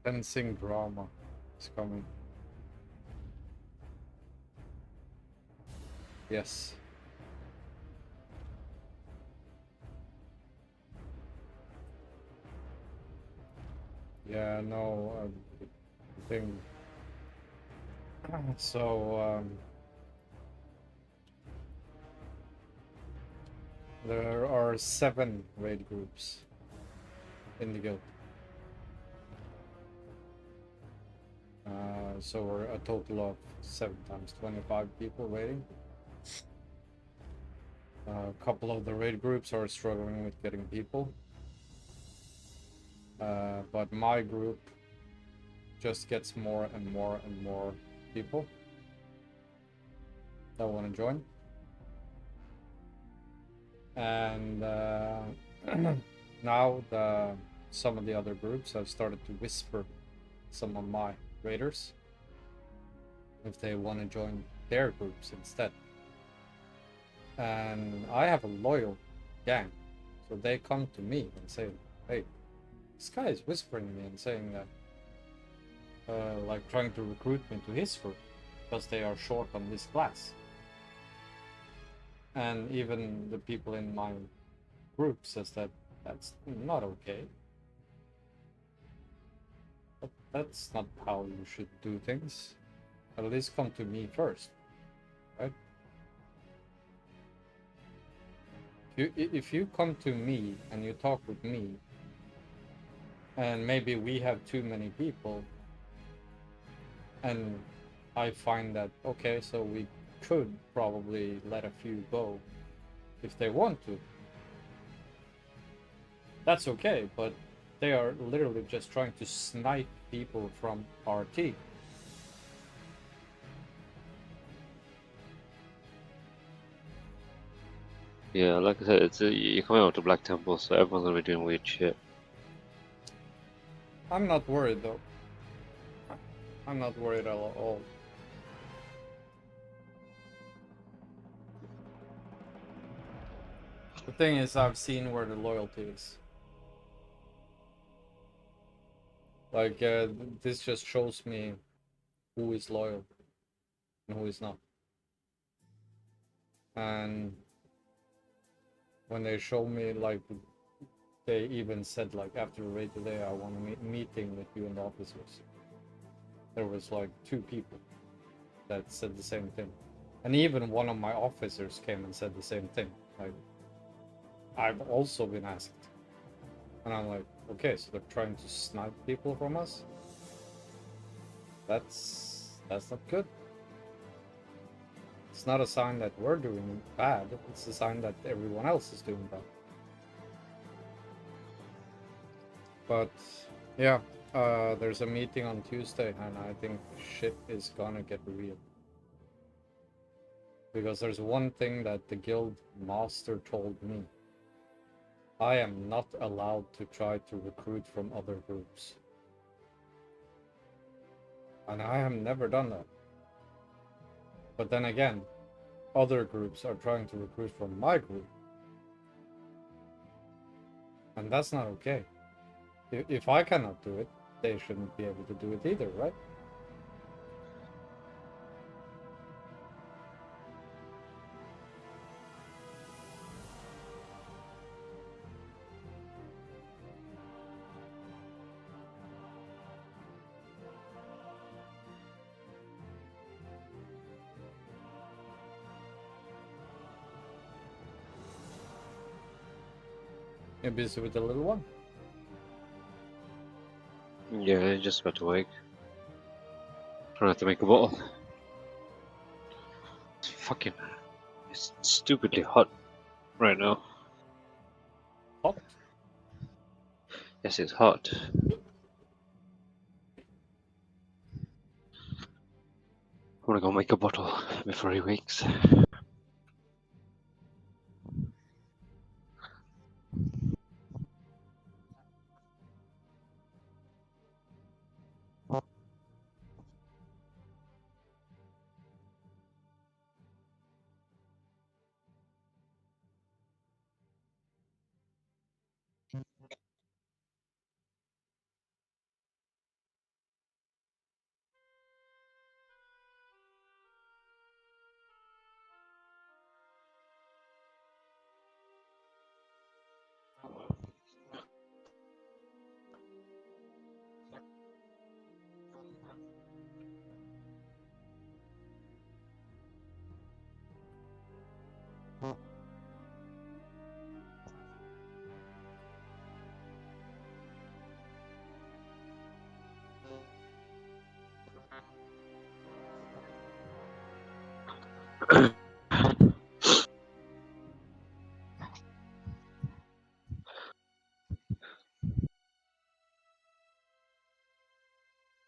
Sensing drama is coming. Yes. Yeah, no, thing. So, there are 7 raid groups in the guild. So we're a total of 7 times 25 people raiding. A couple of the raid groups are struggling with getting people. But my group just gets more and more and more people that want to join. And now some of the other groups have started to whisper some of my raiders if they want to join their groups instead. And I have a loyal gang, so they come to me and say, hey, this guy is whispering to me and saying that like trying to recruit me to his group because they are short on this class. And even the people in my group says that that's not okay. But that's not how you should do things. At least come to me first, right? If you come to me and you talk with me, and maybe we have too many people, and I find that, okay, so we could probably let a few go if they want to. That's okay, but they are literally just trying to snipe people from our team. Yeah, like I said, you're coming out to Black Temple, so everyone's gonna be doing weird shit. I'm not worried though. I'm not worried at all. The thing is, I've seen where the loyalty is. Like, this just shows me who is loyal and who is not. And when they show me, like, they even said, like, after the raid today, I want a meeting with you and the officers. There was, like, 2 people that said the same thing. And even one of my officers came and said the same thing. Like, I've also been asked. And I'm like, okay, so they're trying to snipe people from us? That's not good. It's not a sign that we're doing bad, it's a sign that everyone else is doing bad. But yeah, there's a meeting on Tuesday, and I think shit is gonna get real. Because there's one thing that the guild master told me. I am not allowed to try to recruit from other groups. And I have never done that. But then again, other groups are trying to recruit from my group. And that's not okay. If I cannot do it, they shouldn't be able to do it either, right? You're busy with the little one. Yeah, I just about to wake. Trying not to make a bottle. It's stupidly hot right now. Hot. Yes, it's hot. I'm gonna go make a bottle before he wakes.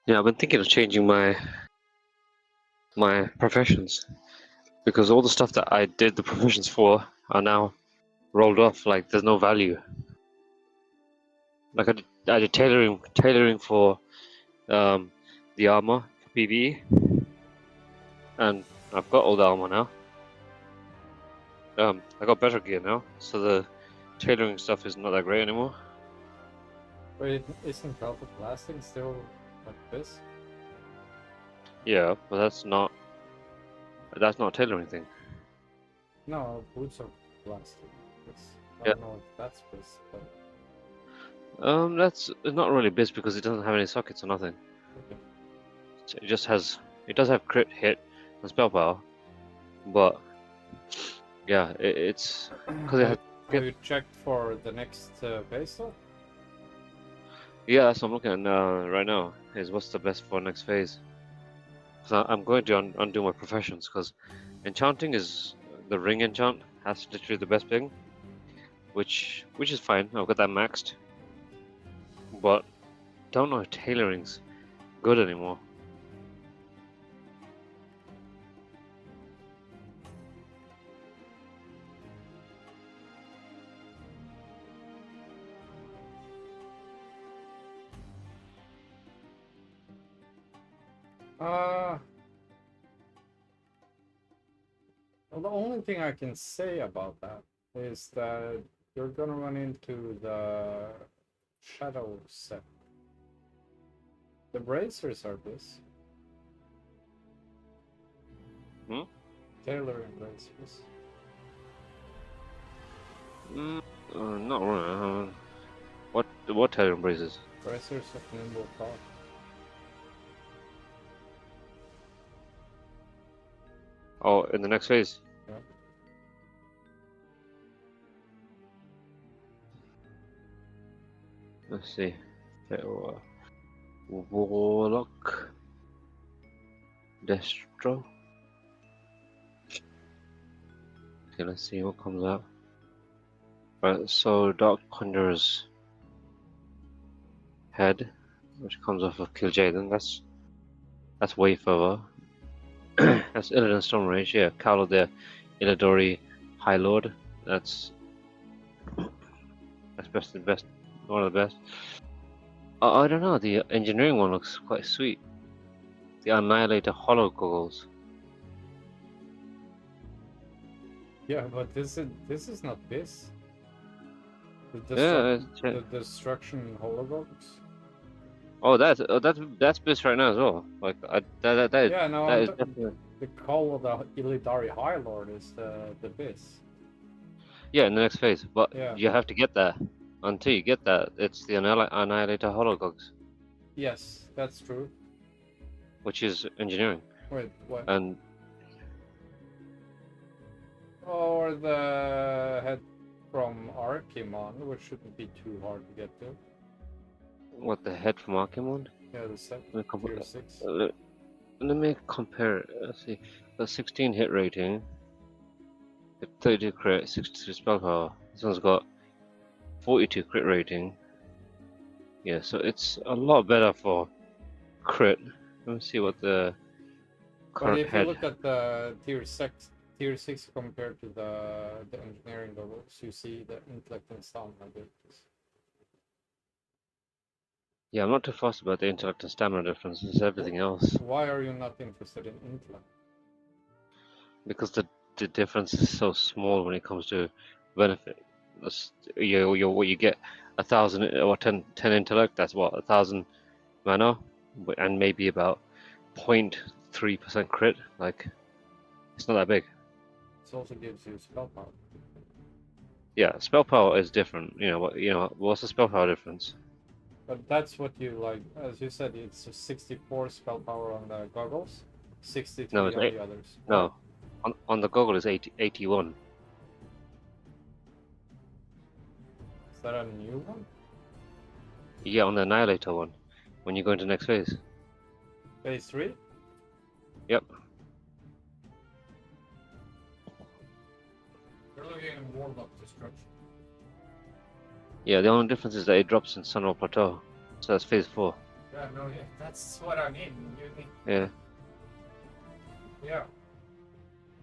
Yeah, I've been thinking of changing my professions because all the stuff that I did the professions for are now rolled off. Like there's no value. Like I did tailoring for the armor for PvE, and I've got all the armor now. I got better gear now, so the tailoring stuff is not that great anymore. Wait, isn't Velvet Blasting still like this? Yeah, but that's not a tailoring thing. No, Boots are Blasting. I Yeah. don't know if that's this, but That's it's not really BIS because it doesn't have any sockets or nothing. okay. So it does have crit hit and spell power, but yeah, it's because it has. Have you checked for the next base though? Yeah, that's what I'm looking at right now. Is what's the best for next phase? So I'm going to undo my professions because enchanting is the ring enchant. That's literally the best thing, which is fine. I've got that maxed, but don't know if tailoring's good anymore. Well, the only thing I can say about that is that you're gonna run into the shadow set. The bracers are this. Tailoring bracers. Not really. What tailoring braces? Bracers of nimble thought. Oh, in the next phase. Yeah. Let's see. Warlock. Destro. Okay, let's see what comes out. Right, so Dark Conjurer's head, which comes off of Kill Jaden. That's way further. That's Illidan Storm Rage. Yeah, Carlo the Illidori High Lord. That's best. One of the best. I don't know. The engineering one looks quite sweet. The Annihilator Hollow Goggles. Yeah, but this is not this. The, Yeah. the destruction hologogs. Oh, that's best right now as well. Like Yeah, no, that is definitely. the call of the Illidari High Lord is the Biz. Yeah, in the next phase, but Yeah. you have to get that. Until you get that, it's the Annihilator Hologogs, Yes, that's true. which is engineering. Wait, what? And Or the head from Archimon, which shouldn't be too hard to get to. what the head from Archimon? Yeah, the set Let me tier 6. let me compare. Let's see, the 16 hit rating, the 32 crit, 63 spell power. This one's got 42 crit rating. Yeah, so it's a lot better for crit. Let me see what the But current if you head. look at the tier 6 compared to the engineering levels, you see the intellect and stamina abilities. Yeah, I'm not too fussed about the intellect and stamina difference. It's everything else. Why are you not interested in intellect? Because the difference is so small when it comes to benefit. That's, what you get 1,000 or 10 intellect. That's what 1,000 mana, and maybe about 0.3% crit. Like it's not that big. It also gives you spell power. Yeah, spell power is different. What's the spell power difference? But that's what you like. As you said, it's 64 spell power on the goggles, 63 No, it's on eight. the others. No, on the goggle is 81. Is that a new one? Yeah, on the annihilator one, when you go into next phase. Phase 3? Yep. You're looking at Warlock Destruction. Yeah, the only difference is that it drops in Sunroll Plateau, so that's phase 4. Yeah, no, yeah, that's what I mean. You need, Yeah. yeah.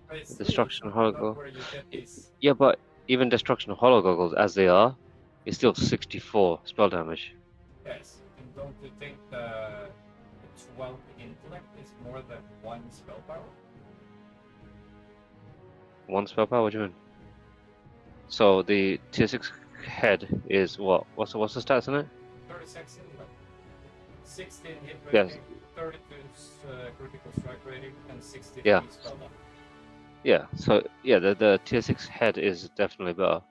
Phase 3 is Destruction not Hollow. where you get these. Yeah, but even Destruction Hollow Goggles, as they are, is still 64 spell damage. Yes, and don't you think the 12 intellect is more than 1 spell power? 1 spell power, what do you mean? So the tier 6 head is what? What's the stats in it? 36 intellect, 16 hit Yes. rating, 32 critical strike rating, and 63 Yeah. spell damage. Yeah, so yeah, the tier 6 head is definitely better.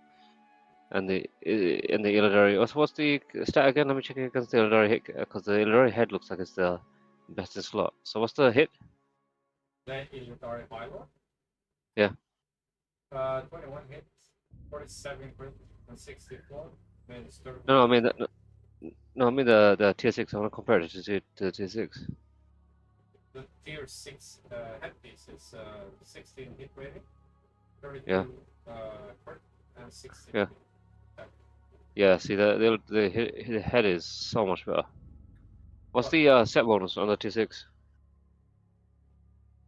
And the Illidari, what's the stat again? Let me check it against the Illidari hit, because the Illidari head looks like it's the best in slot. So what's the hit? The Illidari Hilo? Yeah. 21 hits, 47 crit, and 64. Means 30. No, I mean no, I mean the tier 6. I want to compare it to the tier 6. The tier 6 headpiece is 16 hit rating, 32 Yeah. crit, and 60. Yeah. Yeah, see the head is so much better. What's the set bonus on the tier 6?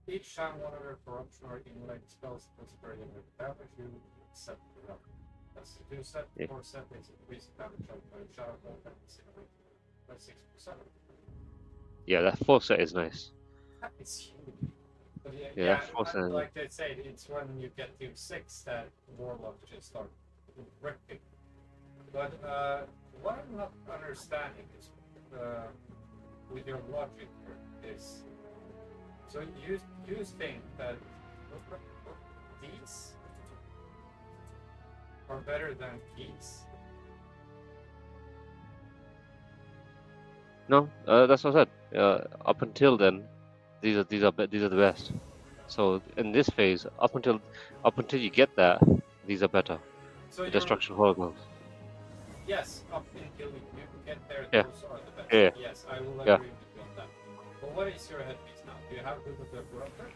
Each time one of your corruption or intellect spells puts per unit damage, you accept the round. That's the 2 set, Yeah. 4 set is increased damage of shadow ball and by 6%. Yeah, that 4th set is nice. It's huge. But Yeah, that 4th set. like they say, it's when you get to 6 that Warlock just start ripping. But what I'm not understanding is with your logic is, so you think that these are better than these? No, that's what I said. Up until then, these are the best. So in this phase, up until you get that, these are better. So the destruction holograms. Yes, up until you get there, Yeah. those are the best. Yeah. Yes, I will Yeah. agree with you on that. But what is your headpiece now? Do you have to do the corruptor?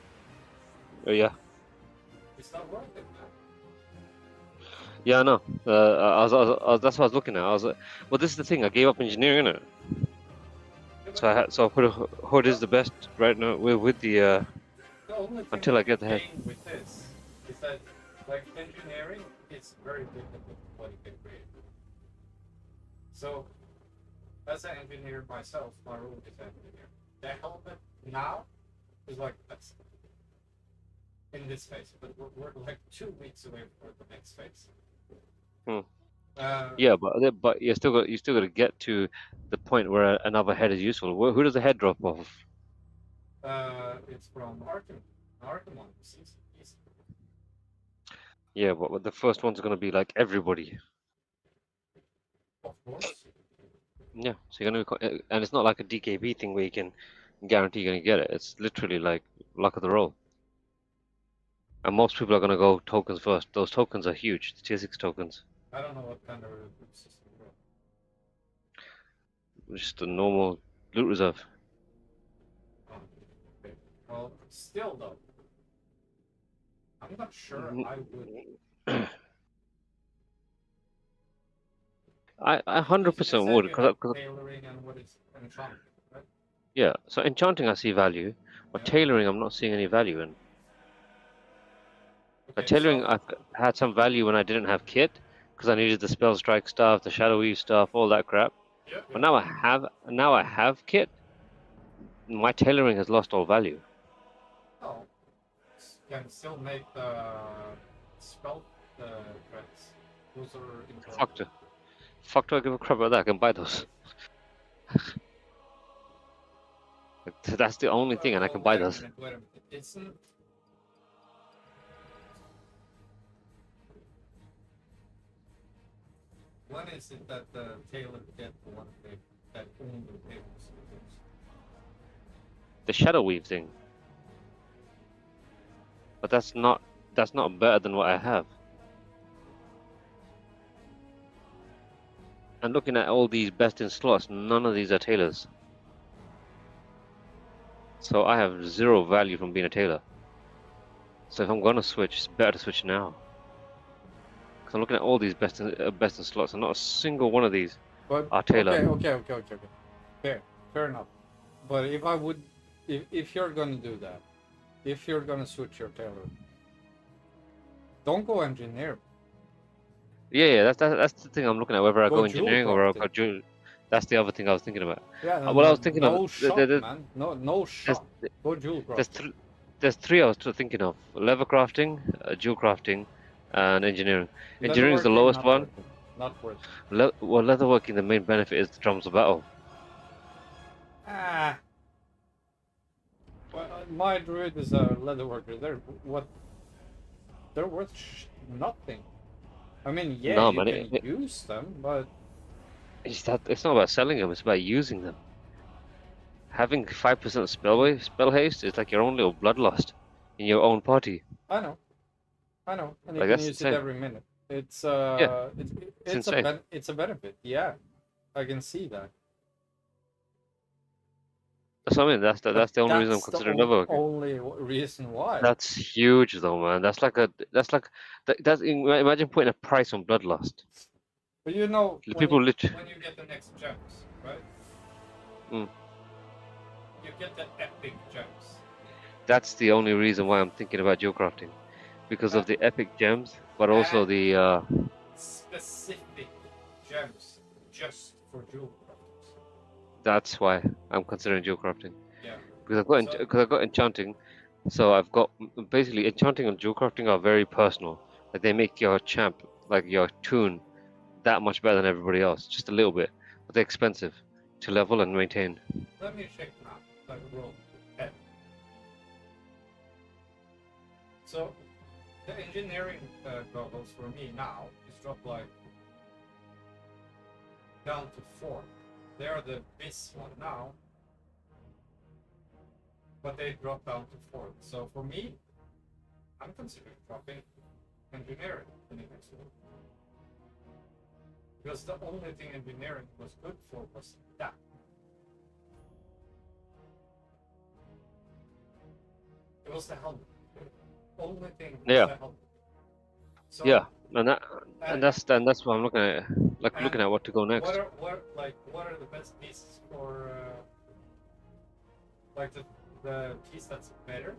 Yeah. It's not worth it, man. Yeah, I know. That's what I was looking at. I was like, well, this is the thing. I gave up engineering, innit? So I put a hood is the best right now with the The only thing until I get the head. gain with this is that, like, engineering is very difficult what it can create. So, as an engineer myself, my role is engineer. The helmet now is like this in this phase, but we're like 2 weeks away from the next phase. Yeah, but you still got to get to the point where another head is useful. Who does the head drop off? It's from Arkham. Arkham is Yeah, but the first one's gonna be like everybody. of course. Yeah, so you're gonna and it's not like a DKB thing where you can guarantee you're gonna get it. It's literally like luck of the roll. And most people are gonna go tokens first. Those tokens are huge, the tier 6 tokens. I don't know what kind of system. Just a normal loot reserve. Oh, okay. Well, still though, I'm not sure I would. I You 100% said would, you have cause tailoring and what is enchanting, right? yeah. So enchanting I see value, but Yeah. tailoring I'm not seeing any value in. Okay, Tailoring so I had some value when I didn't have kit, because I needed the spell strike stuff, the shadow weave stuff, all that crap. yeah, But yeah. now I have kit. My tailoring has lost all value. Oh, can still make the spell threats. Those are important. Fuck do I give a crap about that? I can buy those. That's the only thing, and I can Well, buy wait a those. minute, wait a minute. Isn't when is it that the tailor get the one that only tables? The shadow weave thing, but that's not better than what I have. And looking at all these best in slots, none of these are tailors. So I have zero value from being a tailor. So if I'm gonna switch, it's better to switch now. Because I'm looking at all these best in slots, and not a single one of these But are tailor. okay. Fair enough. But if I would, if you're gonna do that, if you're gonna switch your tailor, don't go engineer. Yeah. That's the thing I'm looking at. Whether I Go go jewel engineering or I go crafting. jewel. That's the other thing I was thinking about. Yeah, What I was thinking of, no shot, man. No shot. Go jewel there's crafting. there's three I was thinking of: leather crafting, jewel crafting, and engineering. Engineering is the Leatherworking, lowest not one. worth it. Not worth it. Well, leatherworking, the main benefit is the drums of battle. Ah. Well, my druid is a leatherworker. They're worth nothing. I mean, yeah, No, you man, can use them, but it's not about selling them; it's about using them. Having 5% spell haste is like your own little bloodlust in your own party. I know, and you Like can that's use it insane. every minute. It's Yeah, it's it's insane. it's a benefit. Yeah, I can see that. That's what I mean. But That's the only reason I'm that's the considering leatherworking. only reason why. That's huge, though, man. That's imagine putting a price on bloodlust. But you know, People literally. when you get the next gems, right? Mm, You get the epic gems. that's the only reason why I'm thinking about jewel crafting, because Uh, of the epic gems, but also and the specific gems just for jewel crafters. that's why I'm considering jewel crafting, Yeah. because So I've got enchanting, so I've got basically enchanting and jewel crafting are very personal. Like they make your champ, like your toon, that much better than everybody else, just a little bit, but they're expensive to level and maintain. let me check now. Like roll 10. So the engineering goggles for me now is dropped like down to 4. They are the BIS one now, but they drop down to 4. So for me, I'm considering dropping engineering in the next one. Because the only thing engineering was good for was that. It was the helmet. The only thing was Yeah, the helmet. So, yeah, and and, that's what I'm looking at, like and looking at what to go next. what are the best pieces for like the piece that's better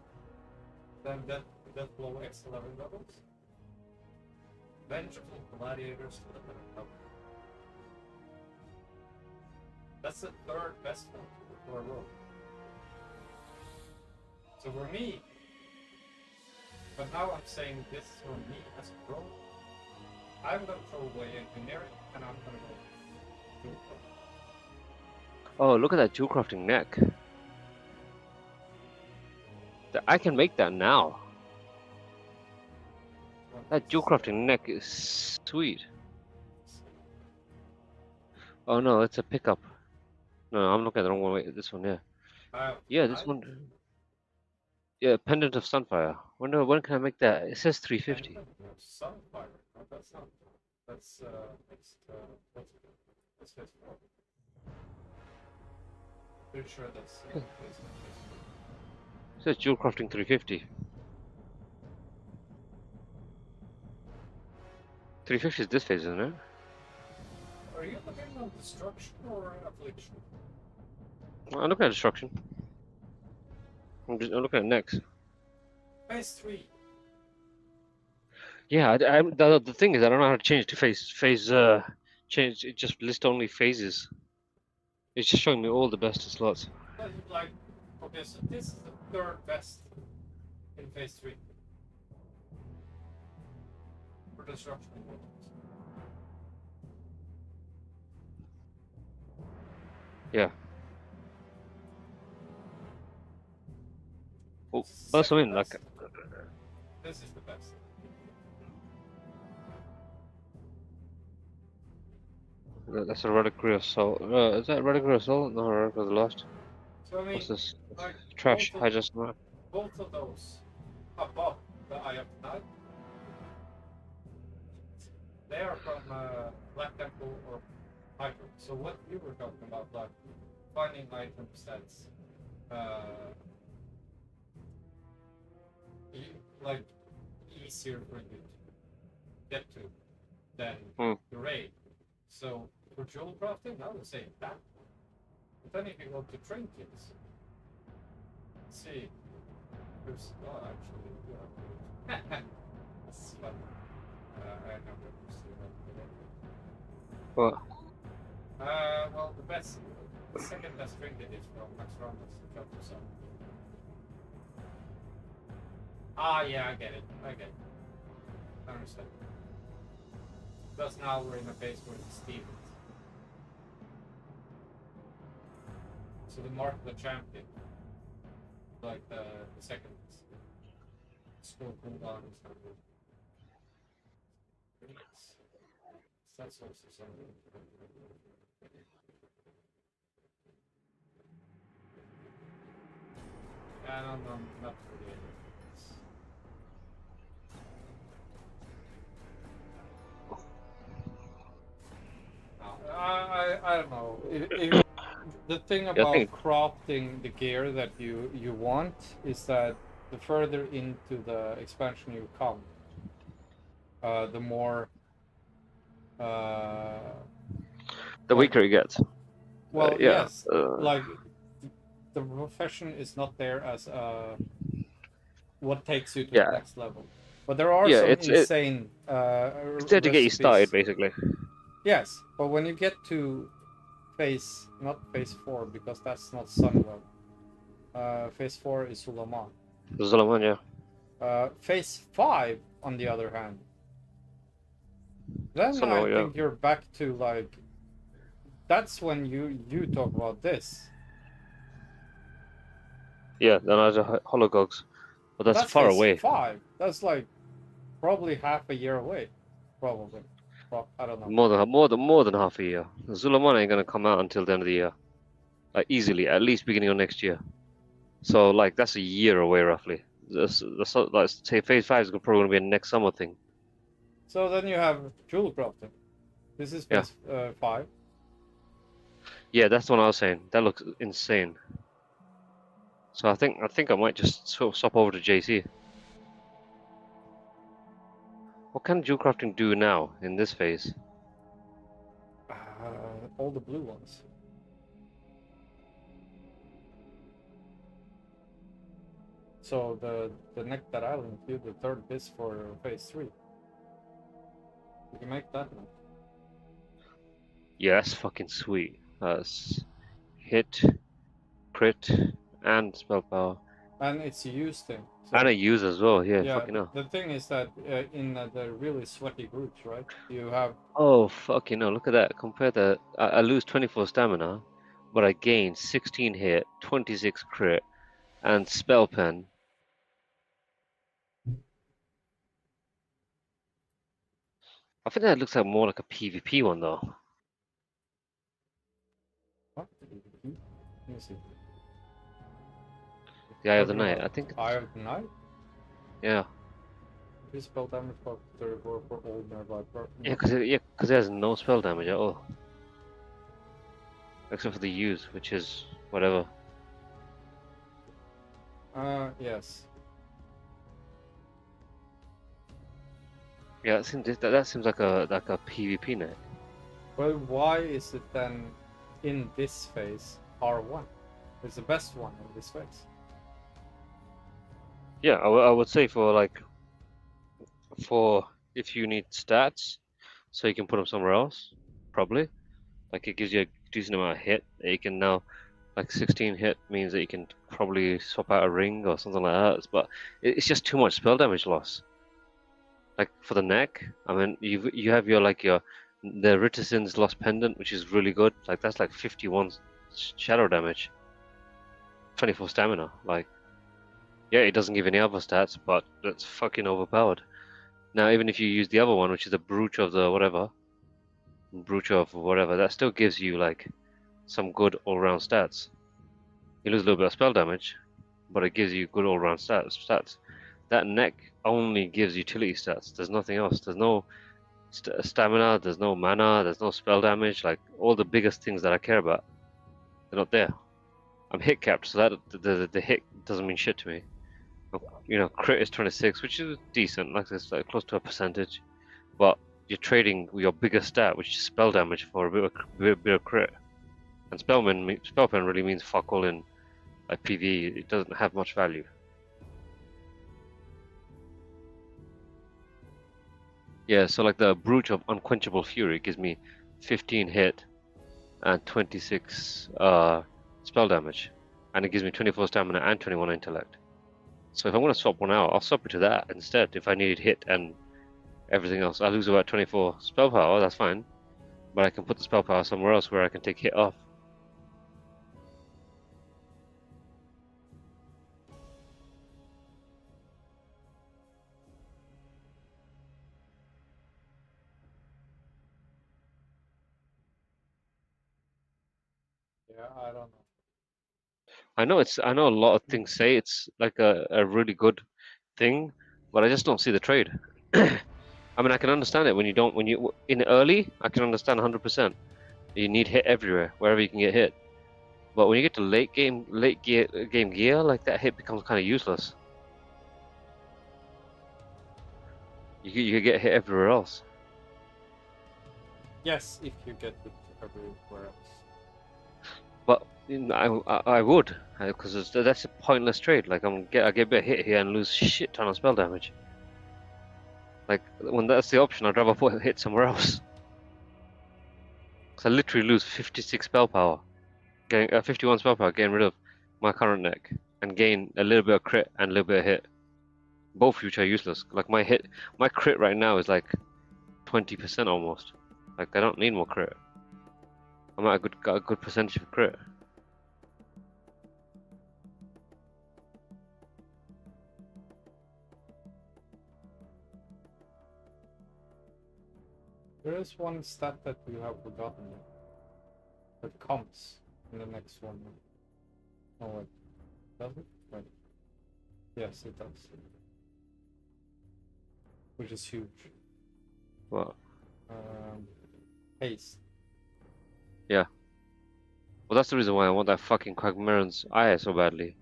than that blow X11 levels? Vengeful Gladiators 11 level. That's the third best one for a rogue. So for me, but now I'm saying this for me as a rogue. I'm gonna throw away engineering, and I'm gonna go jewel craft. Oh, look at that jewel crafting neck. I can make that now. That jewel crafting neck is sweet. Oh no, it's a pickup. No, I'm looking at the wrong one. Wait, this one, yeah. Yeah, this one. Yeah, pendant of sunfire. When can I make that? It says 350. Sunfire. No, that's not. That's next. What's phase 4? Pretty sure that's phase 4. It says jewel crafting 350. 350 is this phase, isn't it? Are you looking at destruction or affliction? I'm looking at destruction. I'm looking at next. Phase 3. Yeah, the thing is, I don't know how to change to phase. Change. It just list only phases. It's just showing me all the best slots. Like, okay, so this is the third best in phase 3 for destruction. Yeah. Oh, that's what I mean. Like, this is the best. that's a reliquary of soul. Is that reliquary of soul? No, reliquary of the lost. So I mean, What's this? like Trash. both I of, just. both of those above the Eye of the Night, they are from Black Temple or Hydro. So what you were talking about, like finding items that's like easier for you to get to than the raid. So for jewel crafting, I would say that. But then if you go to trinkets, let's see. There's actually that's fun. I know What? well, the second best trinket is from Max Ramos, the Chapter Sun. Ah, yeah, I get it. I understand. Thus now we're in a phase where it's Stevens. So the mark of the champion, like the second, still cool on. That's also something. Yeah, no, not really. I don't know. The thing about crafting the gear that you want is that the further into the expansion you come, the more the weaker it gets. Well, yeah. yes, like the profession is not there as what takes you to the next level, but there are some insane. It's there to get you started, basically. Yes, but when you get to not phase 4 because that's not Sunwell. Phase 4 is Sulaman. Sulaman, yeah. Phase 5, on the other hand, then I think you're back to like. That's when you talk about this. Yeah, then I have hologogs, but that's far away. 5. That's like probably half a year away, probably. I don't know. More than half a year. Sulaman ain't gonna come out until the end of the year, easily, at least beginning of next year. So like that's a year away roughly. Let's say phase 5 is probably gonna be a next summer thing. So then you have jewel crafting. This is phase 5. Yeah, that's the one I was saying. That looks insane. So I think I might just swap over to JC. What can jewel crafting do now in this phase? All the blue ones. So the neck that I linked you, the third is for phase 3. You can make that one. Yeah, that's fucking sweet. That's hit, crit, and spell power. And it's a use thing. So, And a use as well, yeah, yeah, fucking hell. the thing is that in the really sweaty groups, right? You have Oh, fucking hell, look at that. Compare that. I lose 24 stamina, but I gain 16 hit, 26 crit, and spell pen. I think that looks like more like a PvP one though. what? Let me see. The Eye of the Talking Night. about I think Eye it's, of the Night. yeah. This spell damage for 34 for all nearby. Yeah, because it has no spell damage at all. Except for the use, which is whatever. Yes. Yeah, that seems like a PvP net. Well, why is it then in this phase R1? It's the best one in this phase. Yeah, I would say for if you need stats, so you can put them somewhere else, probably. Like it gives you a decent amount of hit. That you can now, like 16 hit means that you can probably swap out a ring or something like that. But it's just too much spell damage loss. Like for the neck, I mean, you have the Riticin's Lost Pendant, which is really good. Like that's like 51 shadow damage, 24 stamina. Like yeah, it doesn't give any other stats, but that's fucking overpowered. Now even if you use the other one, which is the Brooch of whatever, that still gives you like some good all-round stats. You lose a little bit of spell damage, but it gives you good all-round stats. That neck only gives utility stats. There's nothing else. There's no stamina, there's no mana, there's no spell damage. Like all the biggest things that I care about, they're not there. I'm hit capped, so that the hit doesn't mean shit to me. You know, crit is 26, which is decent, like it's like close to a percentage. But you're trading your biggest stat, which is spell damage, for a bit of crit. And spellpen really means fuck all in like PvE. It doesn't have much value. Yeah, so like the Brooch of Unquenchable Fury gives me 15 hit and 26 spell damage, and it gives me 24 stamina and 21 intellect. So if I want to swap one out, I'll swap it to that instead. If I need hit and everything else, I lose about 24 spell power. That's fine, but I can put the spell power somewhere else where I can take hit off. Yeah, I don't know. I know a lot of things say it's like a really good thing, but I just don't see the trade. I mean, I can understand it when you in early, I can understand 100%. You need hit everywhere, wherever you can get hit. But when you get to game gear, like that hit becomes kind of useless. You could get hit everywhere else. Yes, if you get it everywhere else. But I would, because that's a pointless trade. Like I get a bit of hit here and lose shit ton of spell damage. Like when that's the option, I'd rather put a hit somewhere else. Because I literally lose 56 spell power, getting 51 spell power, getting rid of my current neck, and gain a little bit of crit and a little bit of hit. Both of which are useless. Like my crit right now is like 20% almost. Like I don't need more crit. I'm at got a good percentage of crit. There is one stat that you have forgotten that comes in the next one. Oh wait, does it? Wait. Yes, it does. Which is huge. Well, Haste. yeah. Well, that's the reason why I want that fucking Quagmiron's eye so badly.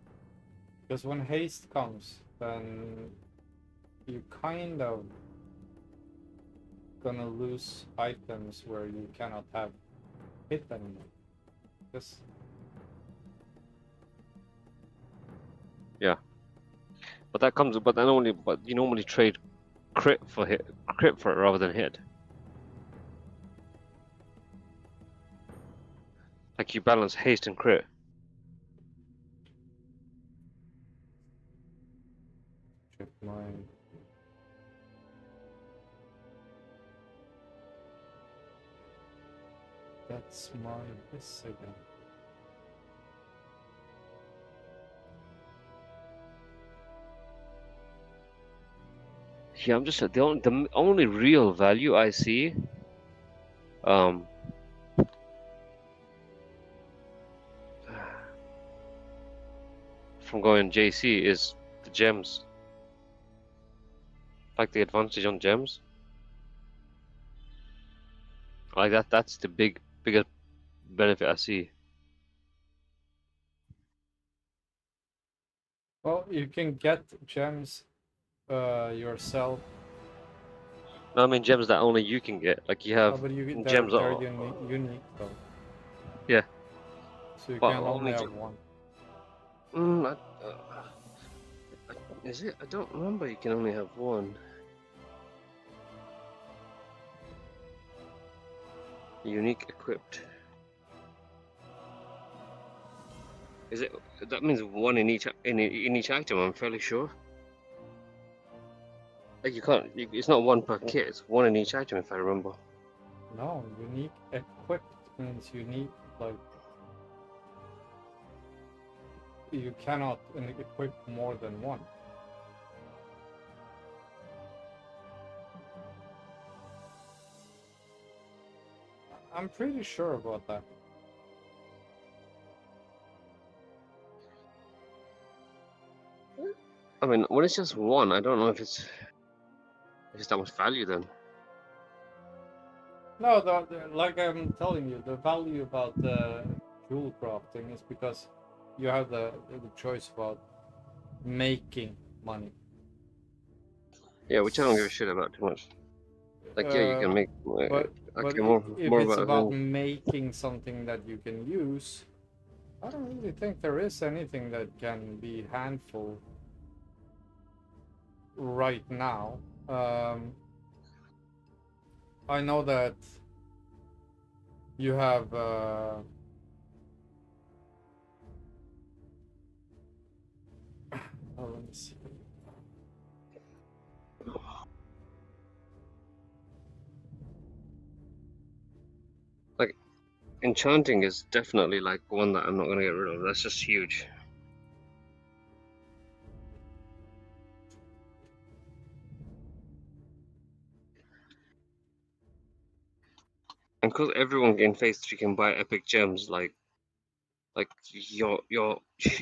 Because when haste comes, then you kind of gonna lose items where you cannot have hit anymore. Yes. Yeah. But you normally trade crit for it rather than hit. Like you balance haste and crit. That's my this again. Yeah, I'm just the only real value I see, um, from going JC is the gems, like the advantage on gems. Like that's the biggest benefit I see. Well, you can get gems yourself. No, I mean gems that only you can get. Like you have But gems. they're unique though. Yeah, So you but can only only. have one. Is it? I don't remember. You can only have one. Unique equipped. Is it? That means one in each in each item. I'm fairly sure. Like you can't. It's not one per kit. It's one in each item, if I remember. No, unique equipped means unique. Like you cannot equip more than one. I'm pretty sure about that. I mean, when it's just one, I don't know if it's that much value then. No, like I'm telling you, the value about jewel crafting is because you have the choice about making money. Yeah, which I don't give a shit about too much. Like, yeah, you can make. But Okay, if more it's about about things. making something that you can use, I don't really think there is anything that can be handful right now. I know that you have oh, let me see. Like, enchanting is definitely like one that I'm not gonna get rid of. That's just huge. And because everyone in phase 3 can buy epic gems, like you're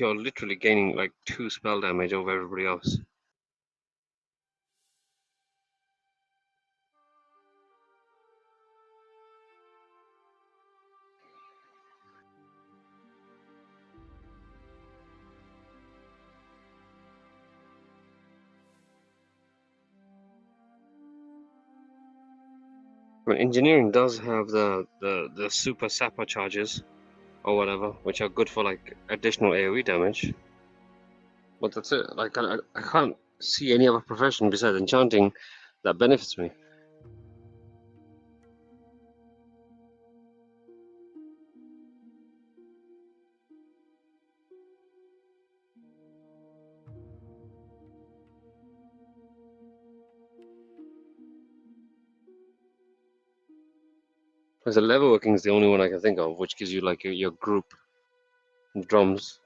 literally gaining like 2 spell damage over everybody else. I mean, engineering does have the super sapper charges or whatever, which are good for like additional AoE damage. But that's it. Like I can't see any other profession besides enchanting that benefits me. Because the level working is the only one I can think of, which gives you like your group drums,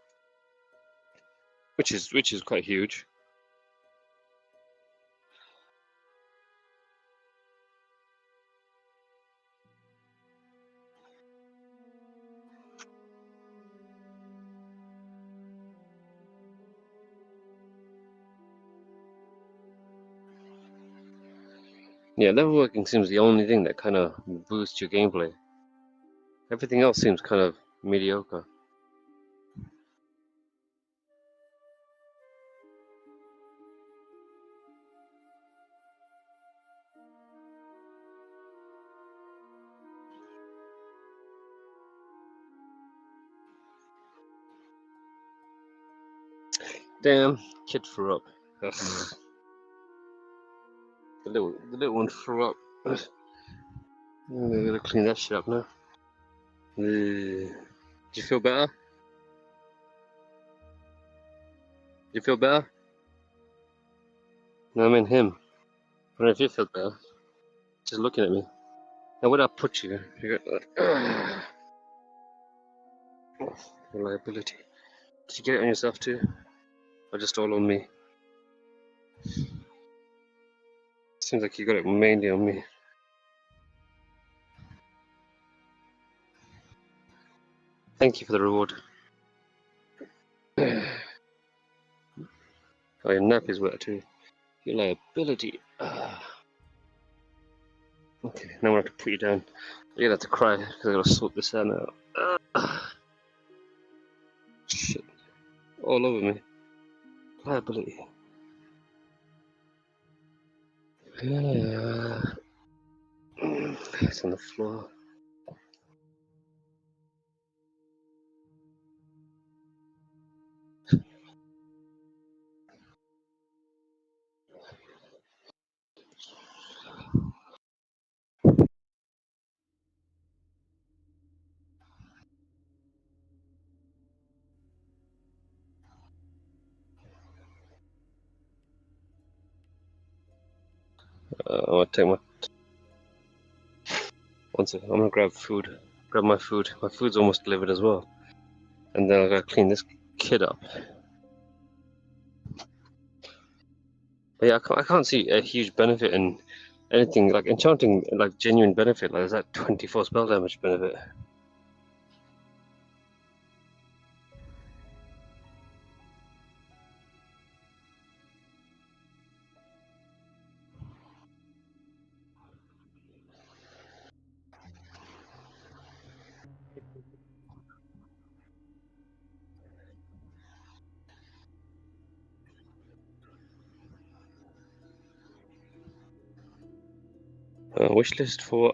which is quite huge. Yeah, level working seems the only thing that kind of boosts your gameplay. Everything else seems kind of mediocre. Damn, kid threw up. Ugh. The little one threw up. I'm gonna clean that shit up now. Do you feel better? Do you feel better? No, I mean him. I don't know if you feel better. Just looking at me. Now where'd I put you? You got reliability. Did you get it on yourself too? Or just all on me? Seems like you got it mainly on me. Thank you for the reward. Oh, your nap is wet too. Reliability. Okay, now I'm gonna have to put you down. You're gonna have to cry because I gotta sort this out now. Shit. All over me. Reliability. It's on the floor. I'm gonna take my. One second, I'm gonna grab food. Grab my food. My food's almost delivered as well. And then I gotta clean this kid up. But yeah, I can't see a huge benefit in anything like enchanting, like genuine benefit. Like, there's that 24 spell damage benefit. Wish list for.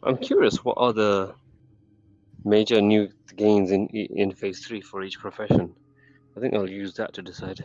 I'm curious, what are the major new gains in phase 3 for each profession? I think I'll use that to decide.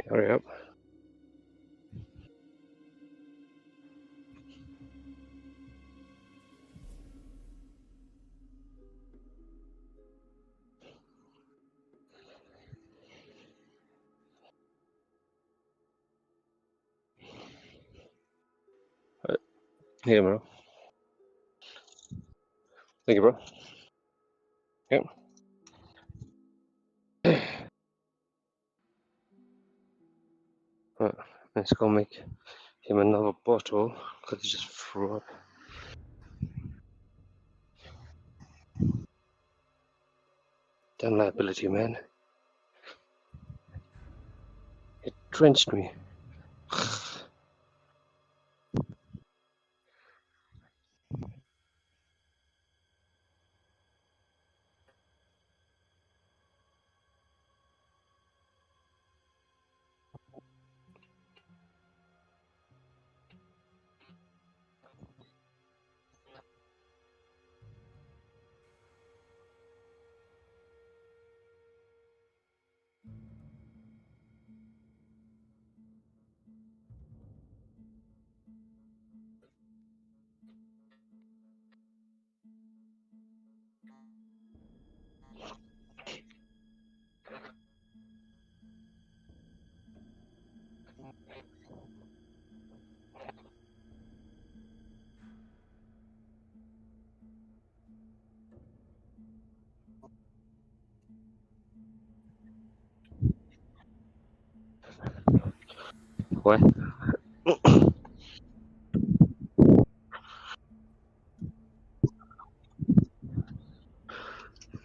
Hurry up. Here, bro. Thank you, bro. Yep. Right, let's go make him another bottle because he just threw up. Damn liability, man. It drenched me. Where?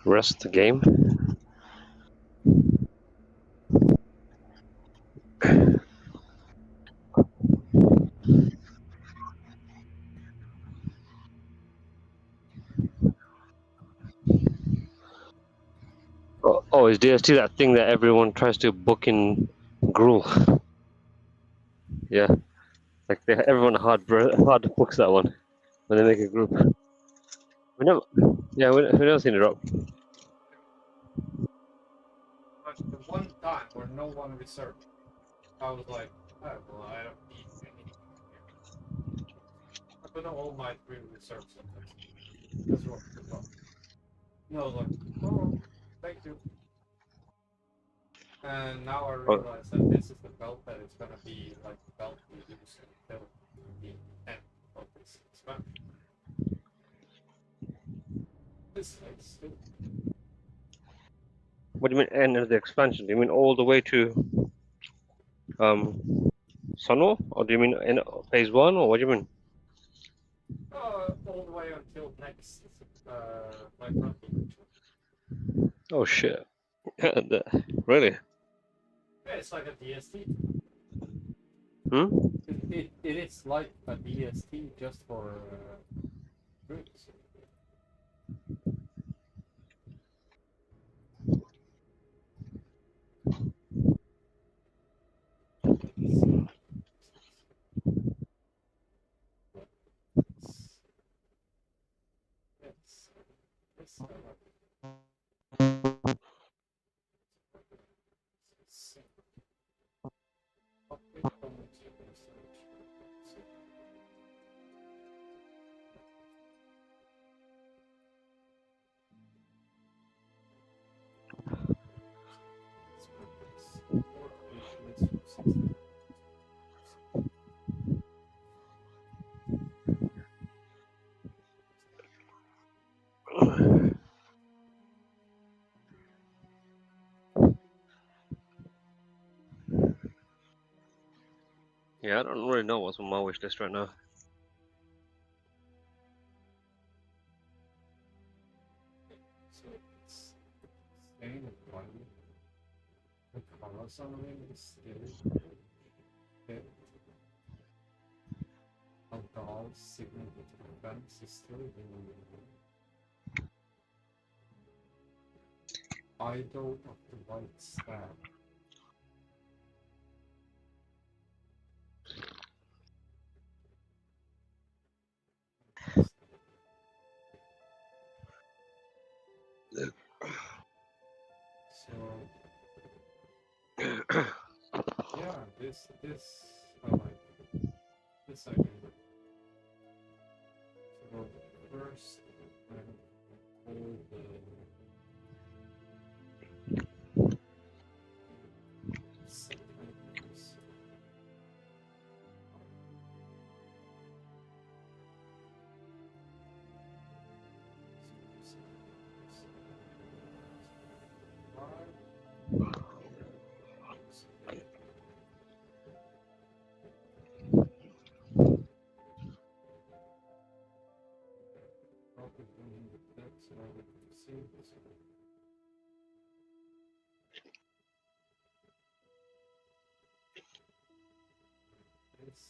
Rest the game. Oh, is DST that thing that everyone tries to book in Gruel? Yeah, like everyone hard books that one when they make a group. We never, yeah, we never seen it drop. But the one time where no one reserved, I was like, oh, well, I don't need anything here. I put all my 3 reserves on this. That's what the problem. And I was like, oh, thank you. And now I Oh, realize that this is the belt that is gonna be like the belt we use until the end of this expansion. This is stupid. what do you mean end of the expansion? Do you mean all the way to Sunwall, or do you mean in phase 1, or what do you mean? All the way until next like rugby. Oh shit! Really? Yeah, it's like a DST. Hmm? It is like a DST just for druids. It's, it's, it's, it's, Yeah, I don't really know what's on my wish list right now. So it's staying with one. The color summary is still good. Alcohol signal with defense is still in idol of the white star. So yeah, this I like. This I can do. So first I pull the settings. Probably doing that so I would see this. This.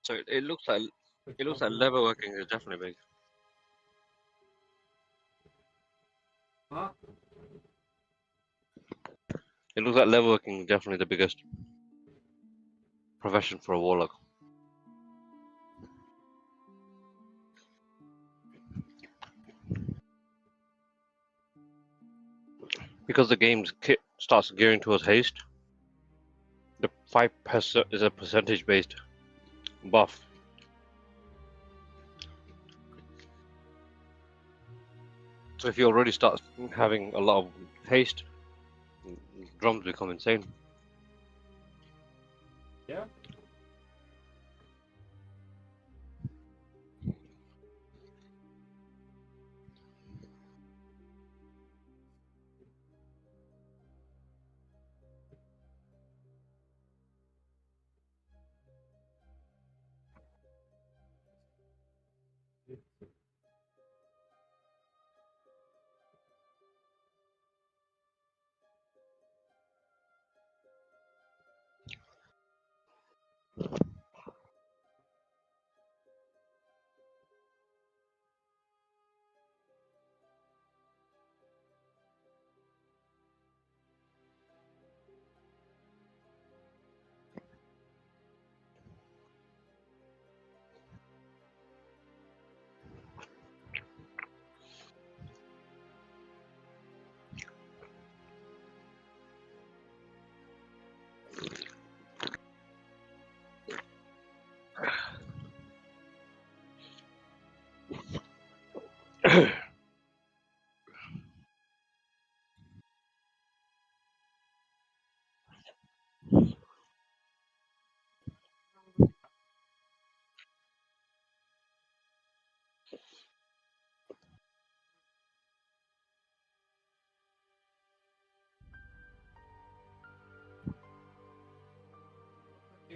So it looks like level working is definitely big. Huh? It looks like level working is definitely the biggest profession for a warlock. Because the game's kit starts gearing towards haste, the 5% is a percentage based buff. So if you already start having a lot of haste, drums become insane. Yeah. I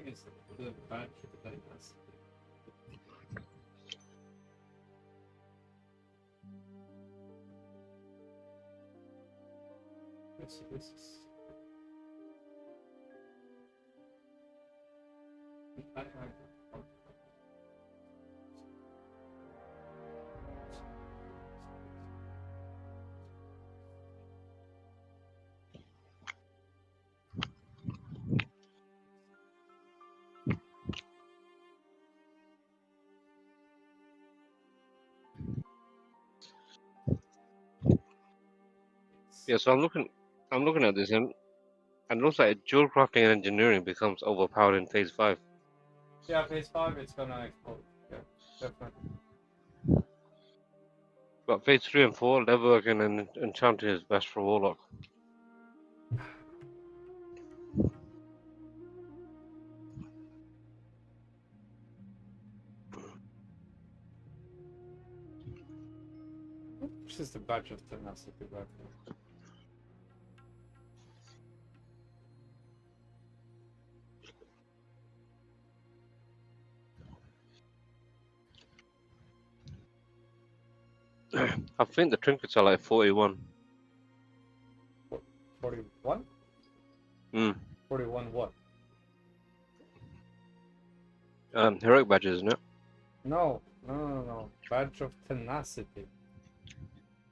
think it's the badge that has. This is. Yeah, so I'm looking at this, and it looks like dual crafting and engineering becomes overpowered in phase 5. Yeah, phase 5, it's gonna explode. Yeah, definitely. But phase 3 and 4, leatherworking and enchanting is best for warlock. Which is the badge of tenacity back there? I think the trinkets are like 41. 41? Hmm. 41 what? Heroic badges, isn't it? No. Badge of tenacity.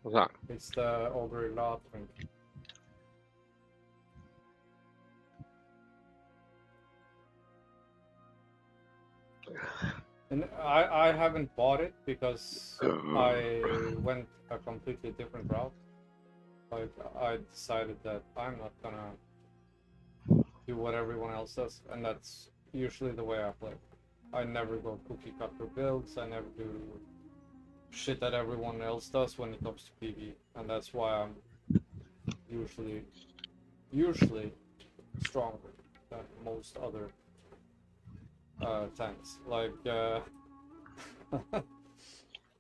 What's that? It's the Ogre Law trinket. And I haven't bought it because I went a completely different route. Like, I decided that I'm not gonna do what everyone else does, and that's usually the way I play. I never go cookie cutter builds, I never do shit that everyone else does when it comes to PV, and that's why I'm usually stronger than most other tanks. Like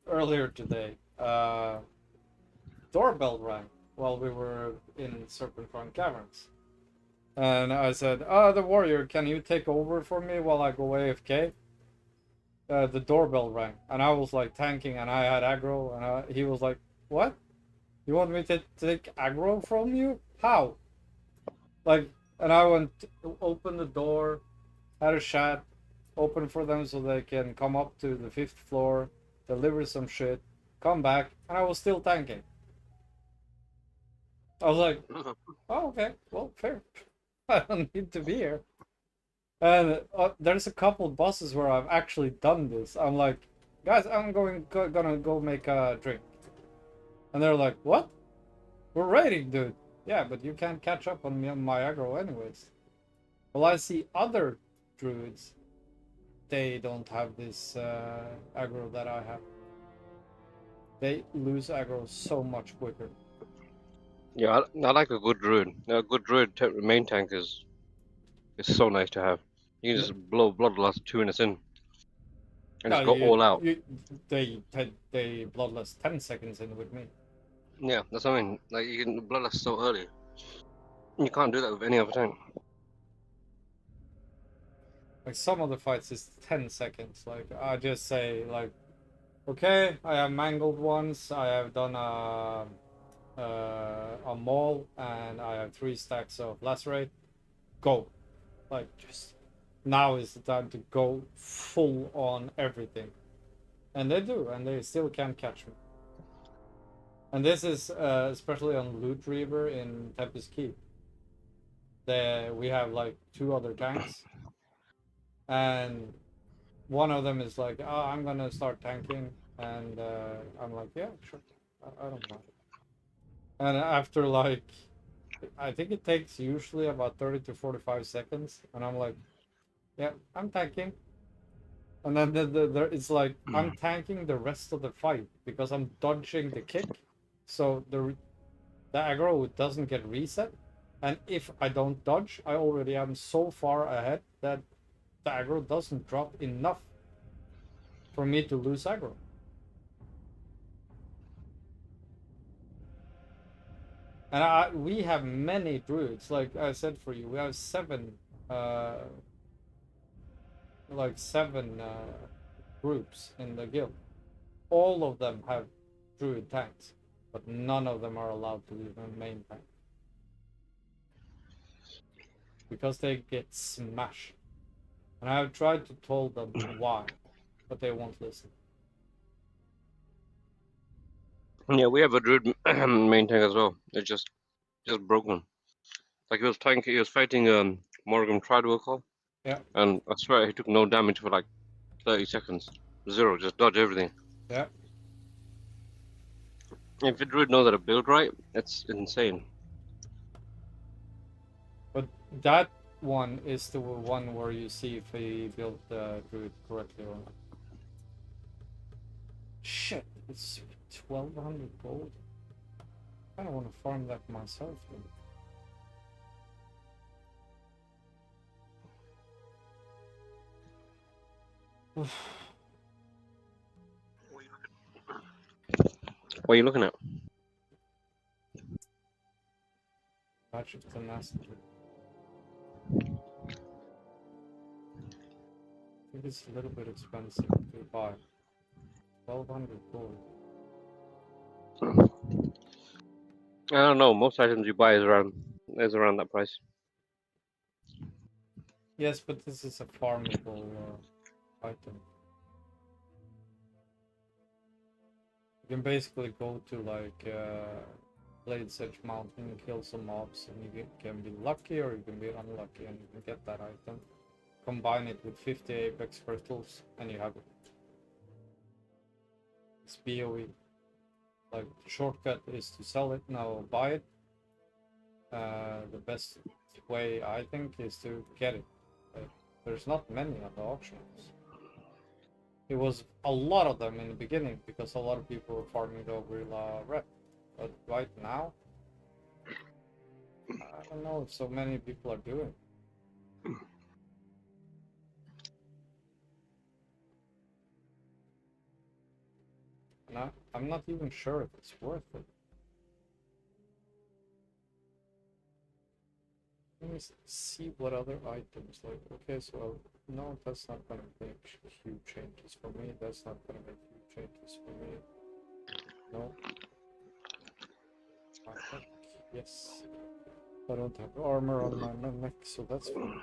earlier today, doorbell rang while we were in Serpentine Caverns. And I said, the warrior, can you take over for me while I go AFK? The doorbell rang, and I was like tanking, and I had aggro, and he was like, what? You want me to take aggro from you? How? Like, and I went, open the door, had a chat, open for them so they can come up to the 5th floor, deliver some shit, come back, and I was still tanking. I was like, oh, okay, well, fair. I don't need to be here. And there's a couple bosses where I've actually done this. I'm like, guys, I'm gonna go make a drink. And they're like, what? We're raiding, dude. Yeah, but you can't catch up on me on my aggro anyways. Well, I see other druids. They don't have this aggro that I have. They lose aggro so much quicker. Yeah, I like a good druid. A good druid main tank is so nice to have. You can just blow bloodlust 2 minutes in, and just go all out. They bloodlust 10 seconds in with me. Yeah, that's what I mean. Like, you can bloodlust so early. You can't do that with any other tank. Like, some of the fights is 10 seconds. Like, I just say, like, Okay, I have mangled once. I have done a maul, and I have 3 stacks of lacerate. Go, like just now is the time to go full on everything, and they do, and they still can't catch me. And this is especially on Loot Reaver in Tempest Keep. We have like 2 other tanks, and one of them is like, "Oh, I'm gonna start tanking," and I'm like, "Yeah, sure, I don't mind." And after like, I think it takes usually about 30 to 45 seconds, and I'm like, "Yeah, I'm tanking." And then it's like I'm tanking the rest of the fight because I'm dodging the kick, so the aggro doesn't get reset. And if I don't dodge, I already am so far ahead that the aggro doesn't drop enough for me to lose aggro. And we have many druids, like I said for you, we have 7, uh, like 7 groups in the guild. All of them have druid tanks, but none of them are allowed to leave a main tank because they get smashed. And I have tried to tell them why, but they won't listen. Yeah, we have a druid main tank as well. It's just broken. Like he was fighting Morgan Tridewell call. Yeah. And I swear he took no damage for like 30 seconds. 0, just dodge everything. Yeah. If a druid knows how to build right, it's insane. But that one is the one where you see if he built the druid correctly or not. Shit, it's 1200 gold. I don't want to farm that myself then. What are you looking at? Patch of tenacity. I think it's a little bit expensive to buy. 1200 gold. I don't know. Most items you buy is around that price. Yes, but this is a farmable item. You can basically go to like Blade's Edge Mountain and kill some mobs, and you can be lucky or you can be unlucky, and you can get that item. Combine it with 50 Apex crystals, and you have it. It's PoV. Like, the shortcut is to sell it, now buy it. The best way, I think, is to get it. Like, there's not many on the auctions. It was a lot of them in the beginning because a lot of people were farming the Gorilla Red. But right now, I don't know if so many people are doing. And I'm not even sure if it's worth it. Let me see what other items, like, okay, so no, that's not gonna make huge changes for me. That's not gonna make huge changes for me. No. My neck, yes. I don't have armor on my neck, so that's fine.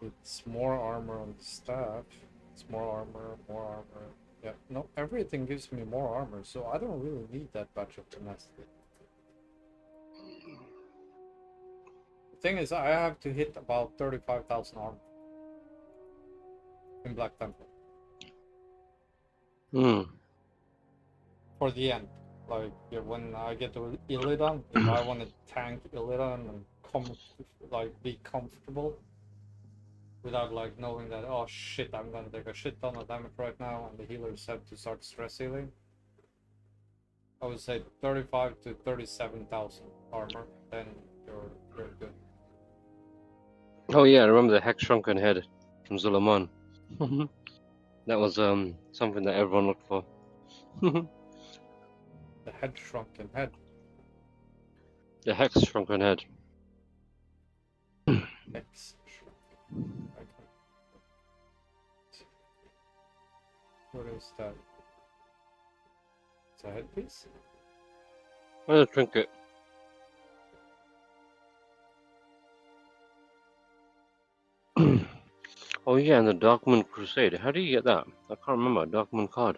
It's more armor on the staff. It's more armor, more armor. Yeah, no, everything gives me more armor, so I don't really need that batch of tenacity. The thing is, I have to hit about 35,000 armor in Black Temple. For the end. Like, yeah, when I get to Illidan, if I want to tank Illidan and be comfortable without like knowing that, oh shit, I'm gonna take a shit ton of damage right now and the healers have to start stress healing, I would say 35 to 37,000 armor, then you're good. Oh yeah, I remember the Hex Shrunken Head from Zulaman. That was something that everyone looked for. The head shrunken head. The Hex Shrunken Head. Hex shrunken. What is that? It's a headpiece? Where's the trinket? Oh yeah, and the Darkmoon Crusade. How do you get that? I can't remember. Darkmoon card.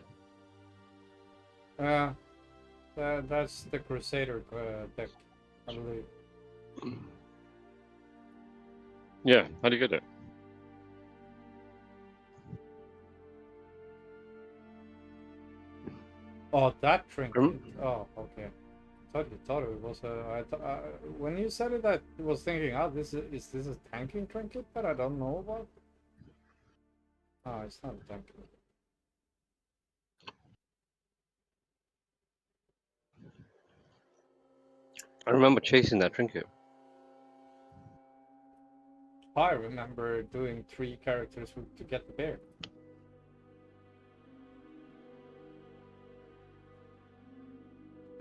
That's the Crusader deck, I believe. Yeah, how do you get it? Oh, that trinket. Rem- Oh, okay. Thought it was a. When you said it, I was thinking, oh, is this a tanking trinket that I don't know about? Oh, it's not a tanking. I remember chasing that trinket. I remember doing 3 characters to get the bear.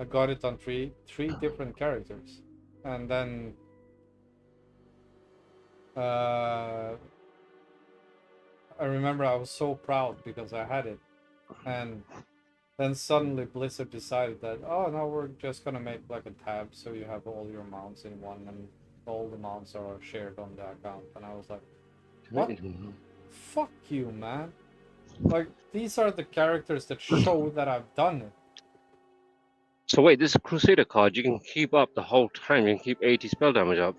I got it on three different characters, and then I remember I was so proud because I had it, and then suddenly Blizzard decided that, oh no, we're just gonna make like a tab so you have all your mounts in one, and all the mounts are shared on the account. And I was like, what? Fuck you, man! Like, these are the characters that show that I've done it. So wait, this Crusader card, you can keep up the whole time. You can keep 80 spell damage up.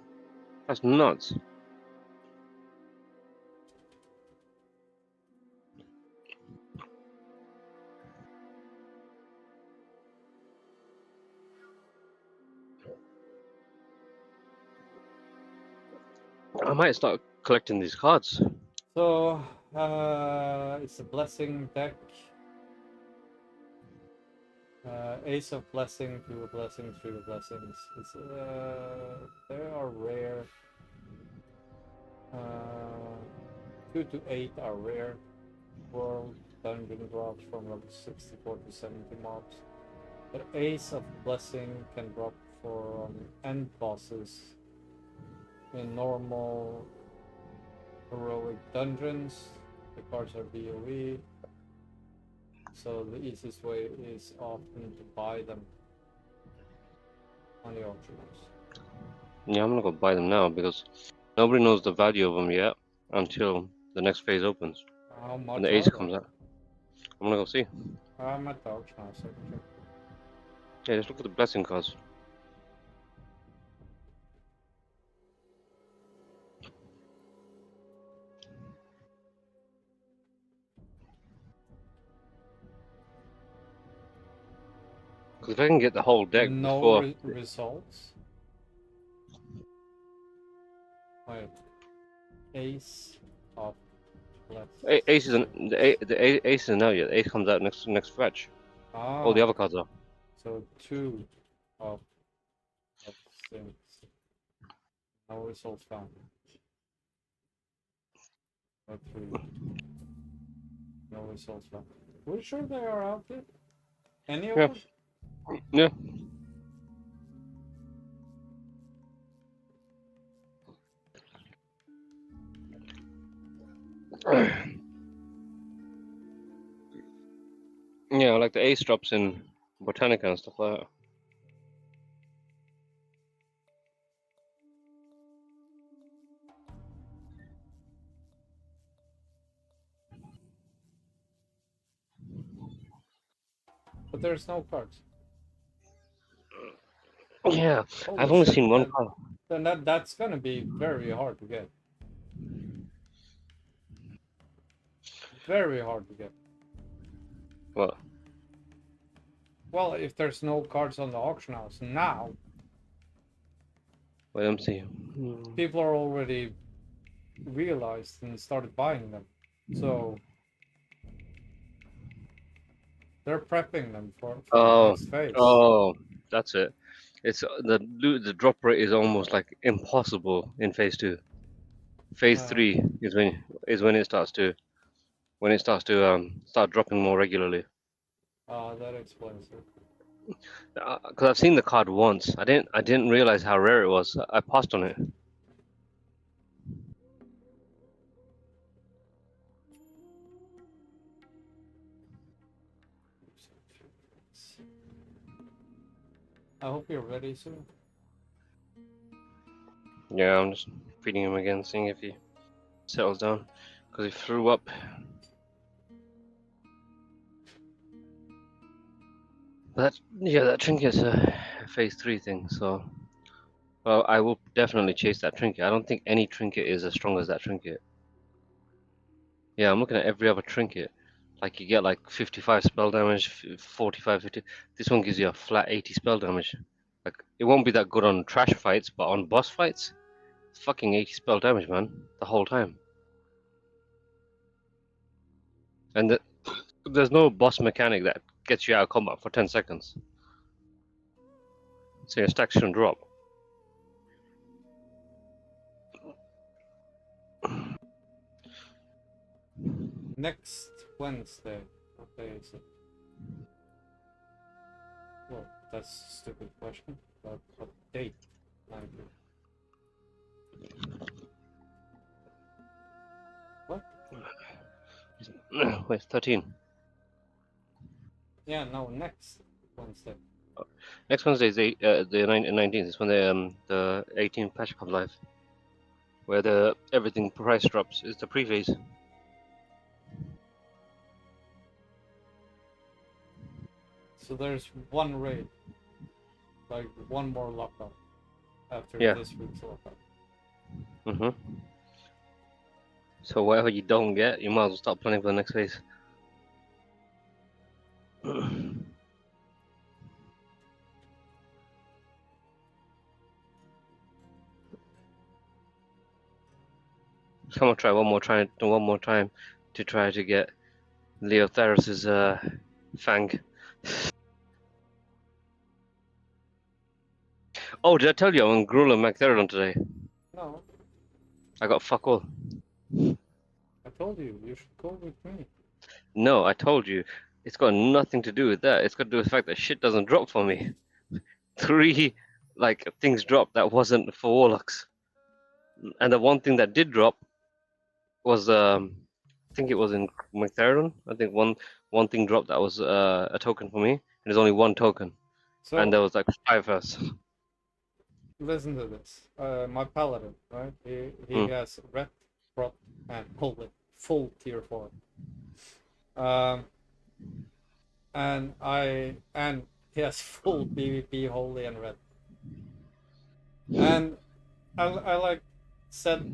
That's nuts. I might start collecting these cards. So it's a blessing deck. Ace of blessing, 2 of blessings, 3 of blessings. It's they are rare. 2 to 8 are rare. World dungeon drops from level 64 to 70 mobs. But Ace of blessing can drop for end bosses in normal heroic dungeons. The cards are PoV. So the easiest way is often to buy them on the auctions. Yeah, I'm gonna go buy them now because nobody knows the value of them yet until the next phase opens. How much When the are ace they? comes out. I'm gonna go see. I'm at the auction house. I can check. Yeah, just look at the blessing cards. Because if I can get the whole deck No before results. Wait. Ace of blessings. ace isn't the ace isn't out yet. The ace comes out next fetch. All the Ah, other cards are. so 2 of blessings. No results found. Or 3. No results found. We're sure they are out yet? Any of Yeah. them? Yeah. Yeah, like the ace drops in Botanica and stuff like that. But there's no cards. Yeah, Holy I've only shit, seen one card. then that's gonna be very hard to get. Very hard to get. What? Well, if there's no cards on the auction house now, Wait, let me see. people are already realized and started buying them. So they're prepping them for the Oh, next phase. oh, that's it. It's the drop rate is almost like impossible in phase 2. Phase 3 is when it starts to start dropping more regularly. That explains it. Because I've seen the card once. I didn't realize how rare it was. I passed on it. I hope you're ready soon. Yeah, I'm just feeding him again, seeing if he settles down, because he threw up. That trinket's a phase 3 thing, so well, I will definitely chase that trinket. I don't think any trinket is as strong as that trinket. Yeah, I'm looking at every other trinket. Like you get like 55 spell damage, 45, 50. This one gives you a flat 80 spell damage. Like it won't be that good on trash fights, but on boss fights, it's fucking 80 spell damage, man, the whole time. And there's no boss mechanic that gets you out of combat for 10 seconds. So your stack shouldn't drop. Next Wednesday. What day is it? Well, that's a stupid question. But what date? What? Wait, 13. Yeah, no, next Wednesday. Next Wednesday is the 19th. It's when the 18th patch comes live, where the everything price drops. Is the pre-phase. So there's one raid. Like one more lockout after Yeah. this week's lockout. Mhm. So whatever you don't get, you might as well start planning for the next phase. Someone try one more time to try to get Leotheros's fang. Oh, did I tell you I'm on Gruul and Magtheridon today? No, I got fuck all. I told you should go with me. No, I told you. It's got nothing to do with that. It's got to do with the fact that shit doesn't drop for me. 3 like things dropped that wasn't for Warlocks. And the one thing that did drop was I think it was in Magtheridon. I think one thing dropped that was a token for me. And there's only one token. So And there was like 5 of us. listen to this. My paladin, right? He has red, prot, and holy, full tier 4. And he has full PvP, holy, and red. And I like said,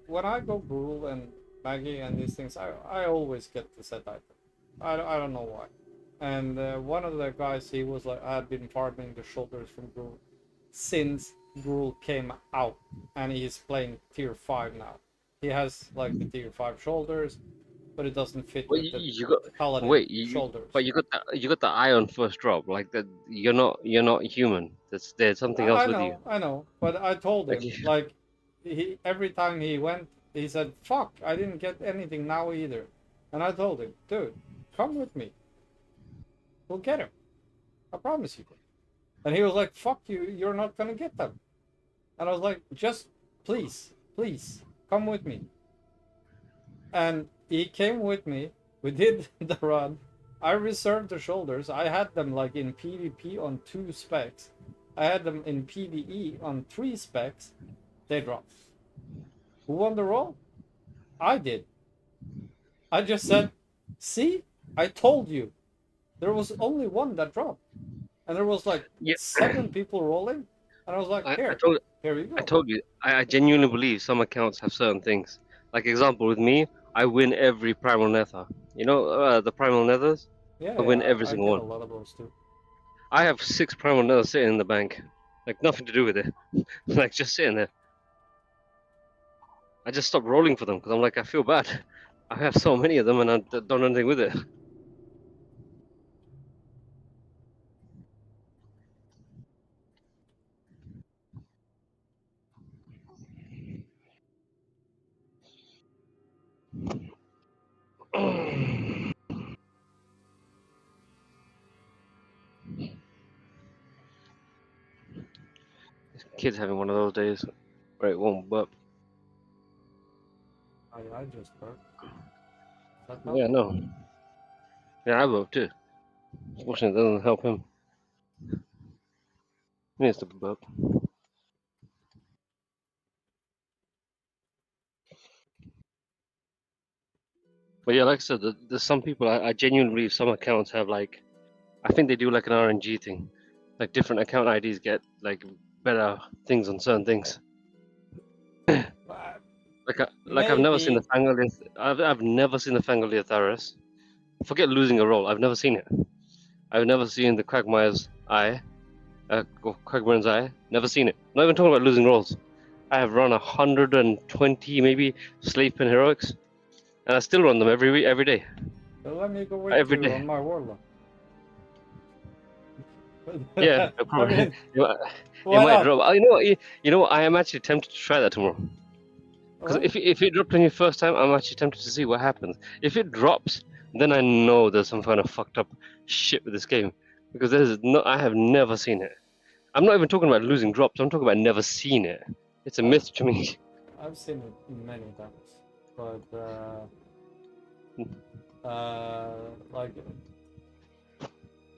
when I go Gruul and Maggie and these things, I always get the set item. I don't know why. And one of the guys, he was like, I had been farming the shoulders from Gruul since Gruul came out, and he's playing tier 5 now. He has like the tier 5 shoulders, but it doesn't fit Well, with the you got paladin you shoulders. but you got the eye on first drop. Like that, you're not human. There's something else with you. I know, but I told Like him like he every time he went, he said, "Fuck, I didn't get anything now either," and I told him, "Dude, come with me. We'll get him. I promise you." And he was like, "Fuck you, you're not gonna get them." And I was like, "Just please, please, come with me." And he came with me. We did the run. I reserved the shoulders. I had them like in PvP on 2 specs. I had them in PvE on 3 specs. They dropped. Who won the role? I did. I just said, see, I told you. There was only one that dropped. And there was like Yeah, 7 people rolling. And I was like, I here you I go. told you. I genuinely believe some accounts have certain things. Like example with me, I win every primal nether. You know the primal nethers. I win every I single get a one. lot of those too. I have 6 primal nethers sitting in the bank, like nothing to do with it, like just sitting there. I just stopped rolling for them because I'm like I feel bad. I have so many of them and I don't do anything with it. Kid's having one of those days where it won't burp. I just burped. That Yeah, help? no. Yeah, I burp too. Fortunately, it doesn't help him. Needs to burp. But yeah, like I said, there's some people I genuinely believe some accounts have like, I think they do like an RNG thing, like different account IDs get like better things on certain things. Like I've never seen the Maybe. Fangolier. I've never seen the Fangolier Tharis. Forget losing a roll. I've never seen it. I've never seen the Quagmire's Eye. Quagmire's Eye. Never seen it. Not even talking about losing rolls. I have run 120 maybe Sleep and Heroics, and I still run them every week, every day. So let me go with Every you day. on my warlock. Yeah, no I problem. mean, It why might not? drop. You know what? I am actually tempted to try that tomorrow. Because Well, if it dropped on your first time, I'm actually tempted to see what happens. If it drops, then I know there's some kind of fucked up shit with this game. Because I have never seen it. I'm not even talking about losing drops. I'm talking about never seen it. It's a myth to me. I've seen it many times, but like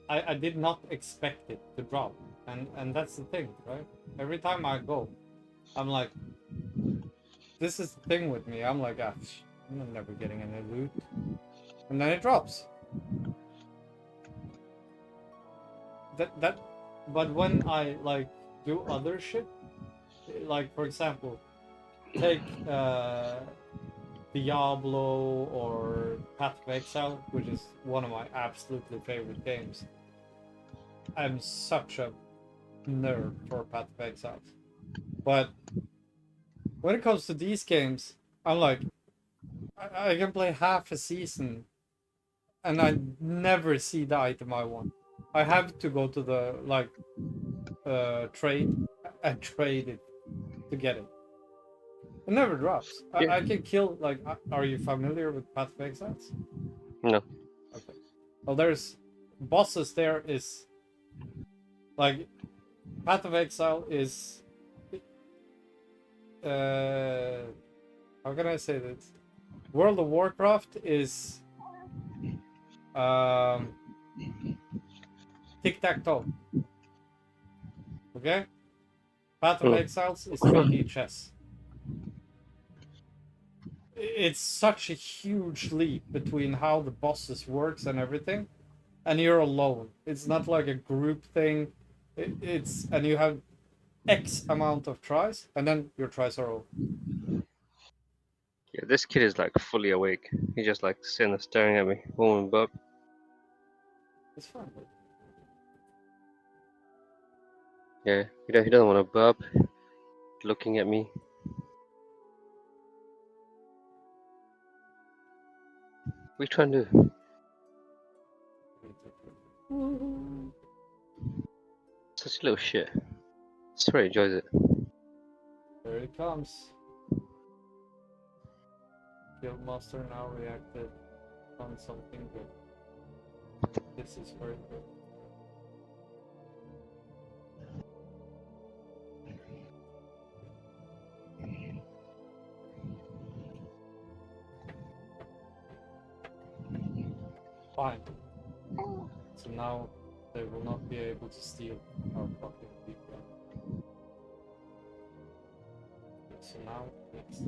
I did not expect it to drop, and that's the thing, right? Every time I go, I'm like, this is the thing with me. I'm like, I'm never getting any loot, and then it drops. But when I like do other shit, like for example, take Diablo or Path of Exile, which is one of my absolutely favorite games. I'm such a nerd for Path of Exile. But when it comes to these games, I'm like, I can play half a season and I never see the item I want. I have to go to the like trade and trade it to get it. It never drops. Yeah. I can kill like. Are you familiar with Path of Exiles? No. Okay. Well, there's bosses. There is like Path of Exile is. How can I say this? World of Warcraft is tic-tac-toe. Okay? Path of Mm. Exiles is 3D chess. It's such a huge leap between how the bosses works and everything, and you're alone. It's not like a group thing. It's and you have X amount of tries, and then your tries are over. Yeah, this kid is like fully awake. He's just like sitting there staring at me. Woman burp. It's fun. Yeah, he doesn't want to burp. Looking at me. What are you trying to do? Such a little shit. I swear he enjoys it. There it comes. Guildmaster now reacted on something good. This is very good. Fine. So now they will not be able to steal our fucking people. So now next.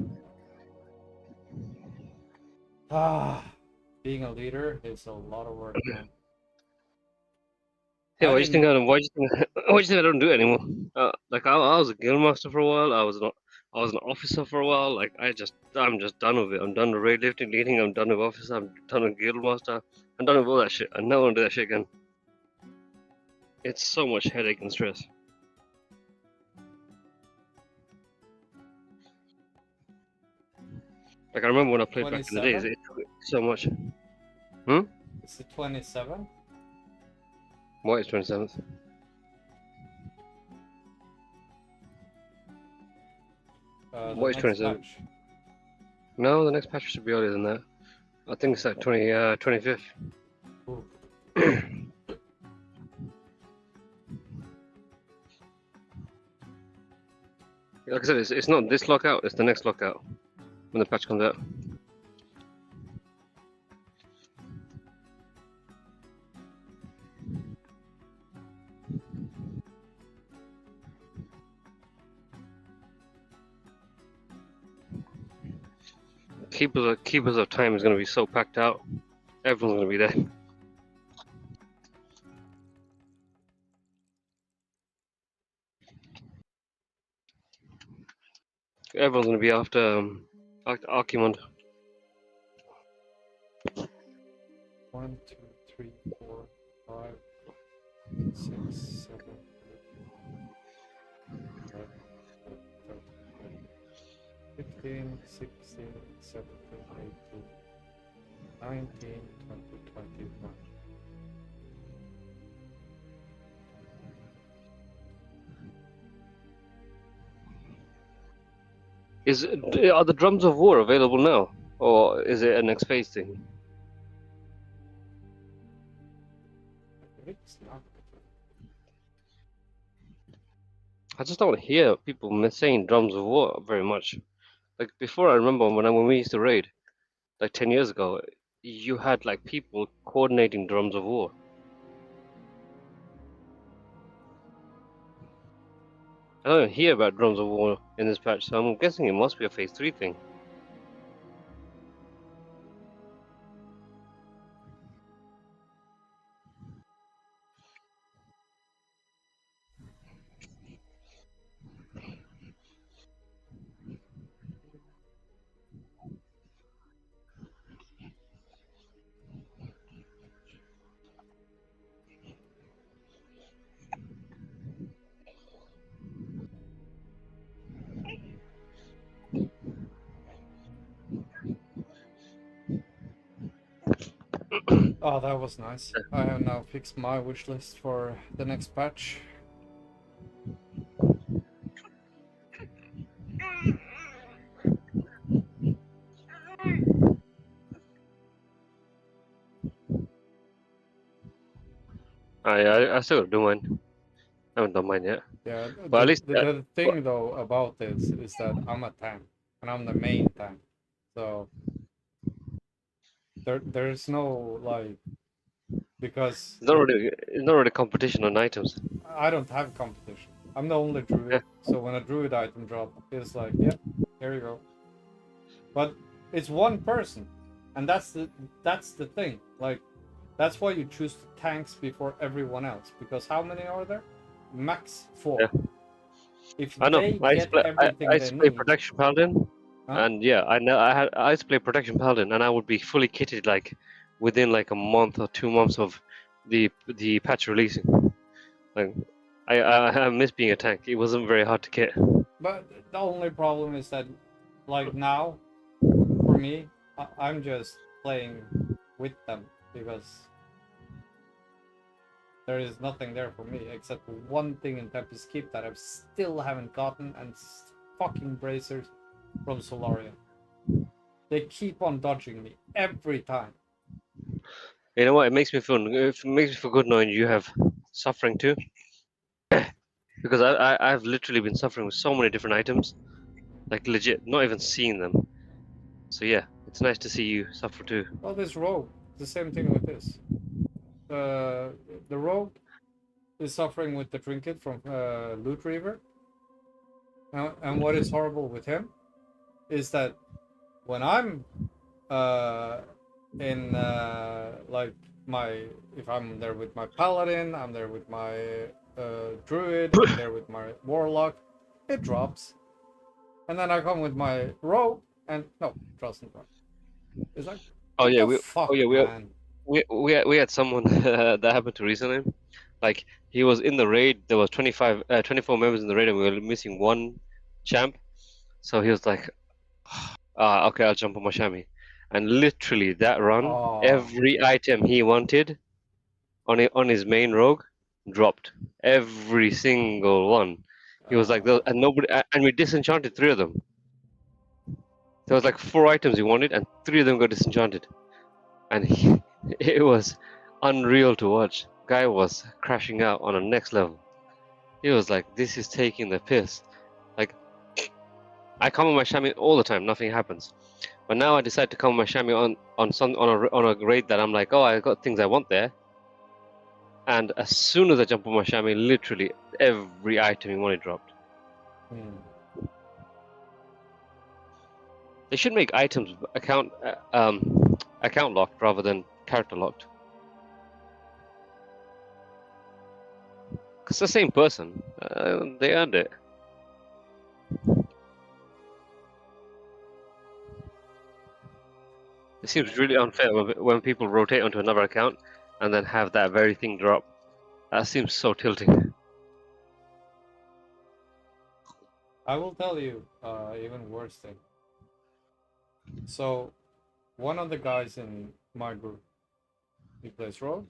Being a leader is a lot of work, man. Hey, I why do you think didn't. why do you think why do you think I don't do it anymore? Like I was a guildmaster for a while. I was an officer for a while. Like I'm just done with it. I'm done with raid lifting, leading. I'm done with officer. I'm done with guildmaster. I'm done with all that shit. I never want to do that shit again. It's so much headache and stress. Like I remember when I played back in the days, 27? it took so much. Is it 27? What is 27th? The What is next 27th? patch. No, the next patch should be earlier than that. I think it's like 25th. Ooh. Like I said, it's not this lockout, it's the next lockout when the patch comes out. Keepers of Time is gonna be so packed out. Everyone's gonna be there. Everyone's gonna be after Archimond. 1, 2, 3, 4, 5, 6, 7, 8, 15, 16, 17, 18, 19, 20, 21. Are the Drums of War available now, or is it a next phase thing? It's not. I just don't hear people saying Drums of War very much. Like before, I remember when we used to raid, like 10 years ago, you had like people coordinating Drums of War. I don't hear about Drums of War in this patch, so I'm guessing it must be a phase 3 thing. Oh, that was nice. I have now fixed my wish list for the next patch. I still gotta do mine. I haven't done mine yet. Yeah, But at least the thing though about this is that I'm a tank and I'm the main tank, so there's no like, because it's not really competition on items. I don't have competition. I'm the only druid, Yeah. so when a druid item drop, it's like, yeah, here you go. But it's one person, and that's the thing. Like, that's why you choose tanks before everyone else, because how many are there? Max 4. Yeah. If I know. they I get used everything to they play need, Protection Paladin, huh? and yeah, I used to play Protection Paladin, and I would be fully kitted like within like a month or 2 months of the patch releasing. Like I miss being a tank. It wasn't very hard to kit. But the only problem is that, like now, for me, I'm just playing with them because there is nothing there for me except one thing in Tempest Keep that I still haven't gotten, and fucking bracers from Solarian. They keep on dodging me every time. You know what? It makes me feel good knowing you have suffering too, because I've literally been suffering with so many different items, like legit, not even seeing them. So yeah, it's nice to see you suffer too. Well, this rogue, the same thing with this. The rogue is suffering with the trinket from Loot Reaver. And what is horrible with him is that when I'm in like my, if I'm there with my paladin, I'm there with my druid, I'm there with my warlock, it drops. And then I come with my rogue, and no, it doesn't drop. It's like, Oh what yeah, the fuck, man? we had someone that happened to recently. Like he was in the raid. There was 24 members in the raid, and we were missing one champ. So he was like, okay, I'll jump on my chamois. And literally that run, Oh, every item he wanted on his main rogue dropped. Every single one. He was like, and we disenchanted 3 of them. There was like 4 items he wanted, and 3 of them got disenchanted. And it was unreal to watch. Guy was crashing out on a next level. He was like, "This is taking the piss." Like, I come on my chamois all the time, nothing happens. But now I decide to come on my chamois on a raid that I'm like, "Oh, I got things I want there." And as soon as I jump on my chamois, literally every item he wanted dropped. They should make items account locked rather than character locked. It's the same person. They earned it. It seems really unfair when people rotate onto another account and then have that very thing drop. That seems so tilting. I will tell you even worse thing. So, one of the guys in my group, he plays Rogue,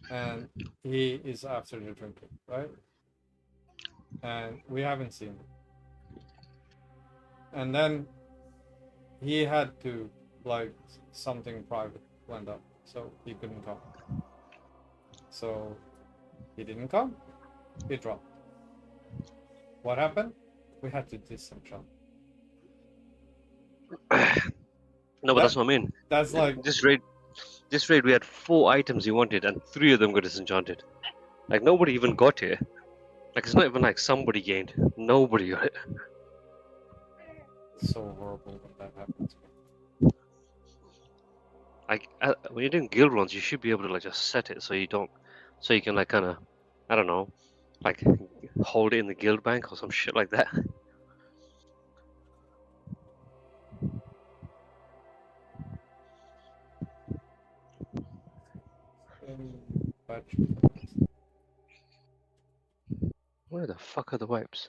and he is after the drinking, right? And we haven't seen him. And then he had to, like, something private went up, so he couldn't come. So he didn't come. He dropped. What happened? We had to disenchant. No, but that's what I mean. That's like This raid, we had 4 items you wanted, and 3 of them got disenchanted. Like nobody even got it. Like it's not even like somebody gained. Nobody got it. so horrible when that happens. Like when you're doing guild runs, you should be able to like just set it so you don't, so you can like kind of, I don't know, like hold it in the guild bank or some shit like that. But Where the fuck are the wipes?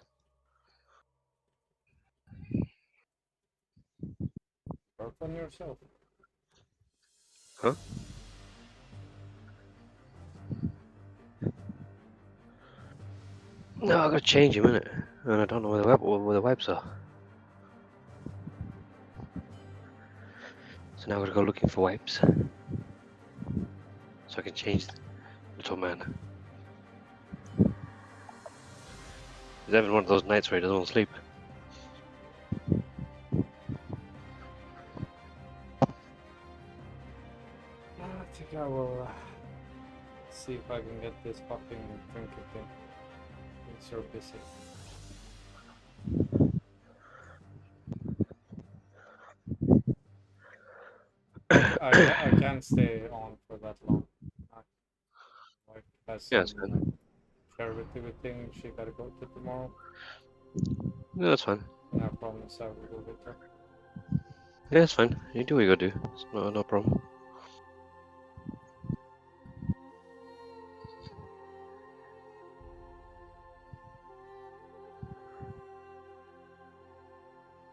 work on yourself. Huh? No, I gotta change him, innit? And I don't know where the wipes are. So now I gotta go looking for wipes. So I can change the little man. He's having one of those nights where he doesn't want to sleep. I think I will see if I can get this fucking trinket thing. It's so busy. I can't stay on for that long. Like has Yeah, some it's fine. like, charity thing she gotta go to tomorrow. Yeah, that's fine. And I promise I will go with her. Yeah, it's fine. You do what you gotta do. It's no problem.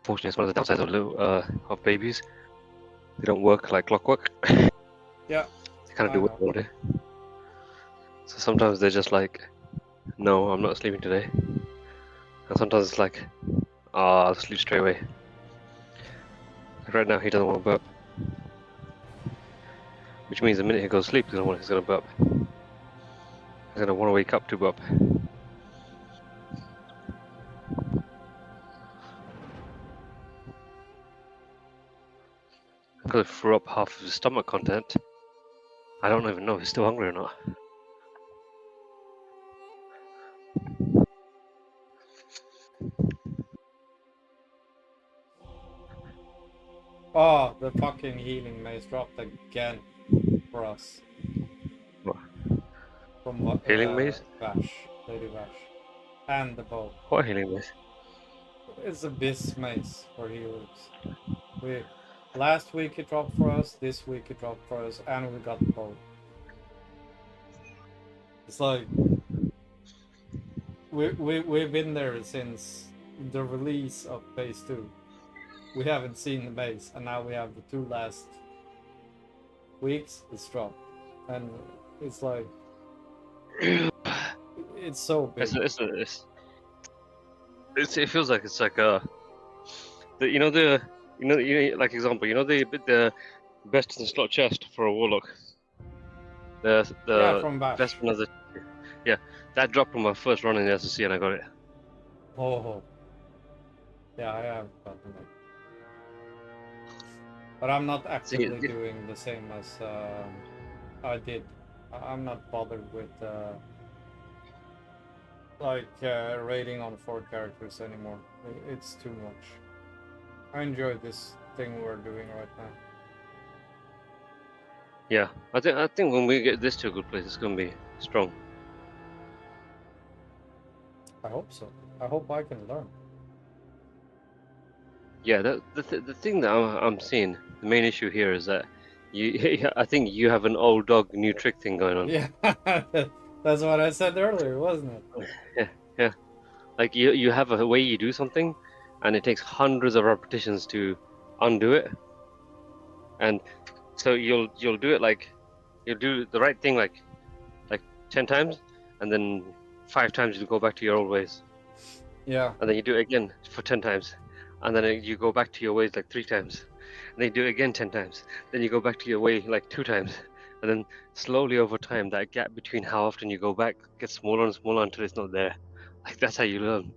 Fortunately, it's one of the downsides of babies. They don't work like clockwork. Yeah. They kind of I do what know. they want to. So sometimes they're just like, no, I'm not sleeping today. And sometimes it's like, I'll sleep straight away. Like right now, he doesn't want to burp. Which means the minute he goes to sleep, he's gonna burp. He's gonna want to wake up to burp. Because I threw up half of his stomach content. I don't even know if he's still hungry or not. Oh, the fucking healing maze dropped again for us. What? From Healing maze? Vash, Lady Vash. And the bow. What healing maze? It's a Abyss maze for healers. Last week it dropped for us, this week it dropped for us, and we got the bow. It's like we've been there since the release of phase 2. We haven't seen the maze, and now we have the 2 last weeks. It's dropped, and it's like it's so big. It feels like it's like like example, the best in the slot chest for a warlock. The Yeah, from Vash. best one of the that dropped from my first run in the SSC and I got it. Oh, yeah, I have gotten it, but I'm not actively doing the same as I did. I'm not bothered with raiding on 4 characters anymore. It's too much. I enjoy this thing we're doing right now. Yeah, I think when we get this to a good place, it's gonna be strong. I hope so. I hope I can learn. Yeah, the thing that I'm seeing, the main issue here is that you, I think you have an old dog new trick thing going on. Yeah, that's what I said earlier, wasn't it? Yeah, yeah. Like you have a way you do something, and it takes hundreds of repetitions to undo it, and so you'll do it like you'll do the right thing like 10 times, and then 5 times you go back to your old ways, Yeah. and then you do it again for 10 times, and then you go back to your ways like 3 times, and then you do it again 10 times, then you go back to your way like 2 times, and then slowly over time that gap between how often you go back gets smaller and smaller until it's not there. Like that's how you learn.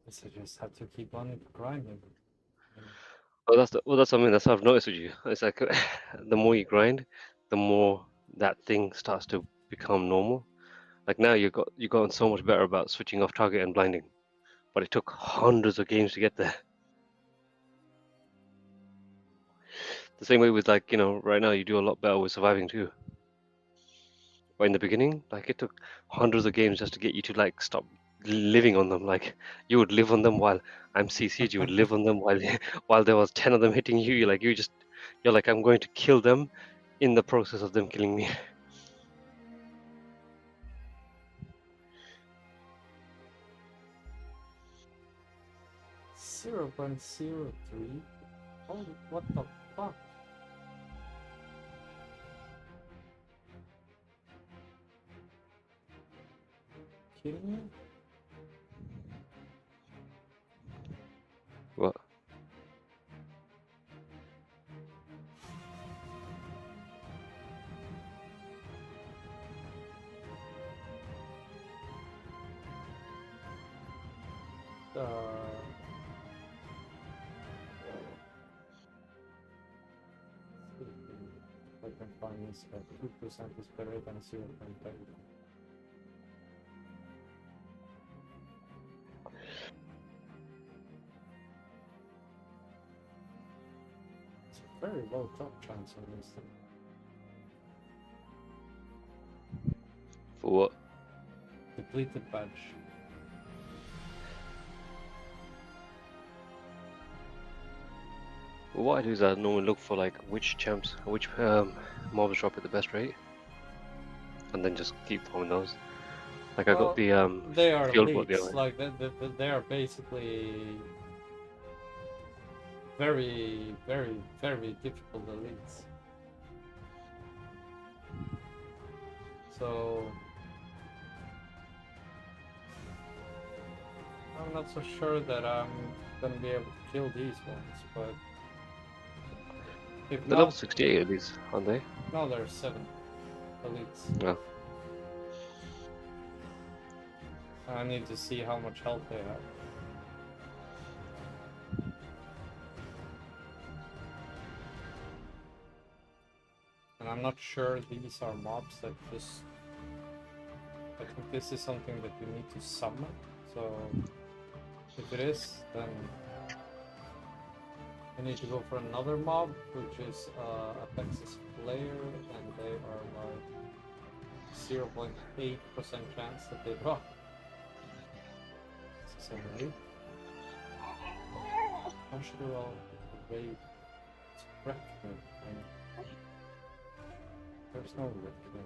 Guess I just have to keep on grinding. Well, that's something that's I've noticed with you. It's like the more you grind, the more that thing starts to become normal. Like now you gotten so much better about switching off target and blinding, but it took hundreds of games to get there. The same way with like right now you do a lot better with surviving too. But in the beginning, like it took hundreds of games just to get you to like stop living on them. Like you would live on them while I'm CC'd. You would live on them while while there was 10 of them hitting you. You're like I'm going to kill them in the process of them killing me. 0.03? Holy, what the fuck? Kidding me? What? Uh, I can find this, 2% is better than 0.3. It's a very low drop chance on this thing. For what? Depleted badge. Well, what I do is I normally look for like which mobs drop at the best rate, and then just keep following those. Like I got the they are field bot the elites. other. Like they are basically very, very, very difficult elites. So I'm not so sure that I'm gonna be able to kill these ones, but if They're level not, 68 at least, aren't they? no, there's 7 elites. No. I need to see how much health they have. And I'm not sure these are mobs that just... I think this is something that you need to summon, so if it is, then I need to go for another mob, which is Apex's Flare, and they are like 0.8% chance that they drop. So right? How should I raid Spectre? There's no Spectre.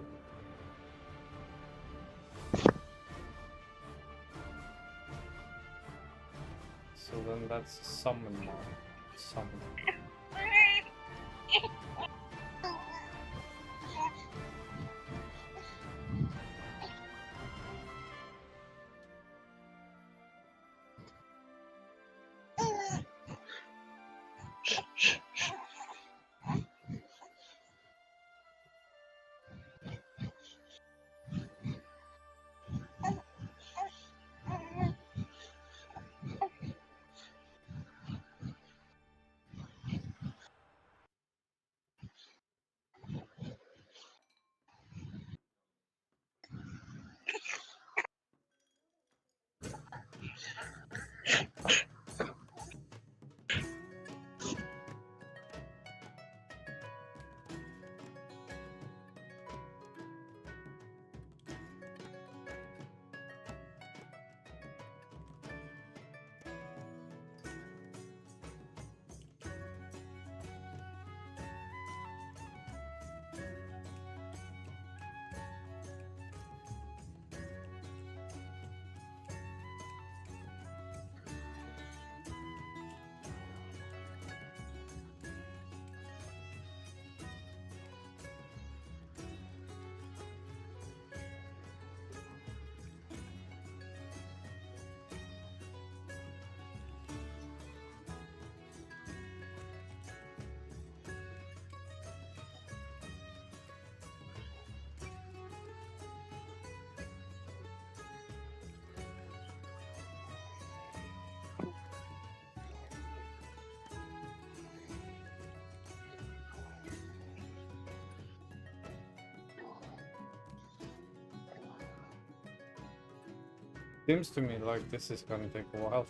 So then that's summon mob. Summon. Seems to me like this is gonna take a while.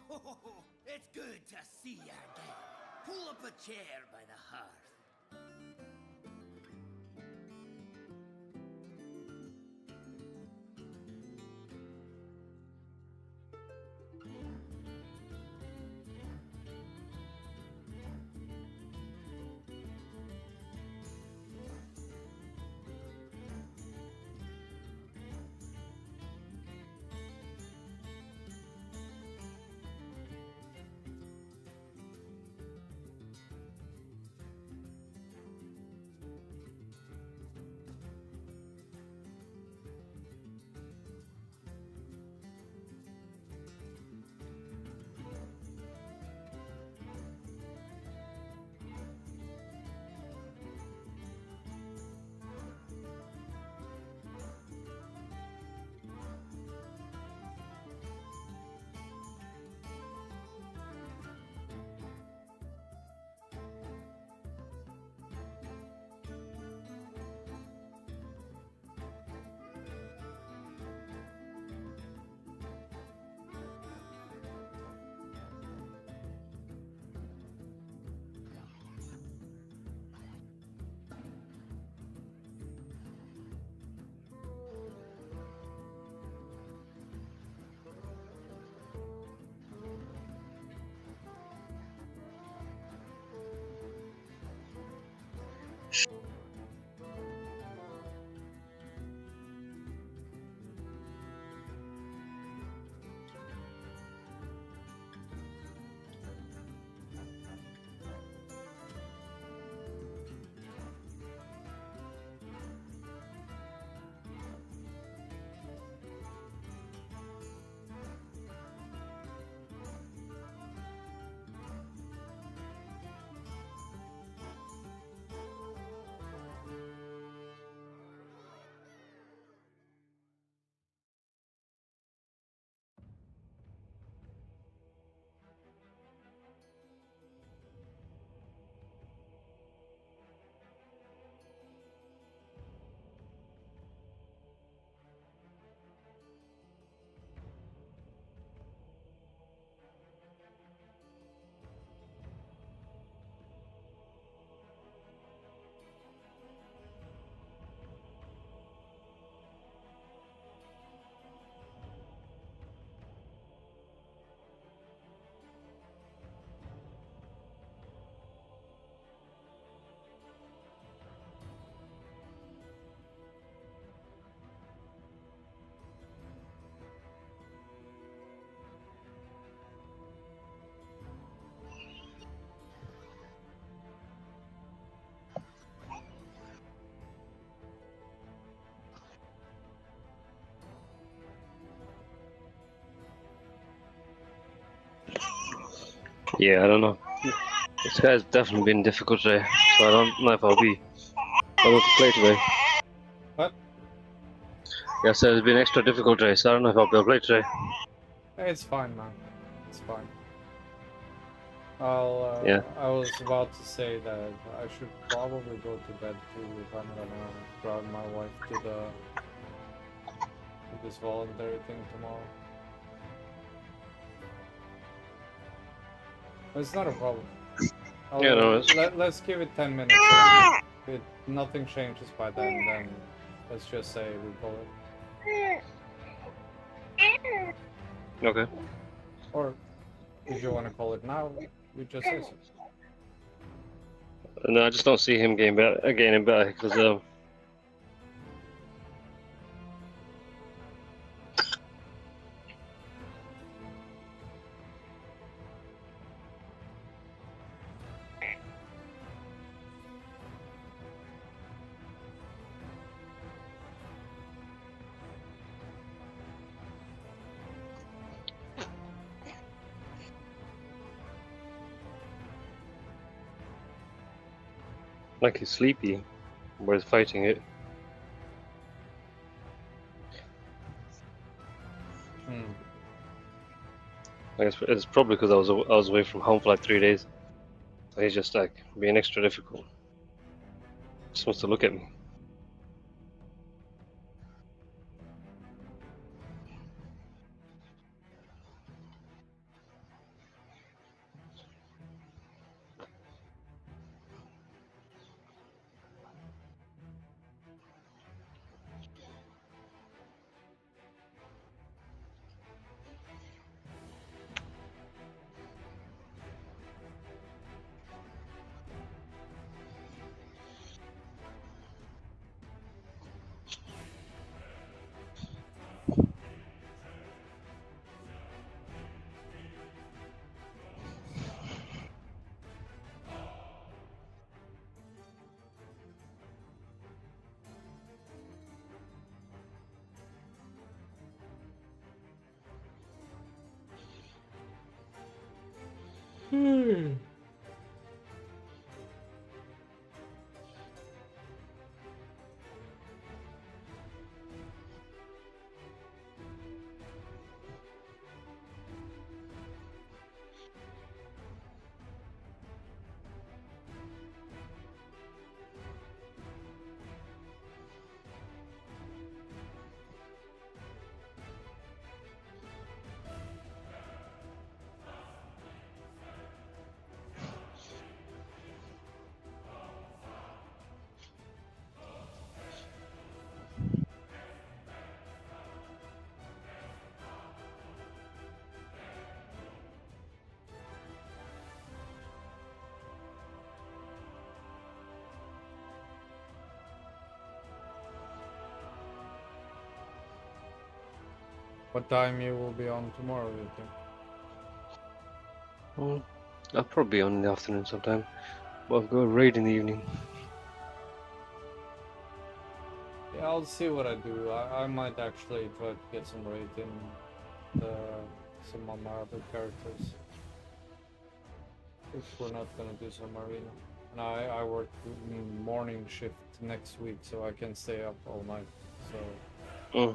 Oh, it's good to see you again. Pull up a chair by the hearth. Yeah, I don't know. This guy's definitely been difficult today, so I don't know if I'll be able to play today. What? Yeah, I said it's been extra difficult today, so I don't know if I'll be able to play today. It's fine, man. It's fine. Yeah. I was about to say that I should probably go to bed too if I'm gonna drive my wife to this voluntary thing tomorrow. But it's not a problem. Yeah, no, it's... Let's give it 10 minutes. If nothing changes by then let's just say we call it. Okay. Or if you want to call it now, you just say so. No, I just don't see him getting better because like he's sleepy, whereas fighting it. Like it's probably because I was away from home for like 3 days. So he's just like being extra difficult. Just wants to look at me. What time you will be on tomorrow, you think? I'll probably be on in the afternoon sometime. But I've got a raid in the evening. Yeah, I'll see what I do. I might actually try to get some raid in some of my other characters. If we're not gonna do some arena. And I work morning shift next week, so I can stay up all night. So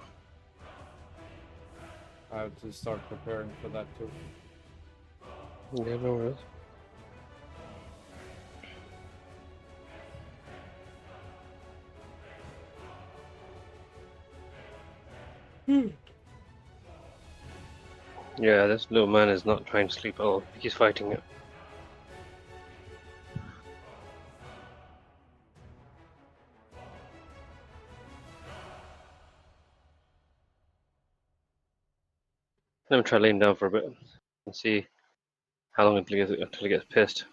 I have to start preparing for that too. Yeah, no worries. Yeah, this little man is not trying to sleep at all. He's fighting it. Let me try laying down for a bit and see how long until he gets pissed.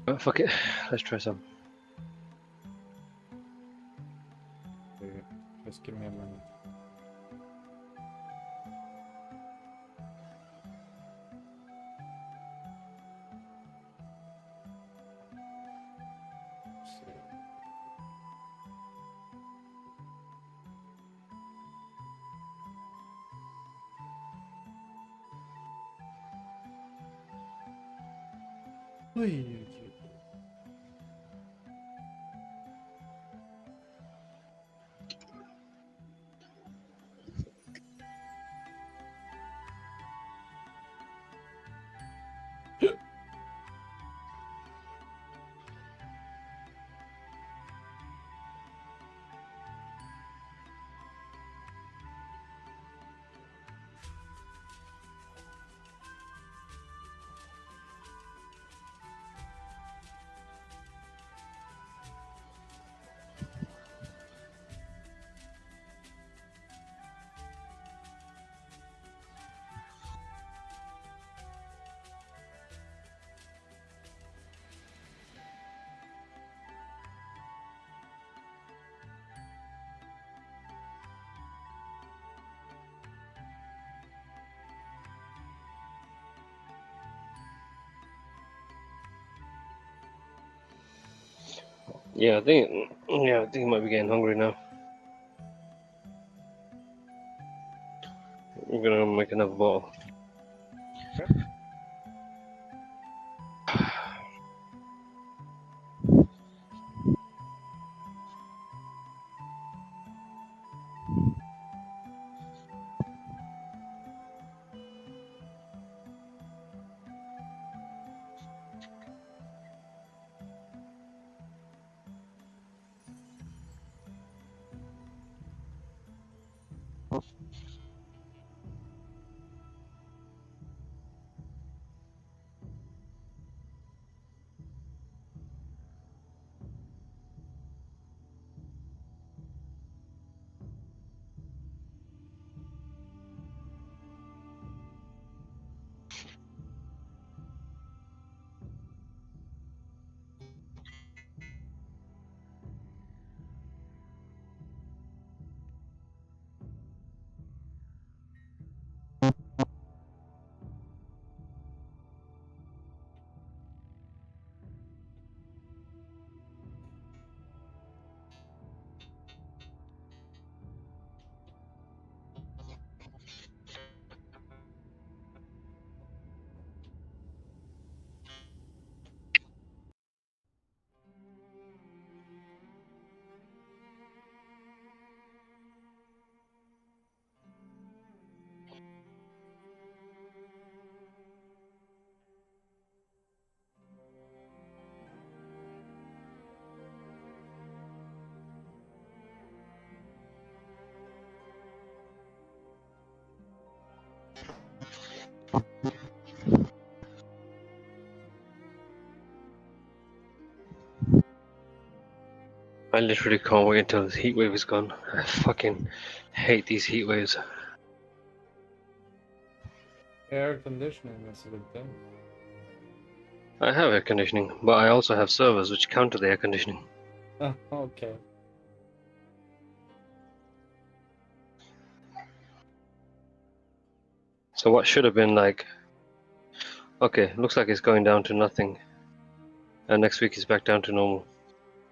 Fuck it, let's try some. Okay, just give me a minute. Oy. Yeah, I think you might be getting hungry now. I'm gonna make another bottle. Okay. I literally can't wait until this heat wave is gone. I fucking hate these heat waves. Air conditioning is a good thing. I have air conditioning, but I also have servers which counter the air conditioning. Okay. So what should have been like, okay, looks like it's going down to nothing. And next week is back down to normal.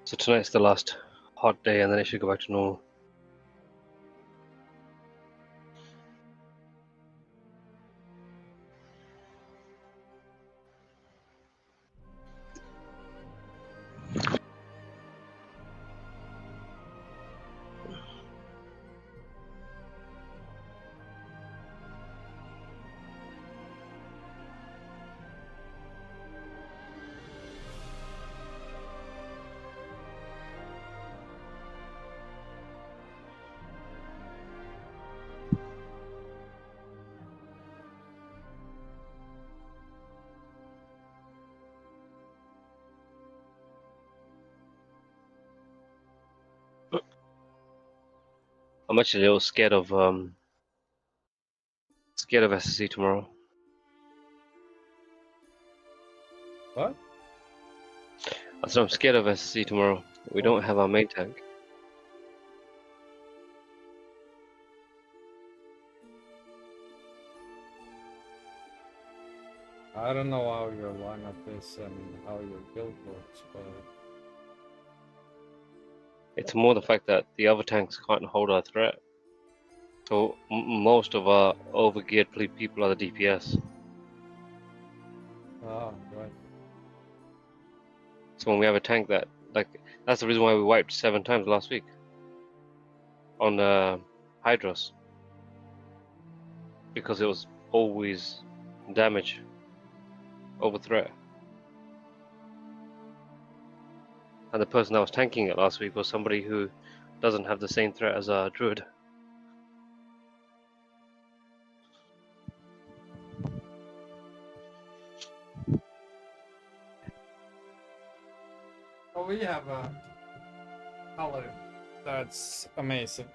So tonight's the last hot day and then it should go back to normal. I'm actually a little scared of SSC tomorrow. What? So I'm scared of SSC tomorrow. We don't have our main tank. I don't know how your lineup is and how your build works, but It's more the fact that the other tanks can't hold our threat. So most of our overgeared people are the DPS. right. So when we have a tank that, like, that's the reason why we wiped 7 times last week on Hydros, because it was always damage over threat. And the person that was tanking it last week was somebody who doesn't have the same threat as a druid. Oh, we have a paladin. That's amazing.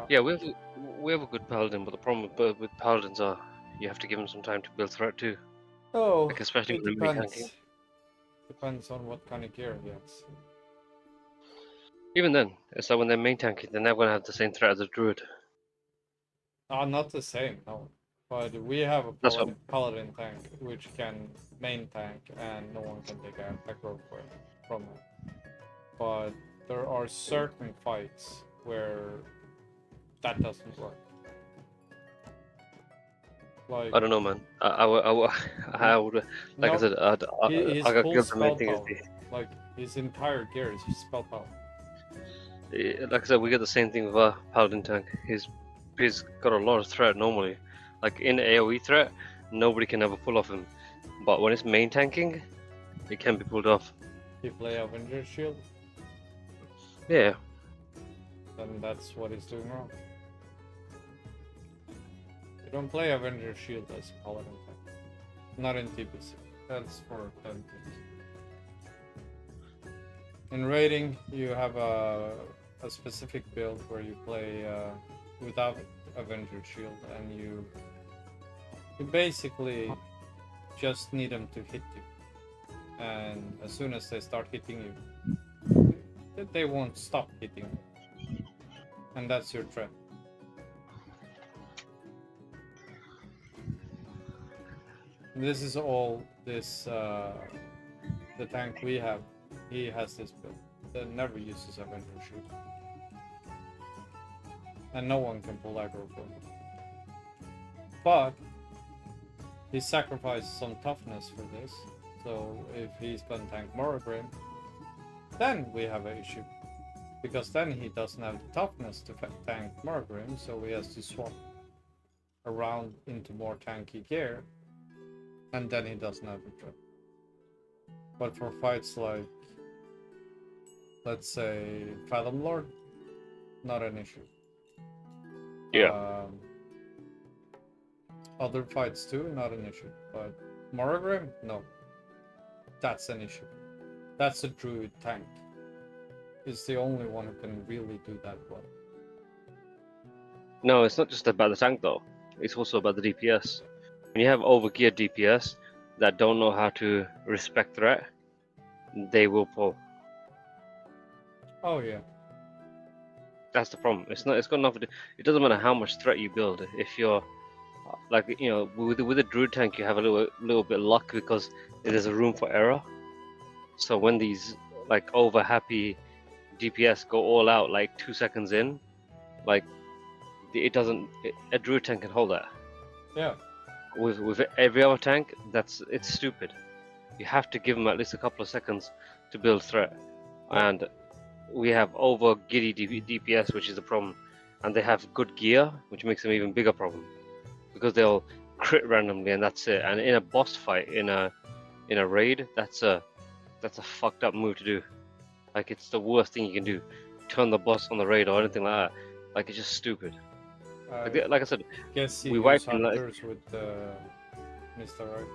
Yeah, we have a good paladin, but the problem with paladins are you have to give them some time to build threat too. Oh, Like especially it when we're tanking. depends. Depends on what kind of gear he has. Even then, it's like when they're main tanking, they're never gonna have the same threat as a druid. Not the same, no. But we have a That's what. paladin tank which can main tank and no one can take aggro from it. But there are certain fights where that doesn't work. Like, I don't know, man. I would, like I no, said, his I got full killed. The spell main thing is power, like his entire gear is spell power. like I said, we get the same thing with our paladin tank. He's got a lot of threat normally. Like in AoE threat, nobody can ever pull off him. But when it's main tanking, it can be pulled off. He play Avenger Shield, Yeah. then that's what he's doing wrong. You don't play Avenger Shield as a paladin tank. Not in TBC. That's for TBC. In raiding, you have a specific build where you play without Avenger Shield, and you basically just need them to hit you. And as soon as they start hitting you, they won't stop hitting you. And that's your threat. This is all this the tank we have. He has this build that never uses Avenger Shield. And no one can pull aggro from him. But he sacrificed some toughness for this. So if he's gonna tank Morrigan, then we have an issue. Because then he doesn't have the toughness to tank Morrigan, so he has to swap around into more tanky gear. And then he doesn't have the threat. But for fights like, let's say, Fathom Lord, not an issue. Yeah. Other fights too, not an issue. But Morrigan, no. That's an issue. That's a druid tank. It's the only one who can really do that well. No, it's not just about the tank though. It's also about the DPS. When you have overgeared DPS that don't know how to respect threat, they will pull. Oh yeah. That's the problem. It's got nothing to. It doesn't matter how much threat you build. If you're like, you know, with a druid tank, you have a little bit of luck because there's a room for error. So when these like over happy DPS go all out like 2 seconds in, like it doesn't. A druid tank can hold that. Yeah. With every other tank, it's stupid. You have to give them at least a couple of seconds to build threat, and we have over giddy DPS, which is the problem, and they have good gear, which makes them even bigger problem, because they'll crit randomly and that's it. And in a boss fight, in a raid, that's a fucked up move to do. Like it's the worst thing you can do. Turn the boss on the raid or anything like that. Like it's just stupid. Like I said, Guess we wiped in hunters with Mr. Art.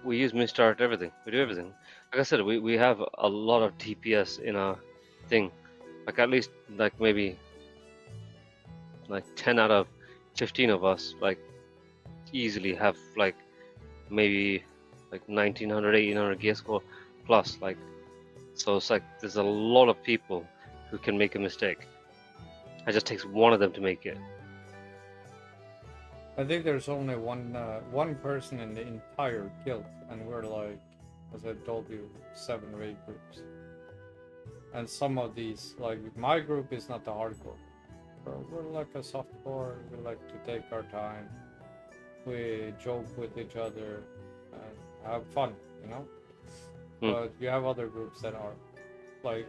we use misstart everything. We do everything. Like I said, we have a lot of TPS in our thing. Like at least like maybe like 10 out of 15 of us like easily have like maybe like 1900, 1800 gear score plus. Like, so it's like there's a lot of people who can make a mistake. It just takes one of them to make it. I think there's only one person in the entire guild, and we're like, as I told you, 7 or 8 groups. And some of these, like my group is not the hardcore. We're like a softcore. We like to take our time. We joke with each other and have fun, you know. But you have other groups that are like,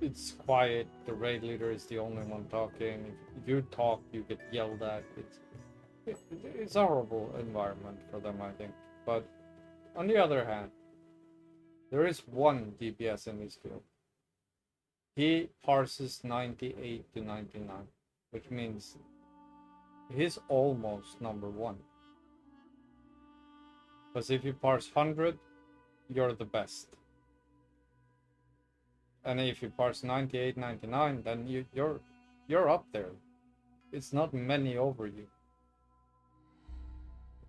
it's quiet. The raid leader is the only one talking. If you talk, you get yelled at. It's a horrible environment for them, I think. But on the other hand, there is one DPS in this guild. He parses 98 to 99, which means he's almost number 1. Because if you parse 100, you're the best. And if you parse 98, 99, then you're up there. It's not many over you.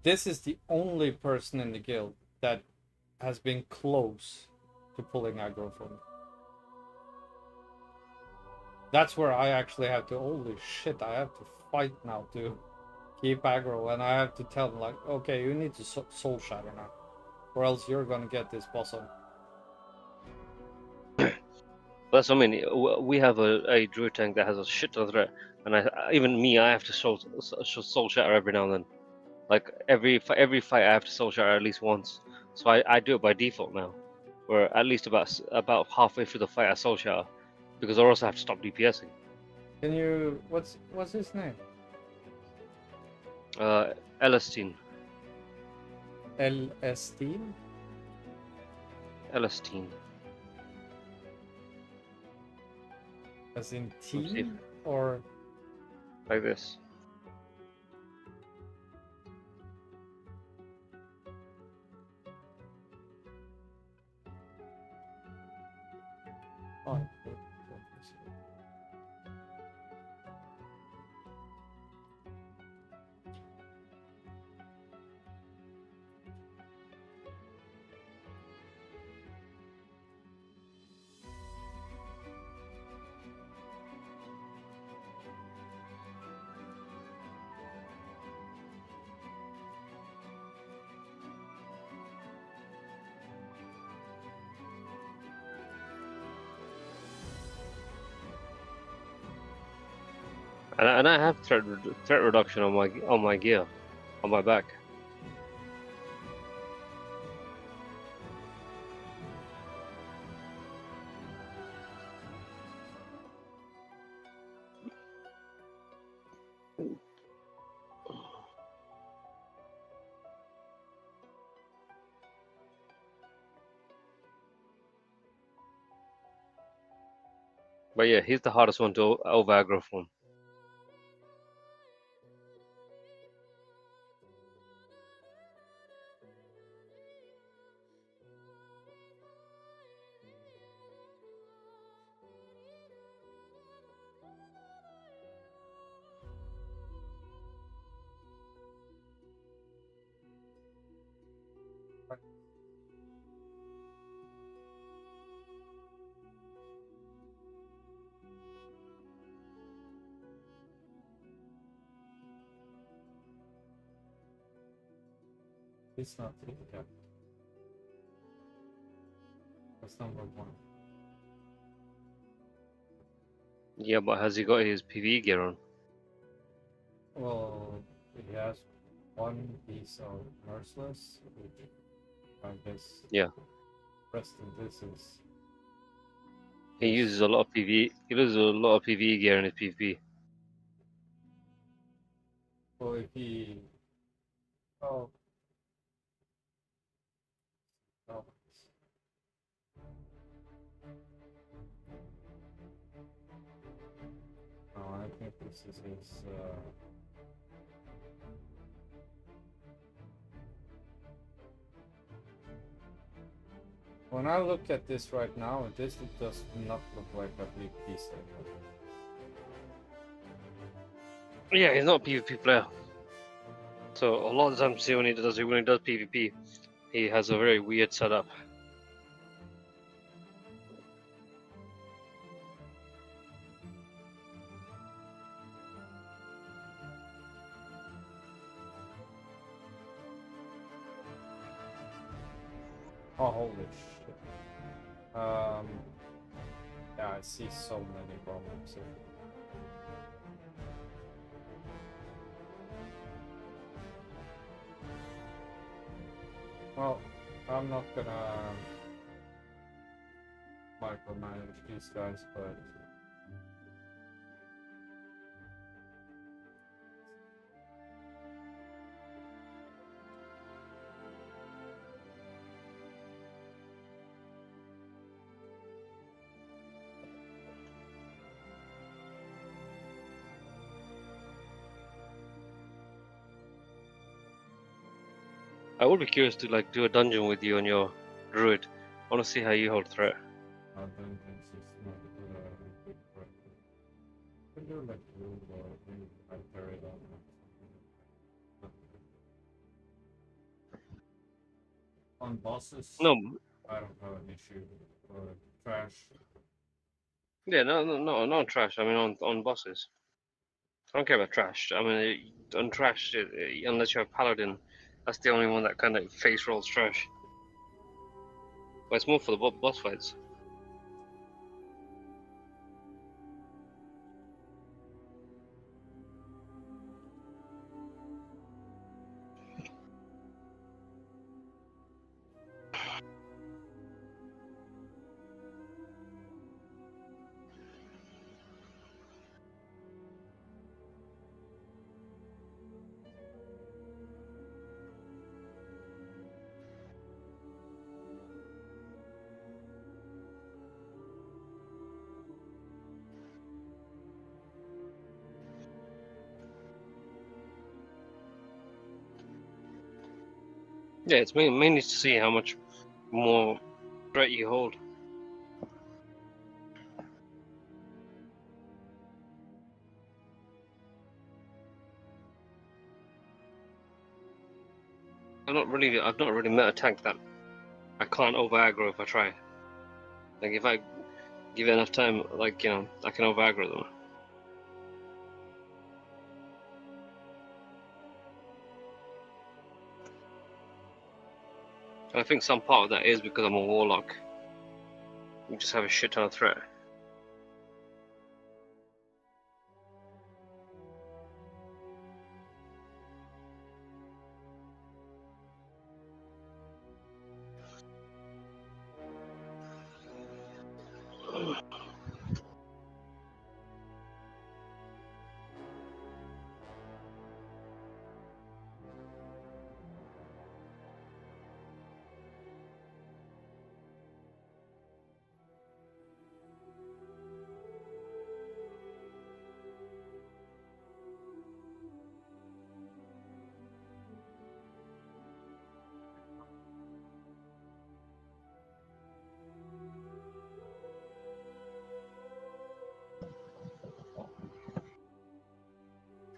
This is the only person in the guild that has been close to pulling aggro from me. That's where I actually have to, holy shit, I have to fight now to keep aggro, and I have to tell them like, okay, you need to soul shatter now, or else you're gonna get this boss on. That's what I mean. We have a druid tank that has a shit ton of threat, and even me, I have to soul shatter every now and then. Like every fight, I have to soul shatter at least once. So I do it by default now, or at least about halfway through the fight, I soul shatter, because or else I have to stop DPSing. Can you? What's his name? Elastine. Elastine? Elastine. As in team or like this? Oh. And I have threat reduction on my gear, on my back. But yeah, he's the hardest one to over aggro from. It's not that. That's number 1. Yeah, but has he got his PvE gear on? Well, he has one piece of merciless, which I guess. Yeah. Rest of this is. He uses a lot of PvE. He uses a lot of PvE gear in his PvP. Well, if he. Oh. Oh. No, I think this is his. When I look at this right now, this does not look like a big piece. Yeah, he's not a PvP player. So a lot of the times, see when he does PvP, he has a very weird setup. Oh, holy shit. Yeah, I see so many problems here. Well, I'm not gonna micromanage these guys, but I would be curious to like do a dungeon with you on your druid. I want to see how you hold threat. I don't think it's not good practice. Could you like blue or I carry it on? On bosses, No, I don't have an issue. Or trash. yeah, not trash. I mean on bosses. I don't care about trash. I mean on trash, unless you're a paladin, that's the only one that kind of face rolls trash. But it's more for the boss fights. Yeah, it's mainly to see how much more threat you hold. I've not really met a tank that I can't over aggro if I try. Like if I give it enough time, like I can over aggro them. And I think some part of that is because I'm a warlock. You just have a shit ton of threat.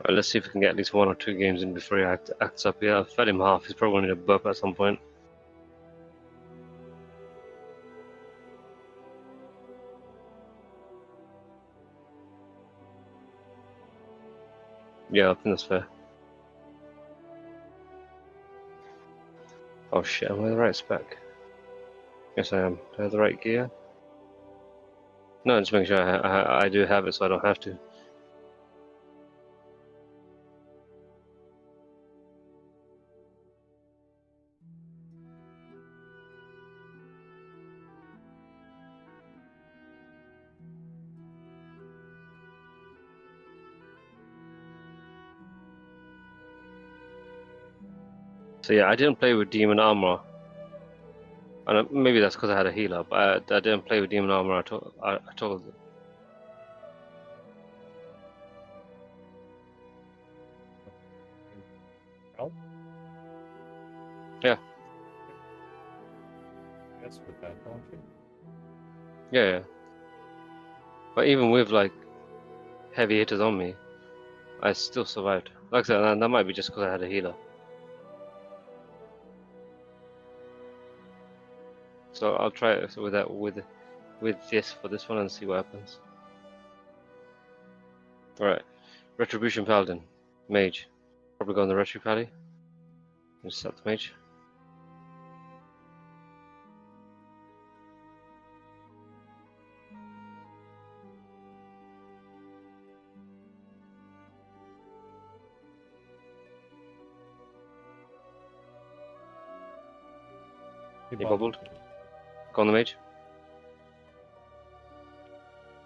Right, let's see if we can get at least 1 or 2 games in before he acts up. Yeah, I've fed him half. He's probably going to need a burp at some point. Yeah, I think that's fair. Oh shit, am I the right spec? Yes, I am. Do I have the right gear? No, just make sure I do have it so I don't have to. So yeah, I didn't play with Demon Armor. And maybe that's because I had a healer, but I didn't play with Demon Armor at all. Help? Yeah. Yes, with that, don't you? Yeah. But even with like heavy hitters on me, I still survived. Like I said, that might be just because I had a healer. So I'll try it with that with this for this one and see what happens. All right, Retribution Paladin, Mage. Probably go on the Retri Pally. Just set the Mage. He He bubbled. bubbled. Go on the Mage.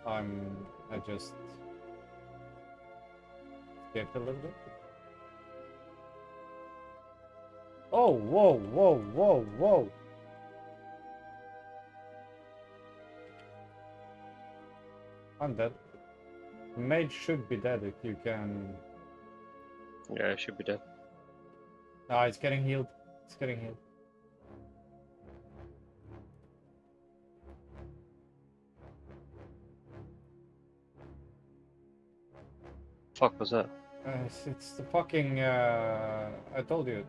I just skipped a little bit. Oh, whoa, whoa, whoa, whoa. I'm dead. Mage should be dead if you can. Yeah, it should be dead. Ah, it's getting healed. It's getting healed. Fuck was that? It's the fucking. I told you.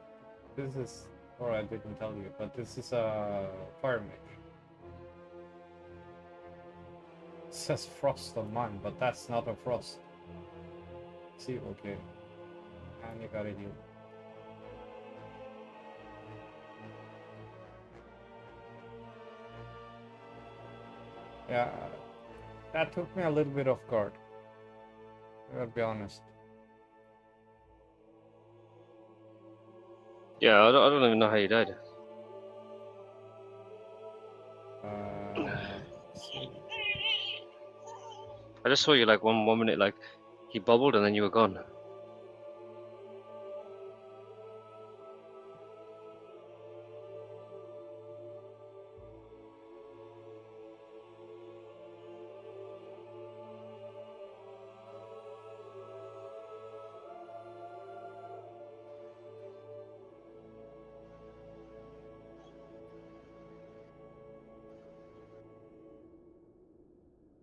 This is. Or I didn't tell you, but this is a fire mage. It says frost on mine, but that's not a frost. See, okay. And you got it healed. Yeah, that took me a little bit off guard. I'll be honest. Yeah, I don't even know how you died. See. I just saw you like one minute, like he bubbled and then you were gone.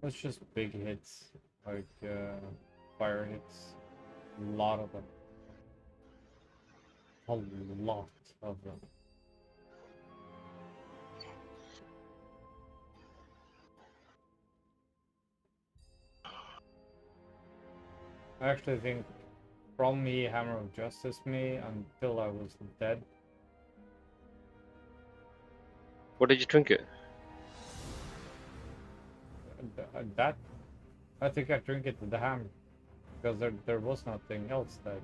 It's just big hits, like fire hits. A lot of them. A lot of them. I actually think from me, Hammer of Justice me until I was dead. What did you trinket? That I think I trinketed the hammer because there was nothing else that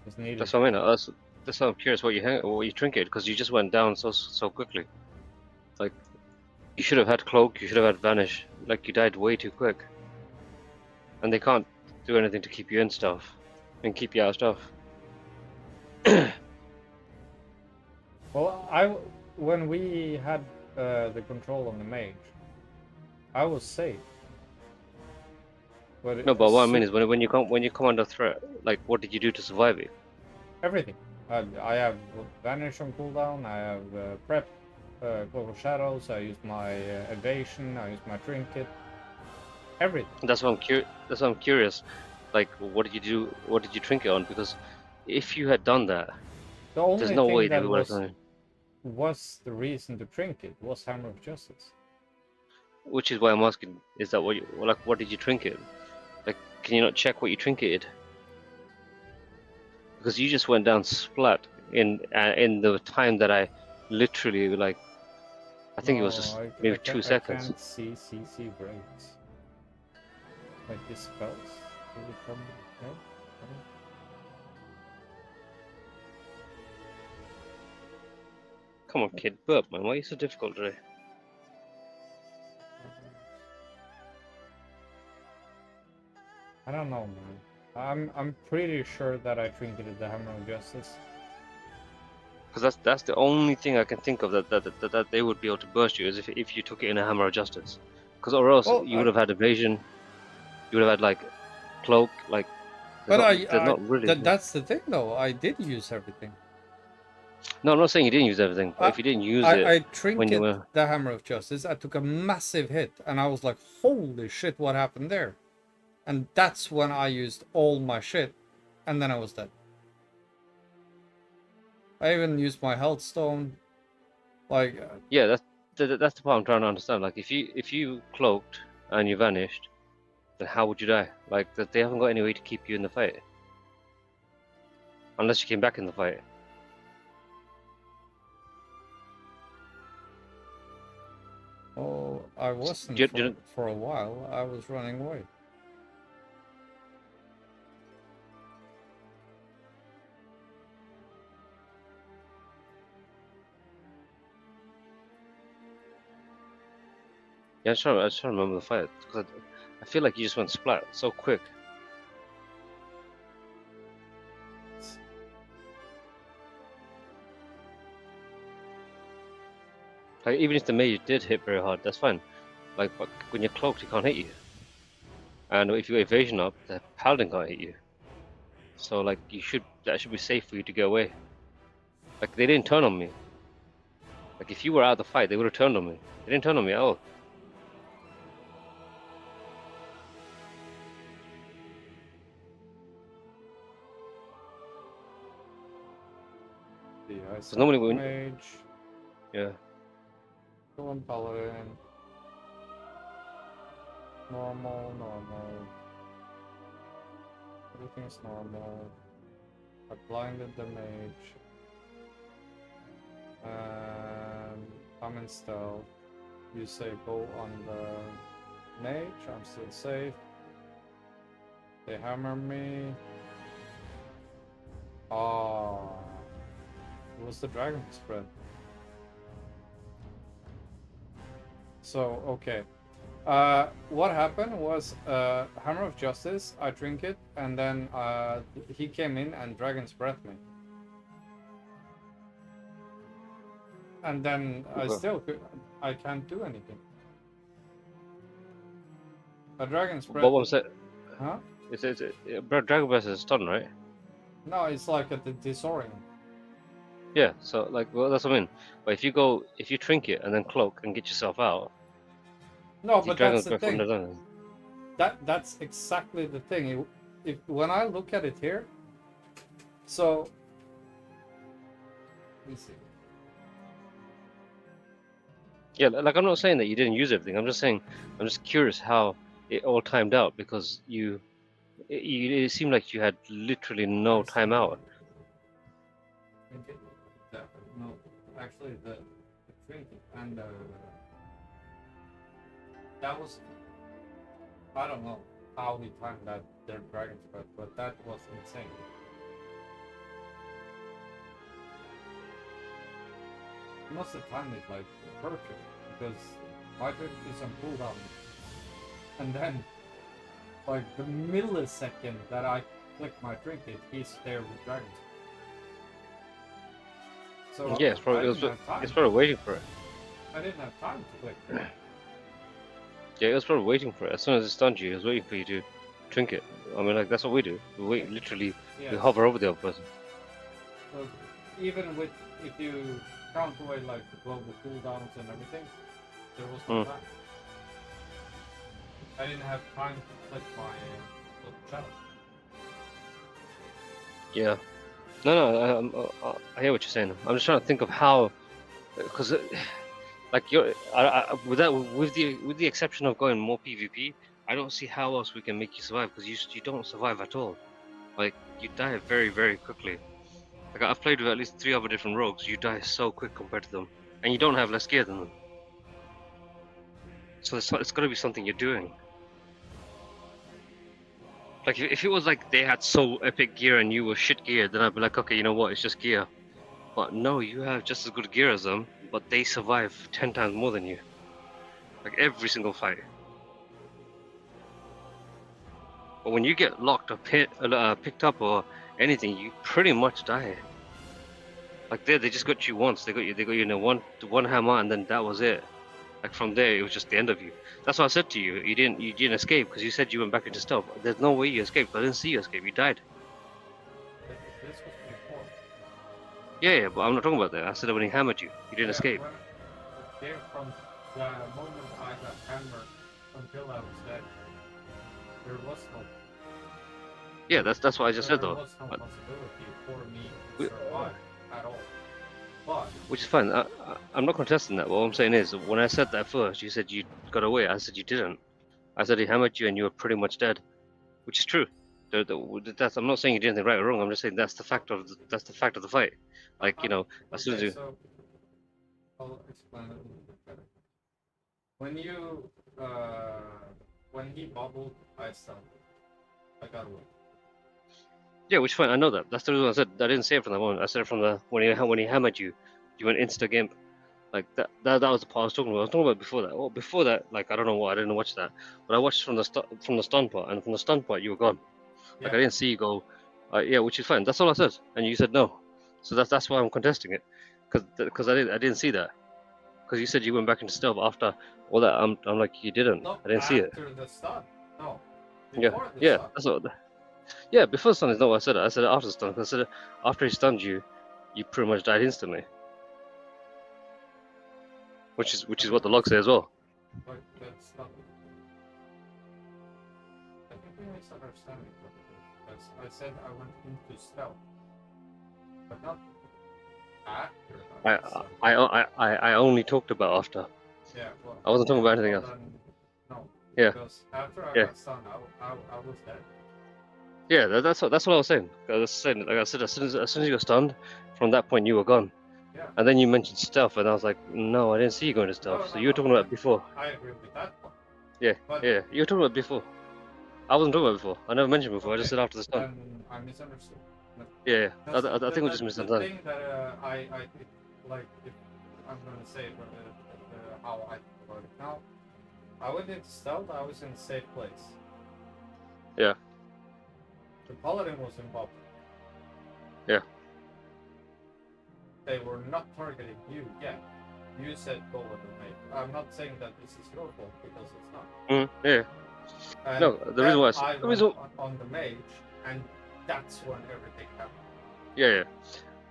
was needed. That's what I mean. That's why I'm curious what you trinketed, because you just went down so quickly. Like you should have had cloak, you should have had vanish. Like you died way too quick, and they can't do anything to keep you in stuff and keep you out of stuff. Well, when we had the control on the mage, I was safe. But No, but what I mean is when you come under threat, like what did you do to survive it? everything. I have vanish on cooldown. I have prep, cloak of shadows. I use my evasion. I use my trinket. Everything. That's why I'm curious. Like, what did you do? What did you trinket on? Because if you had done that, The only there's no thing way that they would have done it. was the reason to trinket was Hammer of Justice. Which is why I'm asking: is that what did you trinket? Like, can you not check what you trinketed? Because you just went down splat in the time that I literally like. I think it was just maybe 2 seconds. I can't see CC breaks. Like his spells. Will it come? No? No? Come on, kid, burp, man. Why are you so difficult today? I don't know, man. I'm pretty sure that I trinketed the Hammer of Justice. Because that's the only thing I can think of that they would be able to burst you is if you took it in a Hammer of Justice. Because or else Well, you would have had evasion, you would have had like cloak, like. That's the thing, though. I did use everything. No, I'm not saying you didn't use everything. But if you didn't use it, I when you trinketed were, the Hammer of Justice. I took a massive hit, and I was like, "Holy shit! What happened there?" And that's when I used all my shit and then I was dead. I even used my health stone. Like, Yeah, that's the part I'm trying to understand. Like, if you cloaked and you vanished, then how would you die? Like, that they haven't got any way to keep you in the fight, unless you came back in the fight. oh, I wasn't Do you- for a while. I was running away. Yeah, I just trying to remember the fight because I feel like you just went splat so quick. Like, even if the mage did hit very hard, that's fine. Like, but when you're cloaked, he can't hit you. And if you got evasion up, the paladin can't hit you. So like, that should be safe for you to get away. Like, they didn't turn on me. Like, if you were out of the fight, they would have turned on me. They didn't turn on me at all. The ice normally when- mage, Yeah. Villain paladin, normal. Everything's normal. I blinded the mage. And I'm in stealth. You say go on the mage, I'm still safe. They hammer me. Ah, it was the dragon spread. So, okay. What happened was Hammer of Justice, I drink it, and then he came in and Dragon's Breath me. And then I can't do anything. A Dragon's Breath. But what was it? Huh? Dragon Breath is a stun, right? No, it's like a disorient. Yeah. So like, well, that's what I mean. But if you trinket and then cloak and get yourself out, No, the but Dragon's that's the Breath wouldn't thing. have done it. That's exactly the thing. When I look at it here, so let me see. Yeah, like I'm not saying that you didn't use everything. I'm just curious how it all timed out because it seemed like you had literally no time out. No, actually, the trinket and that was, I don't know how we timed that their dragon's breath, but that was insane. You must have timed it like perfect because my trinket is on cooldown, and then like the millisecond that I click my trinket, he's there with dragon's breath. So Yeah, it's probably waiting for it. I didn't have time to click. Yeah, it was probably waiting for it. As soon as it stunned you, it was waiting for you to trinket. I mean, like that's what we do. We wait, literally, Yes. we hover over the other person. So even with, if you count away like the global cooldowns and everything, there was no time. I didn't have time to click my little challenge. Yeah. No, I hear what you're saying. I'm just trying to think of how, because like with the exception of going more PvP, I don't see how else we can make you survive because you don't survive at all. Like you die very very quickly. Like I've played with at least 3 other different rogues. You die so quick compared to them, and you don't have less gear than them. So it's got to be something you're doing. Like if it was like they had so epic gear and you were shit gear, then I'd be like, okay, you know what, it's just gear. But no, you have just as good gear as them, but they survive 10 times more than you. Like every single fight. But when you get locked or picked up or anything, you pretty much die. Like they just got you once. They got you in one hammer, and then that was it. Like from there, it was just the end of you. That's what I said to you. You didn't escape because you said you went back into stealth. There's no way you escaped. I didn't see you escape. You died. This was before. Yeah, but I'm not talking about that. I said when he hammered you, you didn't escape. There from the moment I got hammered until I was dead, there was no. Yeah, that's what I just So said there though. was no possibility for me to We- survive at all. But Which is fine. I'm not contesting that. What I'm saying is, when I said that first, you said you got away. I said you didn't. I said he hammered you and you were pretty much dead, which is true. That's, I'm not saying you did anything right or wrong. I'm just saying that's the fact of that's the fact of the fight. Like, you know, as soon as okay, you, so I'll explain it a little bit better. When you when he bubbled, I stunned. I got away. yeah, which is fine. I know that. That's the reason I said I didn't say it from the moment. I said it from the when he hammered you, you went insta gimp. Like that was the part I was talking about. I was talking about before that. Oh, before that, like I don't know why I didn't watch that, but I watched from the stun part, and from the stun part you were gone. Like Yeah. I didn't see you go, yeah, which is fine. That's all I said, and you said no. So that's why I'm contesting it, because I didn't see that. Because you said you went back into stealth after all that. I'm like you didn't. Not I didn't see it. after the stun. No. Yeah, Before the yeah. stun. That's what. Yeah, before the stun is not what I said. I said it after the stun. 'Cause I said after he stunned you, you pretty much died instantly. Which is what the log says as well. Like that's not. I think we misunderstand it a little bit. Because I said I went into stealth, but not after I I stunned. I only talked about after. Yeah. Well. I wasn't talking about anything Well else. then, no. Yeah, Because after I yeah, got stunned, I was dead. yeah. That's what I was saying. I was saying, like I said, as soon as you got stunned, from that point you were gone. Yeah. And then you mentioned stealth, and I was like, no, I didn't see you going to stealth. No, So no, you were no. talking about before. I agree with that one. Yeah, But yeah. You were talking about before. I wasn't talking about before. I never mentioned before. I just okay, said after the stun. then I misunderstood. But Yeah, yeah. that's I think we just the misunderstood. thing that I think, like, if I'm gonna say it, how I think about it now. I went into stealth. I was in a safe place. Yeah, The paladin was in bubble. yeah. They were not targeting you yet. You said go with the mate. I'm not saying that this is your fault because it's not. Yeah. And No, the then reason why I the went reason, on the mage, and that's when everything happened. yeah, yeah.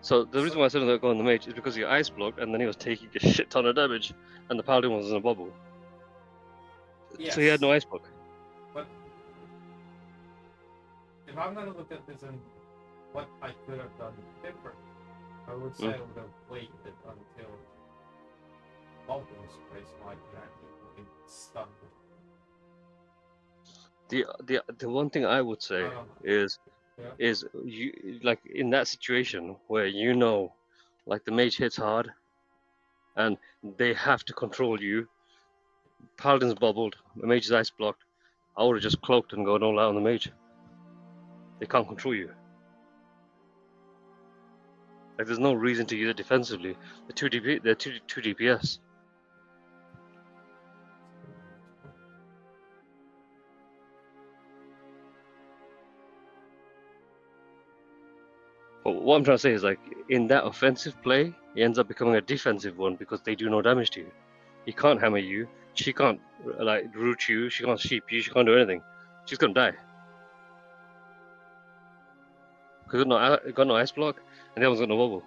So the reason So- why I said not go on the mage is because your ice blocked, and then he was taking a shit ton of damage, and the paladin was in a bubble. Yes. So he had no ice block. But if I'm gonna look at this and what I could have done different, I would say I would have waited until bubble was raised so I could actually get stunned. The one thing I would say is Yeah. is you like in that situation where you know, like the mage hits hard, and they have to control you. Paladin's bubbled, the mage's ice blocked. I would have just cloaked and gone all out on the mage. They can't control you. Like there's no reason to use it defensively. They're two DPS. But what I'm trying to say is like in that offensive play, he ends up becoming a defensive one because they do no damage to you. He can't hammer you. She can't like root you. She can't sheep you. She can't do anything. She's gonna die. Because got no ice block, and the other's got no bubble.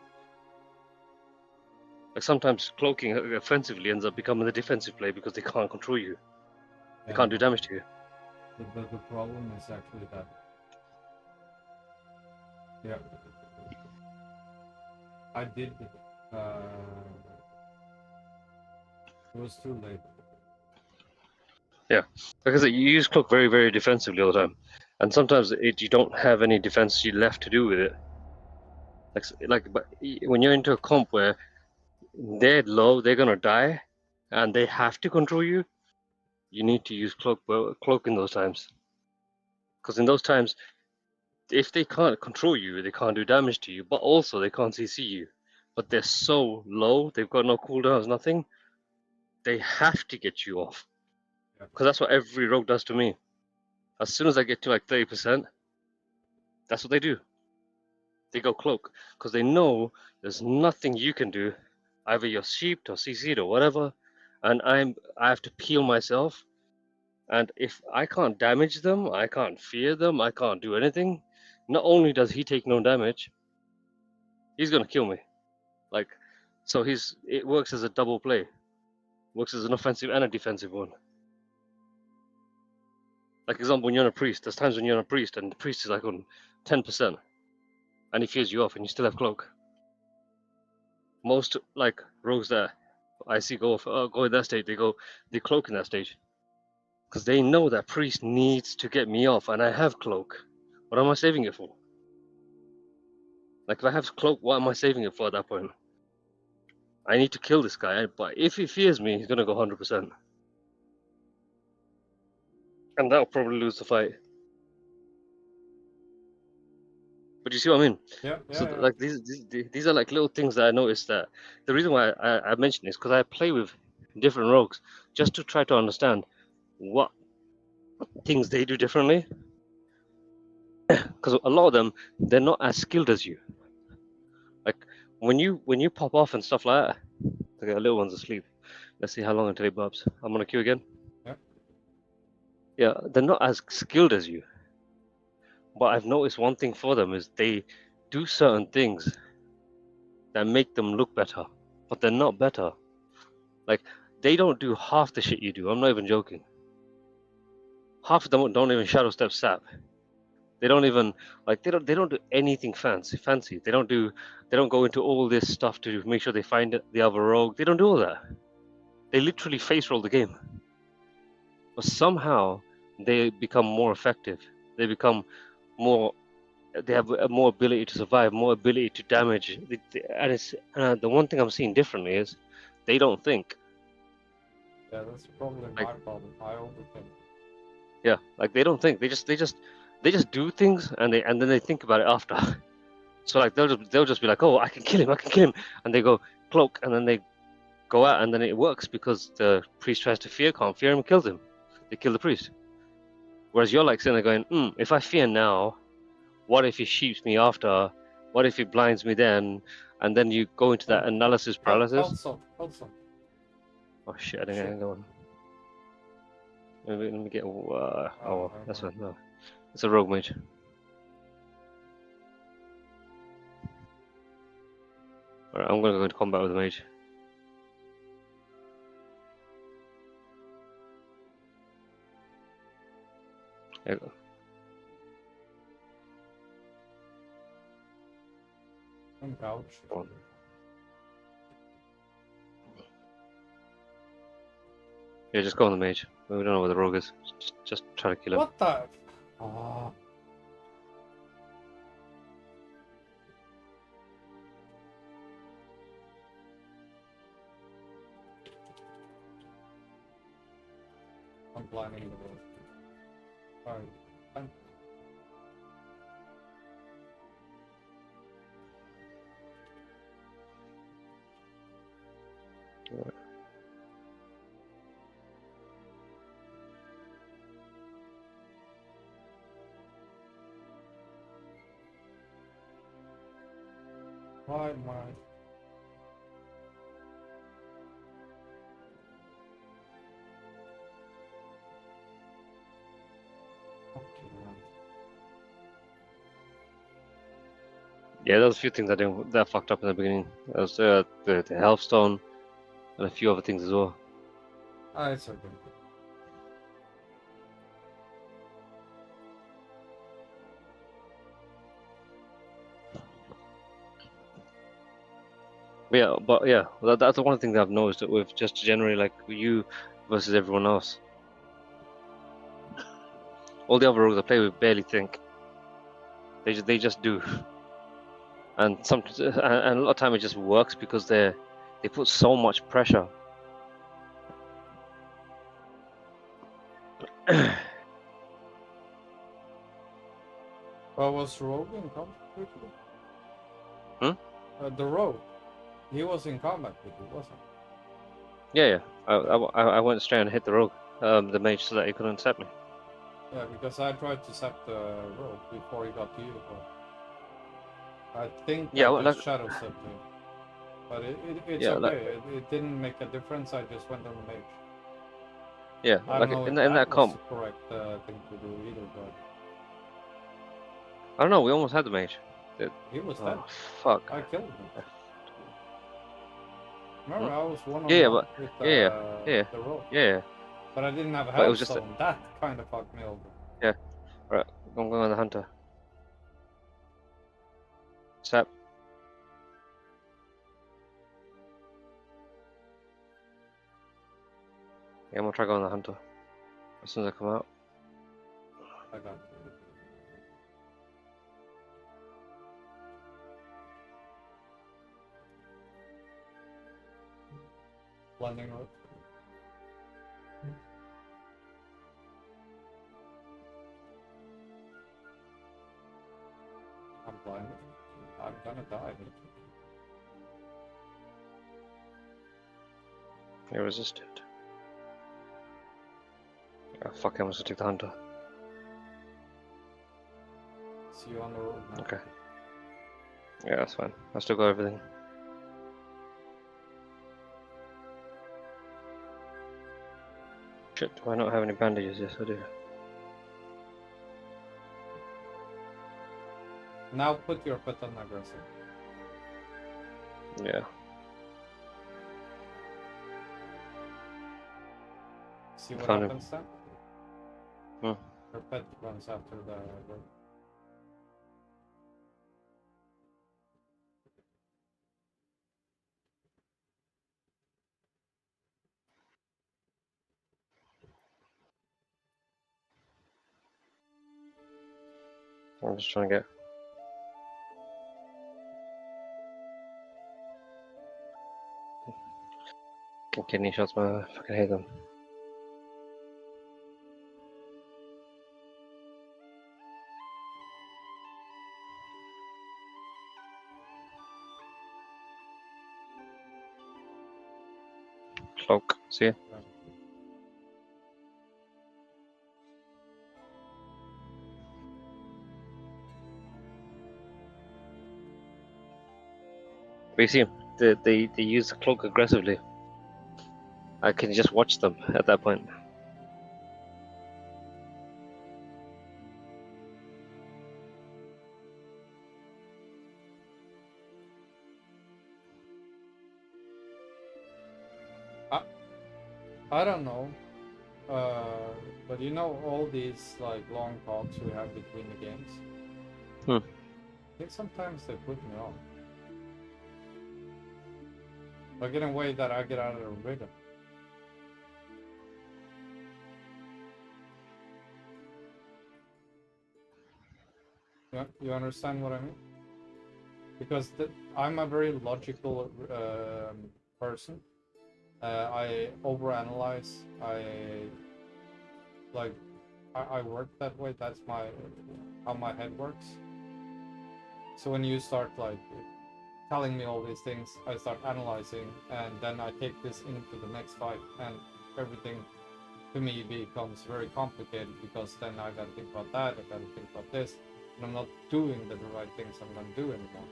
Like sometimes cloaking offensively ends up becoming the defensive play because they can't control you. They can't do damage to you. The problem is actually that. Yeah. I did. It was too late. Yeah, because you use cloak very, very defensively all the time, and sometimes you don't have any defense left to do with it. But when you're into a comp where they're low, they're gonna die, and they have to control you, you need to use cloak in those times. Because in those times, if they can't control you, they can't do damage to you, but also they can't CC you. But they're so low, they've got no cooldowns, nothing. They have to get you off. Because that's what every rogue does to me. As soon as I get to like 30%, that's what they do. They go cloak. Because they know there's nothing you can do. Either you're sheeped or CC'd or whatever. And I have to peel myself. And if I can't damage them, I can't fear them, I can't do anything. Not only does he take no damage, he's gonna kill me. Like, so it works as a double play. Works as an offensive and a defensive one. Like example, when you're on a priest, there's times when you're on a priest and the priest is like on 10%, and he fears you off, and you still have cloak. Most like rogues that I see go in that stage, they cloak in that stage, because they know that priest needs to get me off, and I have cloak. What am I saving it for? Like if I have cloak, what am I saving it for at that point? I need to kill this guy, but if he fears me, he's gonna go 100%, and that'll probably lose the fight. But you see what I mean? Yeah, So yeah, yeah. like these are like little things that I noticed, that the reason why I mentioned this, because I play with different rogues just to try to understand what things they do differently. Because a lot of them, they're not as skilled as you. Like when you pop off and stuff like that, okay, the little one's asleep. Let's see how long until he bubs. I'm on a queue again. Yeah. Yeah, they're not as skilled as you. But I've noticed one thing for them is they do certain things that make them look better, but they're not better. Like they don't do half the shit you do. I'm not even joking. Half of them don't even shadow step sap. They don't even they don't do anything fancy. They don't go into all this stuff to make sure they find the other rogue. They don't do all that. They literally face roll the game. But somehow they become more effective. They become more. They have more ability to survive, more ability to damage. And it's the one thing I'm seeing differently is they don't think. Yeah, that's probably Like my problem. I overthink. yeah, like they don't think. They just do things and then they think about it after. So like they'll just be like, oh, I can kill him, and they go cloak, and then they go out, and then it works because the priest tries to can't fear him, kills him. They kill the priest. Whereas you're like sitting there going, if I fear now, what if he sheeps me after? What if he blinds me then? And then you go into that analysis paralysis. Also. Oh shit, I think I can go on. Let me get. Oh, that's fine. No, it's a rogue mage. Alright, I'm gonna go into combat with the mage. There you go. I'm couch. Come on. Yeah, just go on the mage. We don't know where the rogue is. Just try to kill him. What the? Oh. I'm blinding the road. Alright. Why am I? Yeah, there's a few things that fucked up in the beginning. There was the Healthstone and a few other things as well. Ah, it's okay. But yeah, that's the one thing that I've noticed with just generally like you versus everyone else. All the other rogues I play with barely think. They just do, and a lot of time it just works because they put so much pressure. Well, was Rogue in combat with you? The Rogue. He was in combat with you, wasn't he? Yeah. I went straight and hit the rogue, the mage, so that he couldn't accept me. Yeah, because I tried to set the Rogue before he got to you, but I think Yeah, I well, just like- shadow set him. But it's Yeah, okay. It didn't make a difference. I just went on the mage. Yeah, I like don't know in if that was comp, the correct thing to do either, but I don't know. We almost had the mage. he was dead. Oh fuck. I killed him. Remember, I was one on Yeah, one but- with yeah. the Rogue. Yeah. But I didn't have a But it was just Healthstone. That kind of fucked me over. Right, I'm going on the hunter. Step. Yeah, I'm gonna try going on the hunter as soon as I come out. I got you. Blending road. I'm blinded. I'm gonna die. You resisted. Oh, fuck, I must take the hunter. See you on the road now. Okay. Yeah, that's fine. I still got everything. Shit, do I not have any bandages? Yes, I do. Now put your foot on aggressive. Yeah. See what Found him. happens then? Hmm. Your pet runs after the road. I'm just trying to get. Kidney shots, man. I fucking hate them. Cloak. See ya. But you see, they use the cloak aggressively. I can just watch them at that point. I don't know. But you know all these like long talks we have between the games? Hmm. I think sometimes they put me off. Like in a way that I get out of the rhythm. You understand what I mean? Because I'm a very logical person. I overanalyze. I work that way. That's how my head works. So when you start like telling me all these things, I start analyzing, and then I take this into the next fight, and everything to me becomes very complicated because then I gotta think about that, I gotta think about this, and I'm not doing the right things I'm gonna do anymore.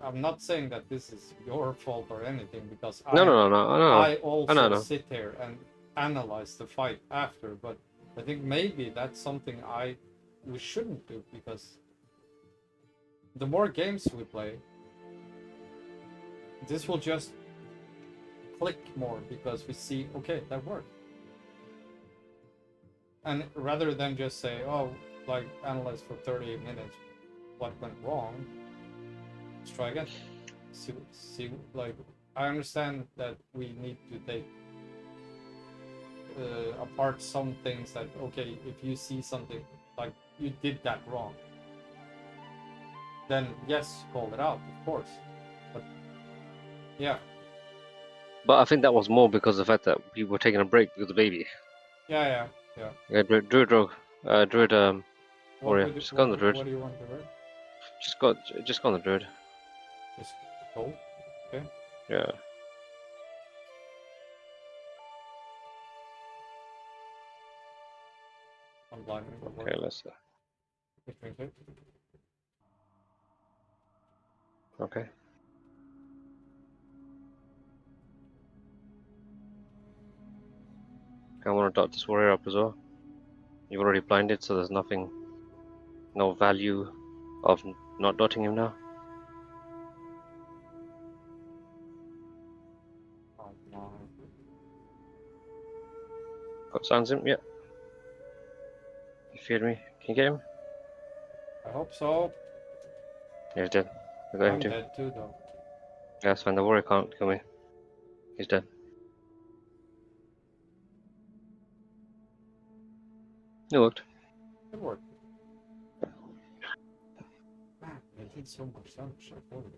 I'm not saying that this is your fault or anything, because I also No. sit here and analyze the fight after, but I think maybe that's something we shouldn't do, because the more games we play, this will just click more because we see, okay, that worked. And rather than just say, oh, like analyze for 30 minutes what went wrong, let's try again. See, like, I understand that we need to take apart some things that, okay, if you see something like you did that wrong, then yes, call it out, of course. But yeah. But I think that was more because of the fact that we were taking a break because of the baby. Yeah. Yeah, druid rogue, druid warrior. Just go on the druid. What do you want to do? Just go on the druid. Just go. Okay. Yeah. I'm blind. Okay, let's. Okay. I want to dot this warrior up as well. You've already blinded, so there's no value of not dotting him now. Oh, no. Got silence him, yeah. He feared me. Can you get him? I hope so. Yeah, he's dead. I got him I'm too. dead too, though. Yeah, that's fine. The warrior can't kill me. He's dead. It worked. It worked. Man, I did so much damage. I thought it-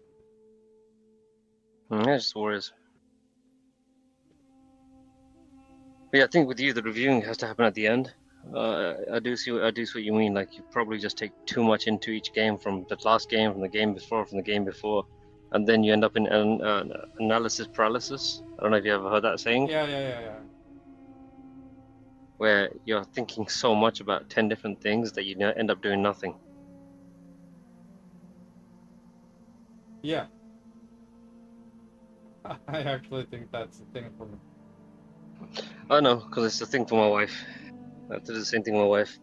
Yeah, just warriors. But yeah, I think with you, the reviewing has to happen at the end. I do see what you mean. Like you probably just take too much into each game from the last game, from the game before, and then you end up in an analysis paralysis. I don't know if you ever heard that saying, Yeah. where you're thinking so much about 10 different things that you end up doing nothing. Yeah. I actually think that's the thing for me. I know, because it's the thing for my wife. I have to do the same thing with my wife.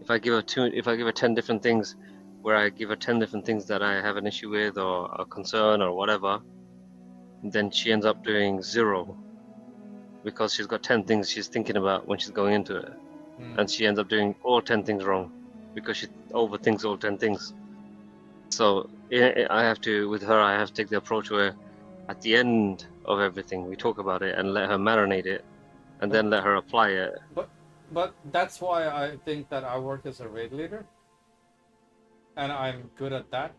If I give her 10 different things, where I give her 10 different things that I have an issue with or a concern or whatever, then she ends up doing 0 because she's got 10 things she's thinking about when she's going into it, and she ends up doing all 10 things wrong because she overthinks all 10 things. So I have to take the approach where at the end of everything we talk about it and let her marinate it, and then let her apply it. But that's why I think that I work as a raid leader, and I'm good at that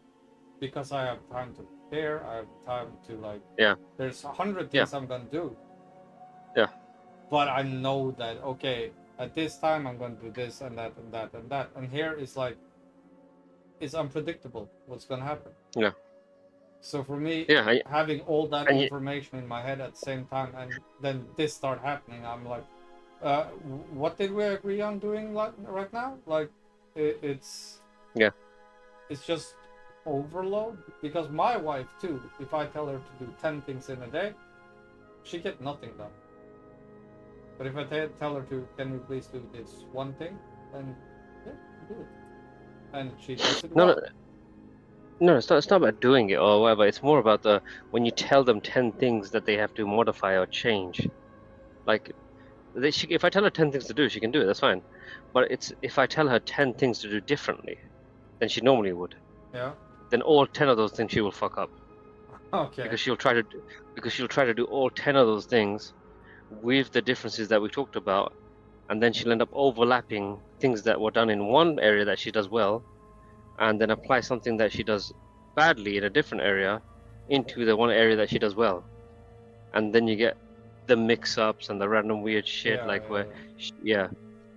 because I have time to prepare. I have time to like. Yeah. There's 100 things I'm gonna do. Yeah. But I know that okay, at this time I'm gonna do this and that and that and that, and here is like, it's unpredictable what's gonna happen. Yeah. So for me, Yeah. having all that and information in my head at the same time, and then this start happening, I'm like, what did we agree on doing right now? Like, it's Yeah. it's just overload. Because my wife too, if I tell her to do 10 things in a day, she get nothing done. But if I tell her to, can we please do this one thing, then yeah, do it, and she does it well. No, it's not about doing it or whatever. It's more about when you tell them 10 things that they have to modify or change. Like, if I tell her 10 things to do, she can do it. That's fine. But it's if I tell her 10 things to do differently than she normally would, Yeah. then all 10 of those things she will fuck up. Okay. Because she'll try to do all 10 of those things with the differences that we talked about, and then she'll end up overlapping things that were done in one area that she does well, and then apply something that she does badly in a different area into the one area that she does well, and then you get the mix-ups and the random weird shit yeah.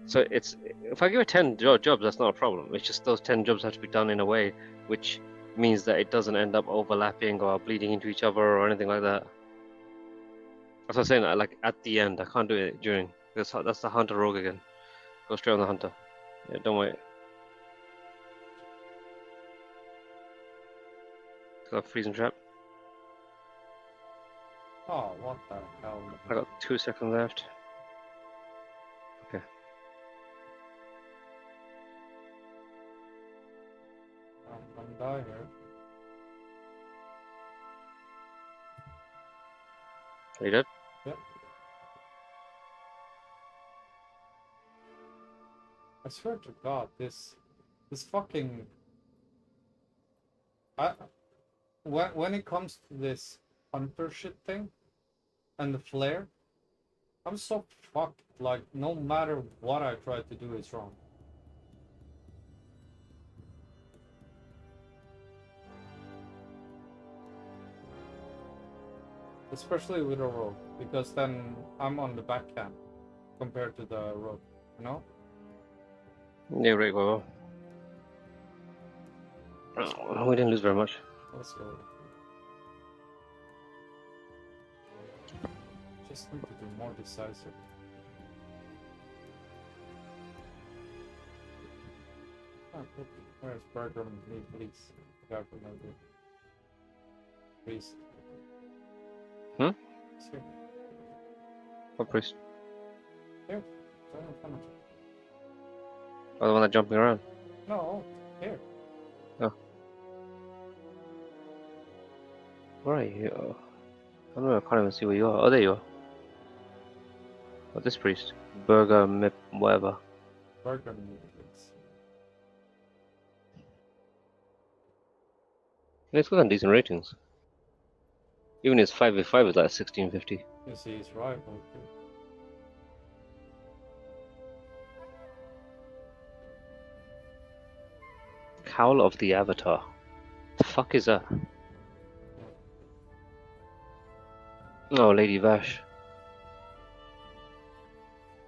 So it's, if I give her 10 jobs, that's not a problem. It's just those 10 jobs have to be done in a way which means that it doesn't end up overlapping or bleeding into each other or anything like that. That's what I'm saying. Like at the end, I can't do it during. That's the hunter rogue again. Go straight on the hunter. Yeah, don't wait. Got a freezing trap. Oh, what the hell? I got 2 seconds left. Okay. I'm gonna die here. Are you dead? Yep. I swear to God, this fucking. When it comes to this hunter shit thing, and the flare, I'm so fucked. Like, no matter what I try to do, it's wrong. Especially with a rogue, because then I'm on the backhand compared to the rogue, you know? Yeah, right, well. Oh, we didn't lose very much. Let's go. Just need to do more decisive. Where's Burger and me, please? God, for no good. Priest. Hmm? It's here. What priest? Here. Right in front of you. Oh, the one that's jumping around. No, here. Oh. Where are you? Oh. I don't know, I can't even see where you are. Oh, there you are. Oh, this priest. Burger, Mip, whatever. Work on it. It's got decent ratings. Even his 5v5 is like 1650. You see his rival too. Cowl of the Avatar. The fuck is that? Oh, Lady Vash.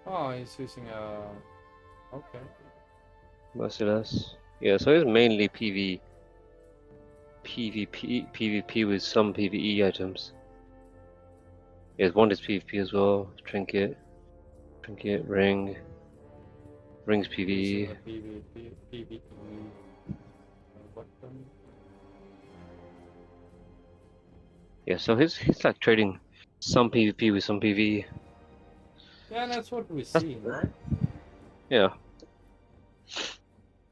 Oh, he's using a. Okay. Merciless. Yeah, so it's mainly PvP with some PvE items. Yeah, one is PvP as well. Trinket, ring, rings Using PvE. a PvE weapon. Yeah, so he's like trading some PvP with some PvE. Yeah, that's what we see, right? Yeah.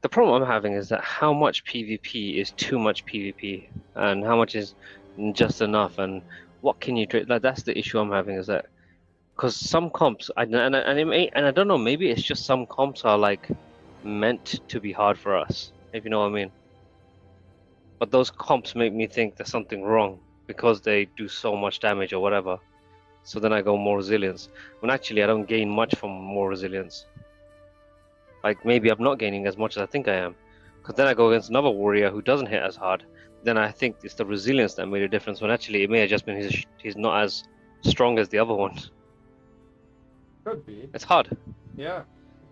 The problem I'm having is that how much PvP is too much PvP, and how much is just enough, and what can you trade? Like that's the issue I'm having is that because some comps, and I don't know, maybe it's just some comps are like meant to be hard for us, if you know what I mean. But those comps make me think there's something wrong because they do so much damage or whatever. So then I go more resilience. When actually I don't gain much from more resilience. Like maybe I'm not gaining as much as I think I am. Because then I go against another warrior who doesn't hit as hard. Then I think it's the resilience that made a difference when actually it may have just been he's not as strong as the other one. Could be. It's hard. Yeah.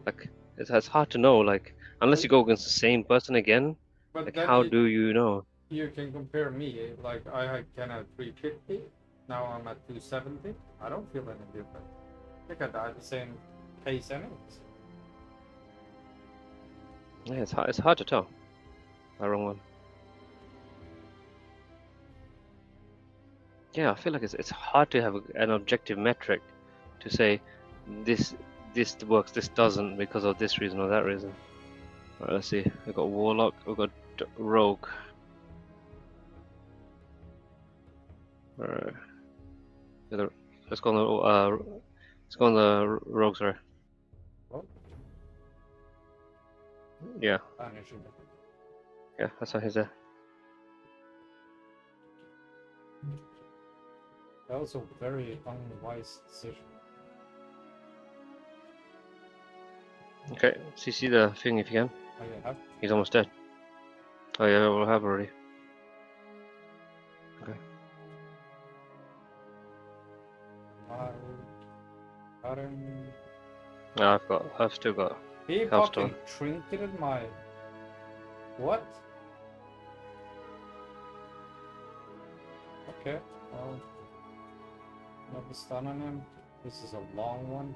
Like it's hard to know. Like unless you go against the same person again. But Like then how do you know? you can compare me. Like I can at 350. Now I'm at 270. I don't feel any different. I think I die the same pace anyways. Yeah, it's hard to tell. My wrong one. Yeah, I feel like it's hard to have an objective metric to say this works, this doesn't because of this reason or that reason. Alright, let's see. We've got Warlock, we've got Rogue. Alright. Let's go on the Rogue, sorry. Well, Yeah, vanishing. yeah, that's how he's there. That was a very unwise decision. Okay, CC the thing if you can. Oh, you have? He's almost dead. Oh yeah, we'll have already. Okay. Got him. No, I've still got. He Health fucking trinketed my. What? Okay, well. Another stun on him. This is a long one.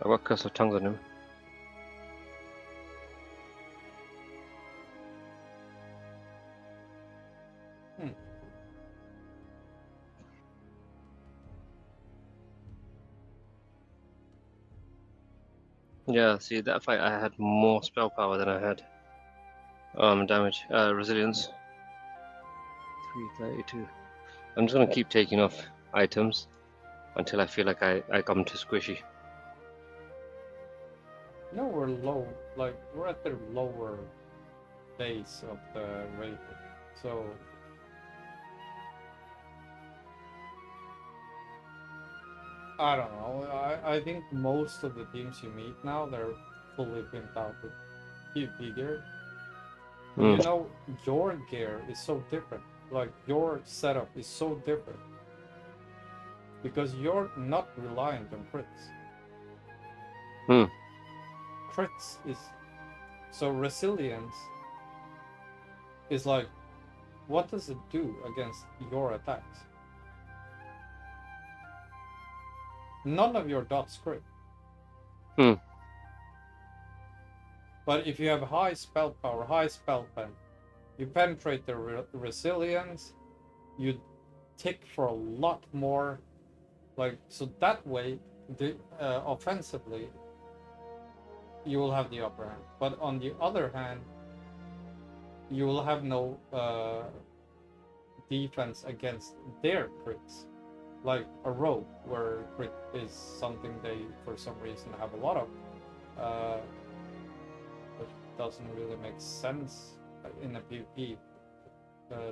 I've got Curse of Tongues on him. Yeah, see that fight I had more spell power than I had damage, resilience. 332. I'm just gonna keep taking off items until I feel like I come to squishy. No, we're low. Like, we're at the lower base of the rating. So. I don't know. I think most of the teams you meet now, they're fully pimped out with PvP gear. But you know, your gear is so different. Like, your setup is so different. Because you're not reliant on crits. Crits is... So resilience is like, what does it do against your attacks? None of your dots crit. But if you have high spell power, high spell pen, you penetrate the resilience, you tick for a lot more. Like, so that way, offensively, you will have the upper hand. But on the other hand, you will have no defense against their crits. like a rogue, where crit is something they for some reason have a lot of, which doesn't really make sense in a PvP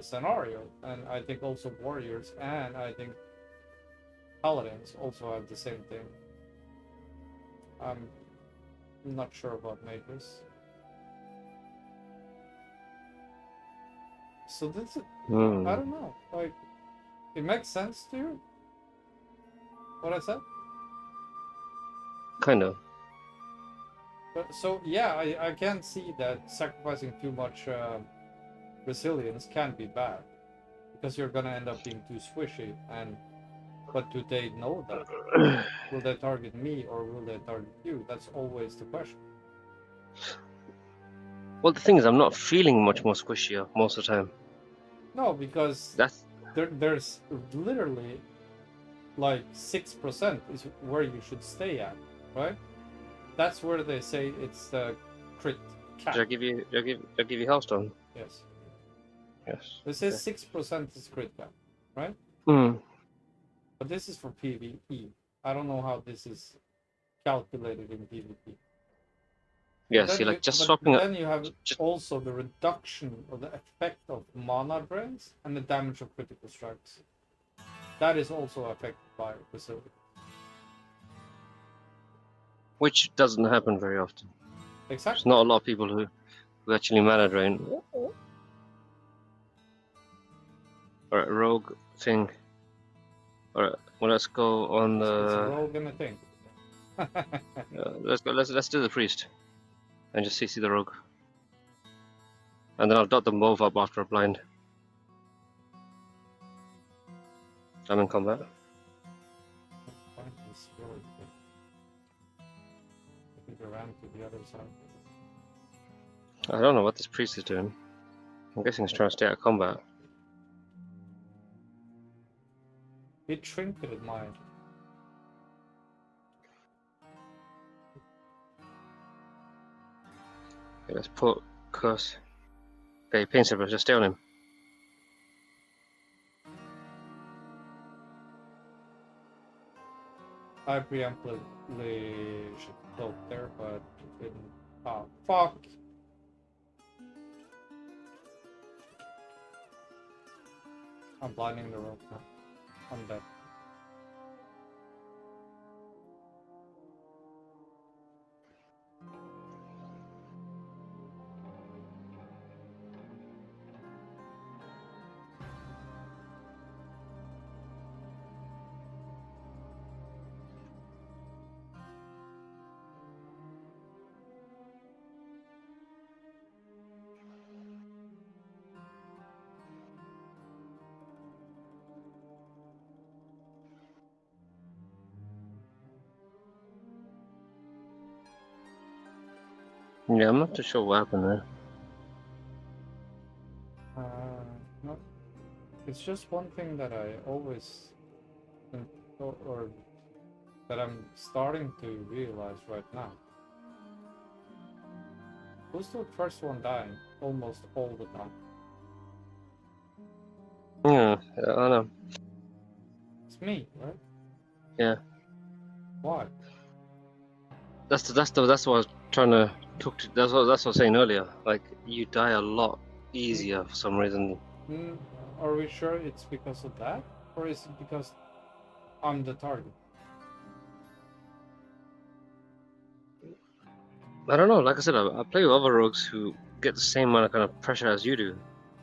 scenario. And I think also warriors and I think paladins also have the same thing. I'm not sure about mages. So this is, I don't know, like, it makes sense to you what I said? Kind of. But, so yeah, I can see that sacrificing too much resilience can be bad, because you're gonna end up being too squishy. And but do they know that? Will they target me or will they target you? That's always the question. Well, the thing is, I'm not feeling much more squishier most of the time. No, because That's there's literally like 6% is where you should stay at, right? That's where they say it's the crit cap. did I give you Hellstone? Yes. Yes. This says 6% is crit cap, right? Hmm. But this is for PvE. I don't know how this is calculated in PvP. Yeah, Then see, like you, just but swapping then you have just- also the reduction of the effect of mana drains and the damage of critical strikes. That is also affected by resilience. which doesn't happen very often. There's Exactly. not a lot of people who actually mana drain. Alright, rogue thing. Alright, well, let's go on It's a the. rogue and a thing. Let's go. Let's do the priest, and just CC the rogue, and then I'll dot them both up after a blind. I'm in combat. Find this really quick. I think I ran to the other side. I don't know what this priest is doing. I'm guessing he's trying to stay out of combat. He trinketed mine. Okay, let's put curse. Okay, pain saber, just stay on him. I preemptively should cloak there, but it didn't. Oh, fuck! I'm blinding the rope now. I'm dead. Yeah, I'm not too sure what happened there. No, it's just one thing that I always, or that I'm starting to realize right now. Who's the first one dying almost all the time? Yeah, I know. It's me, right? Yeah, Why? that's what I was trying to talk to. That's what I was saying earlier. Like you die a lot easier for some reason. Are we sure it's because of that? Or is it because I'm the target? I don't know. Like I said, I play with other rogues who get the same amount of kind of pressure as you do,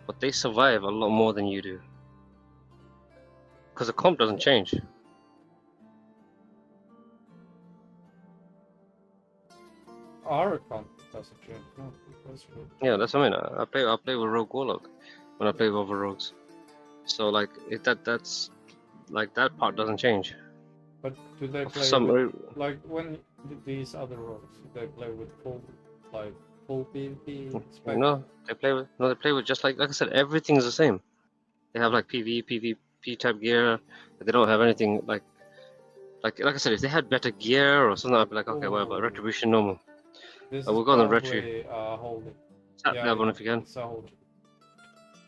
but they survive a lot more than you do. Because the comp doesn't change. Our account doesn't change. No, that's true. Yeah, that's what I mean. I play with Rogue Warlock when I play with other rogues. So like that's like that part doesn't change. But do they For play some with, like when these other roles, do they play with full PvP? no, they play with just like I said, everything's the same. They have like PvE, PvP type gear. But they don't have anything like I said, if they had better gear or something, I'd be like, okay, whatever. Ooh. Retribution normal. This we'll is go on the probably hold it. Tap that one if you can. It's a hold.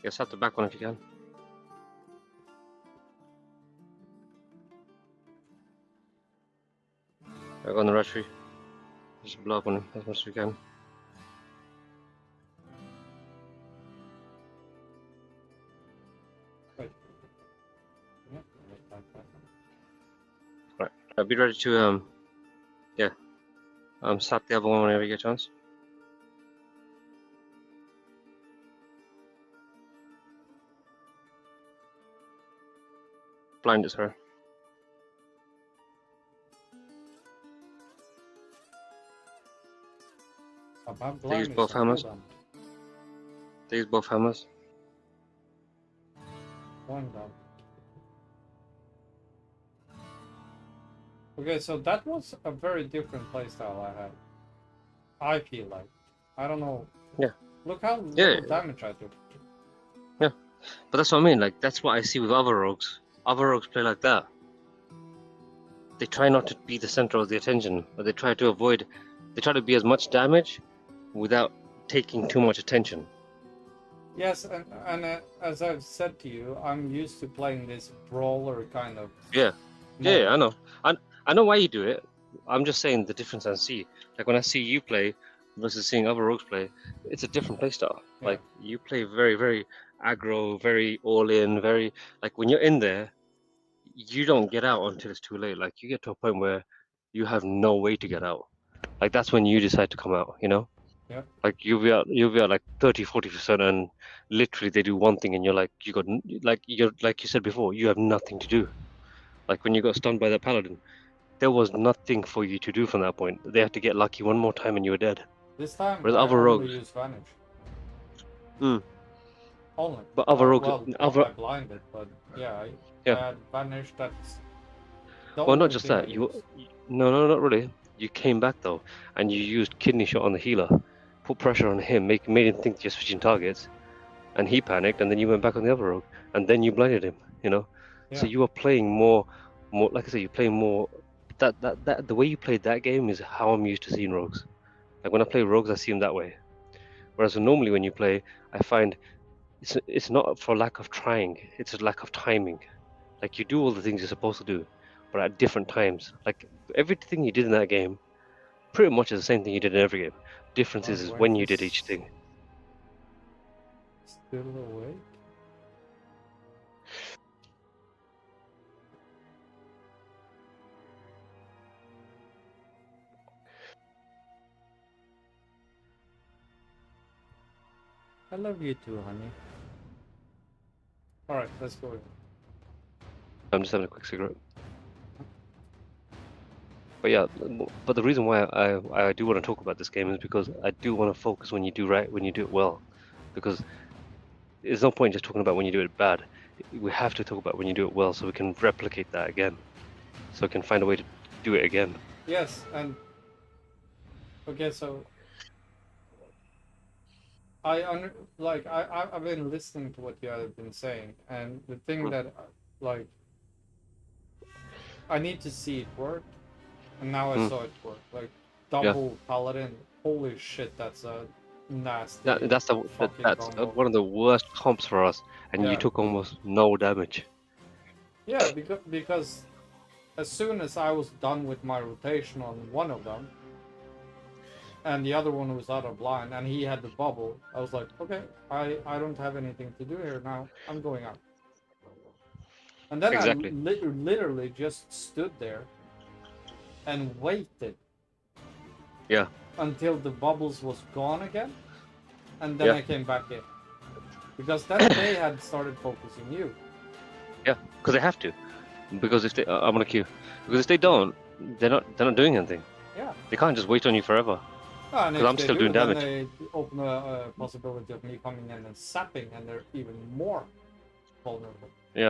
Yes, tap the back one if you can. Back on the red tree. Just blow up on him as much as we can. Wait. Yeah, Right. I'll be ready to slap the other one whenever you get a chance. Blind is her. They use both hammers. They use both hammers. Blind down. Okay, so that was a very different playstyle I had. I feel like. I don't know. Yeah. Look how little damage I took. But that's what I mean, like, that's what I see with other rogues. Other rogues play like that. They try not to be the center of the attention, but they try to be as much damage without taking too much attention. Yes, and Mm. as I've said to you, I'm used to playing this brawler kind of. Yeah, mode. I know. I know why you do it. I'm just saying the difference I see. Like when I see you play versus seeing other rogues play, it's a different play style. Yeah. Like you play very, very aggro, very all in, very like when you're in there, you don't get out until it's too late. Like you get to a point where you have no way to get out. Like that's when you decide to come out, you know? Yeah. Like you'll be at like 30-40% and literally they do one thing and you're like like you said before, you have nothing to do. Like when you got stunned by that paladin, there was nothing for you to do from that point. They had to get lucky one more time and you were dead. This time Whereas I other only rogues- use vanish. Mm. Only. But other rogues- well, other- I blinded, but yeah, Yeah. I had vanish. That's. the Well, not only just thing I that. You used. no, not really. You came back though, and you used kidney shot on the healer, put pressure on him, made him think you're switching targets, and he panicked, and then you went back on the other rogue, and then you blinded him. You know, so Yeah. you were playing more. Like I said, you're playing more. That the way you played that game is how I'm used to seeing rogues. Like when I play rogues, I see them that way. Whereas normally when you play, I find it's not for lack of trying; it's a lack of timing. Like you do all the things you're supposed to do, but at different times. Like everything you did in that game, pretty much is the same thing you did in every game. Difference My is when you wife did is each thing. Still awake? I love you too, honey. Alright, let's go. I'm just having a quick cigarette. But yeah, but the reason why I do want to talk about this game is because I do want to focus when you do right, when you do it well, because there's no point just talking about when you do it bad. We have to talk about when you do it well, so we can replicate that again, so we can find a way to do it again. Yes, and okay, so I've been listening to what you have been saying, and the thing that like I need to see it work, and now I saw it work. Like double paladin, holy shit, that's a nasty. That's fucking combo. one of the worst comps for us, and Yeah. you took almost no damage. Yeah, because as soon as I was done with my rotation on one of them, and the other one was out of line, and he had the bubble, I was like, okay, I don't have anything to do here now. I'm going out. And then Exactly. I literally just stood there and waited. Yeah. Until the bubbles was gone again, and then Yeah. I came back in. Because then they had started focusing you. Yeah, because they have to. Because if they, I'm on a queue. Because if they don't, they're not doing anything. Yeah. They can't just wait on you forever. And 'Cause if I'm they still do, doing then damage. they open a possibility of me coming in and sapping, and they're even more vulnerable. Yeah.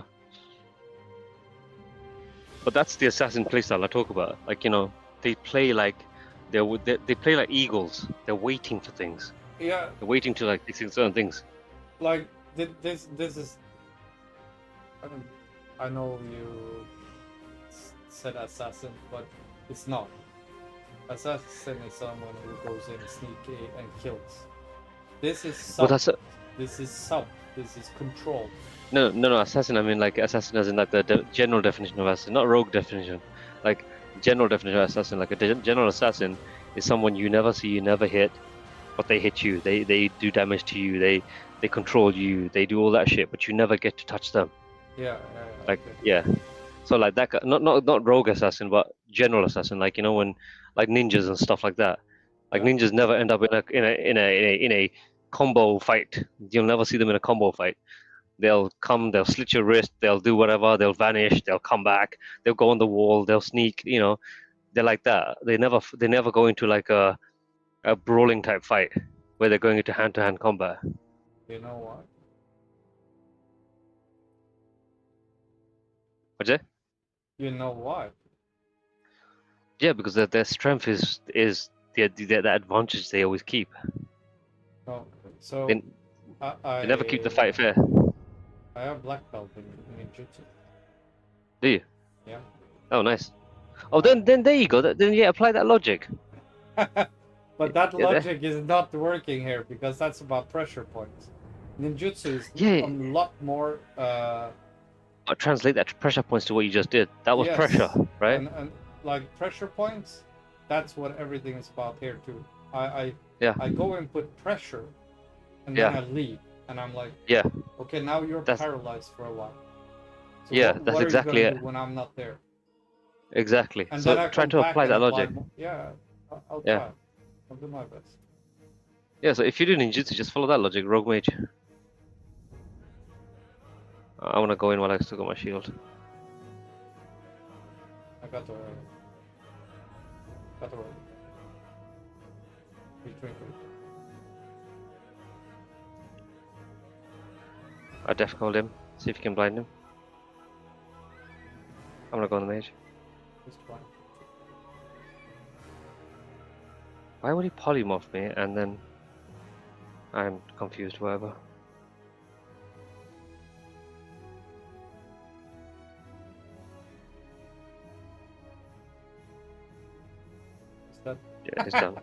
But that's the assassin playstyle I talk about. Like, you know, they play like they play like eagles. They're waiting for things. Yeah, They're waiting to like fix certain things. like this is. I know you said assassin, but it's not. Assassin is someone who goes in sneaky and kills. This is Well, sub. that's This is sub. This is control. no assassin. I mean like assassin as in like the general definition of assassin, not rogue definition. Like general definition of assassin. Like a general assassin is someone you never see, you never hit, but they hit you. They do damage to you. They control you. They do all that shit, but you never get to touch them. Yeah. Like Okay. yeah. So like that, not rogue assassin, but general assassin. Like you know when like ninjas and stuff like that. Like Yeah. ninjas never end up in a combo fight. You'll never see them in a combo fight. They'll come, they'll slit your wrist, they'll do whatever, they'll vanish, they'll come back, they'll go on the wall, they'll sneak. You know, they're like that. They never go into like a brawling type fight where they're going into hand-to-hand combat. You know what? What's it? You know what? Yeah, because their strength is the advantage they always keep. No. So They, I they never keep the fight fair. I have black belt in ninjutsu. Do you? Yeah. Oh, nice. Oh, then there you go. Then yeah, apply that logic. But that Yeah, logic is not working here because that's about pressure points. Ninjutsu is Yeah. a lot more. But translate that to pressure points to what you just did. That was Yes. pressure, right? And like pressure points, that's what everything is about here too. I Yeah. I go and put pressure, and Yeah. then I leave, and I'm like, Yeah. okay, now you're That's- paralyzed for a while. So Yeah, what that's are exactly you gonna it. do when I'm not there? Exactly. And So then I try come to back apply and that logic. Yeah, I'll Yeah. try. I'll do my best. Yeah. So if you do ninjutsu, just follow that logic. Rogue mage. I want to go in while I still got my shield. I got the roll. Between two. I def called him. See if you can blind him. I'm gonna go on the mage. Just fine. Why would he polymorph me and then I'm confused, whatever. Is that Yeah, he's done.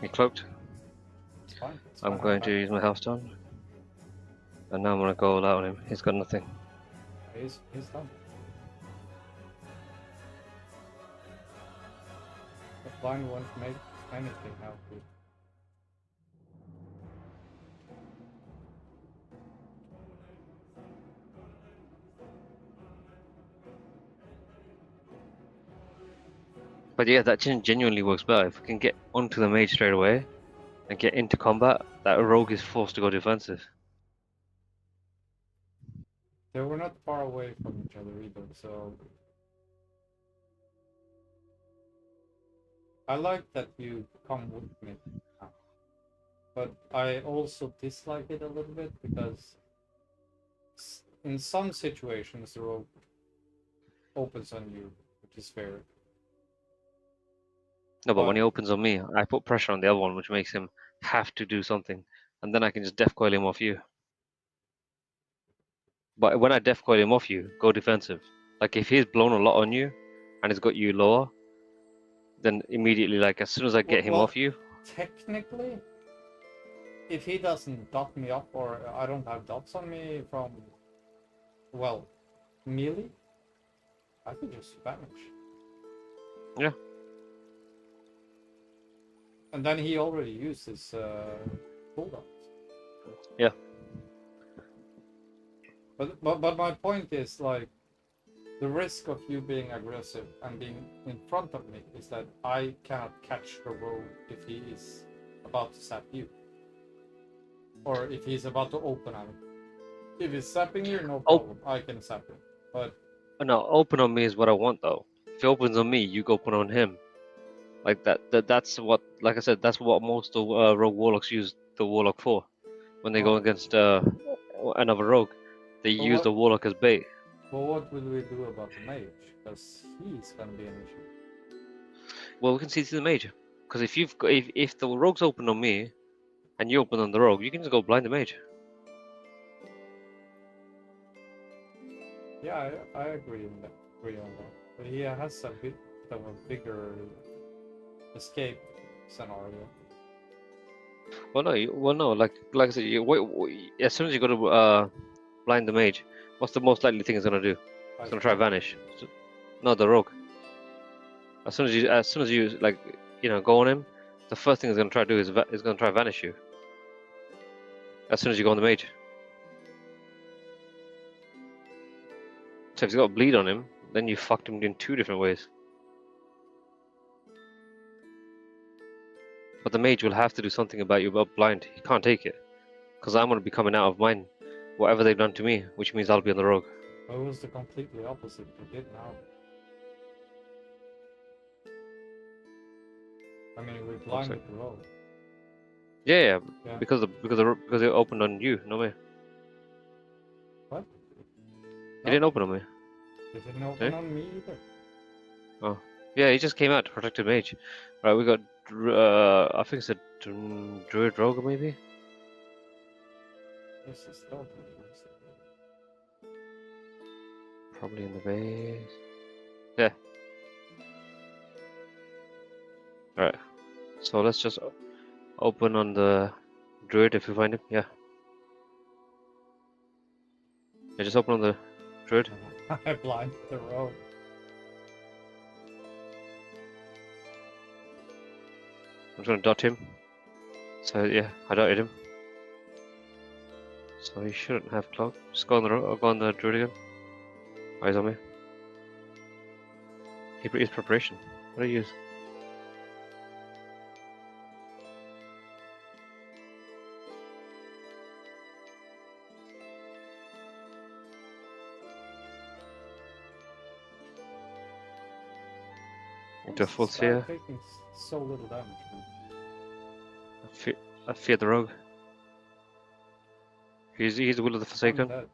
He cloaked. it's fine? It's I'm fine. going to use my health stone. And now I'm gonna go all out on him. He's got nothing. He's done. The blind won't make anything out of it. But yeah, that genuinely works better. If we can get onto the mage straight away and get into combat, that rogue is forced to go defensive. They were not far away from each other either, so I like that you come with me now. But I also dislike it a little bit because in some situations the rope opens on you, which is fair. No, but when he But- opens on me, I put pressure on the other one, which makes him have to do something. And then I can just death coil him off you. But when I death coil him off you, go defensive. Like if he's blown a lot on you and he's got you lower, then immediately, like as soon as I get him Well, off you, technically, if he doesn't dot me up or I don't have dots on me from, well, melee, I could just vanish. Yeah. And then he already used his cooldown. Yeah. But my point is like the risk of you being aggressive and being in front of me is that I cannot catch the road if he is about to sap you. Or if he's about to open on me. If he's sapping you, no problem. I can sap him. But no, open on me is what I want though. If he opens on me, you go open on him. Like that's what, like I said, that's what most of rogue warlocks use the warlock for. When they go against another rogue, they But use what- the warlock as bait. well, what will we do about the mage? Because he's gonna be an issue. Well, we can see through the mage. Because if you've got, if the rogue's open on me, and you open on the rogue, you can just go blind the mage. Yeah, I agree on that. But he has a bit of a bigger escape scenario. Well, no. Like I said, as soon as you go to blind the mage, what's the most likely thing it's gonna do? It's gonna try vanish. No, the rogue. As soon as you like, go on him, the first thing it's gonna try to do is gonna try vanish you. As soon as you go on the mage. So if he's got a bleed on him, then you fucked him in 2 different ways. But the mage will have to do something about you about blind. He can't take it. Because I'm gonna be coming out of mine, whatever they've done to me, which means I'll be on the rogue. It was the completely opposite. You did now. I mean, we blinded the road. Yeah. Yeah. Because it opened on you, no me. What? He didn't open on me. It didn't open Eh? on me either. Oh, yeah, he just came out to protect the mage. Right, we got I think it's a druid rogue maybe. This is still Probably in the base. Yeah. Alright. So let's just open on the druid if we find him. Yeah. Yeah, just open on the druid. I blinded the road. I'm just gonna dot him. So yeah, I dotted him. So he shouldn't have clock. Just go on the go on the druid again. Eyes on me. He is preparation. What do you use? Into a full This guy sphere. taking so little damage. Man. I fear the rogue. He's the will of the I'm Forsaken. dead.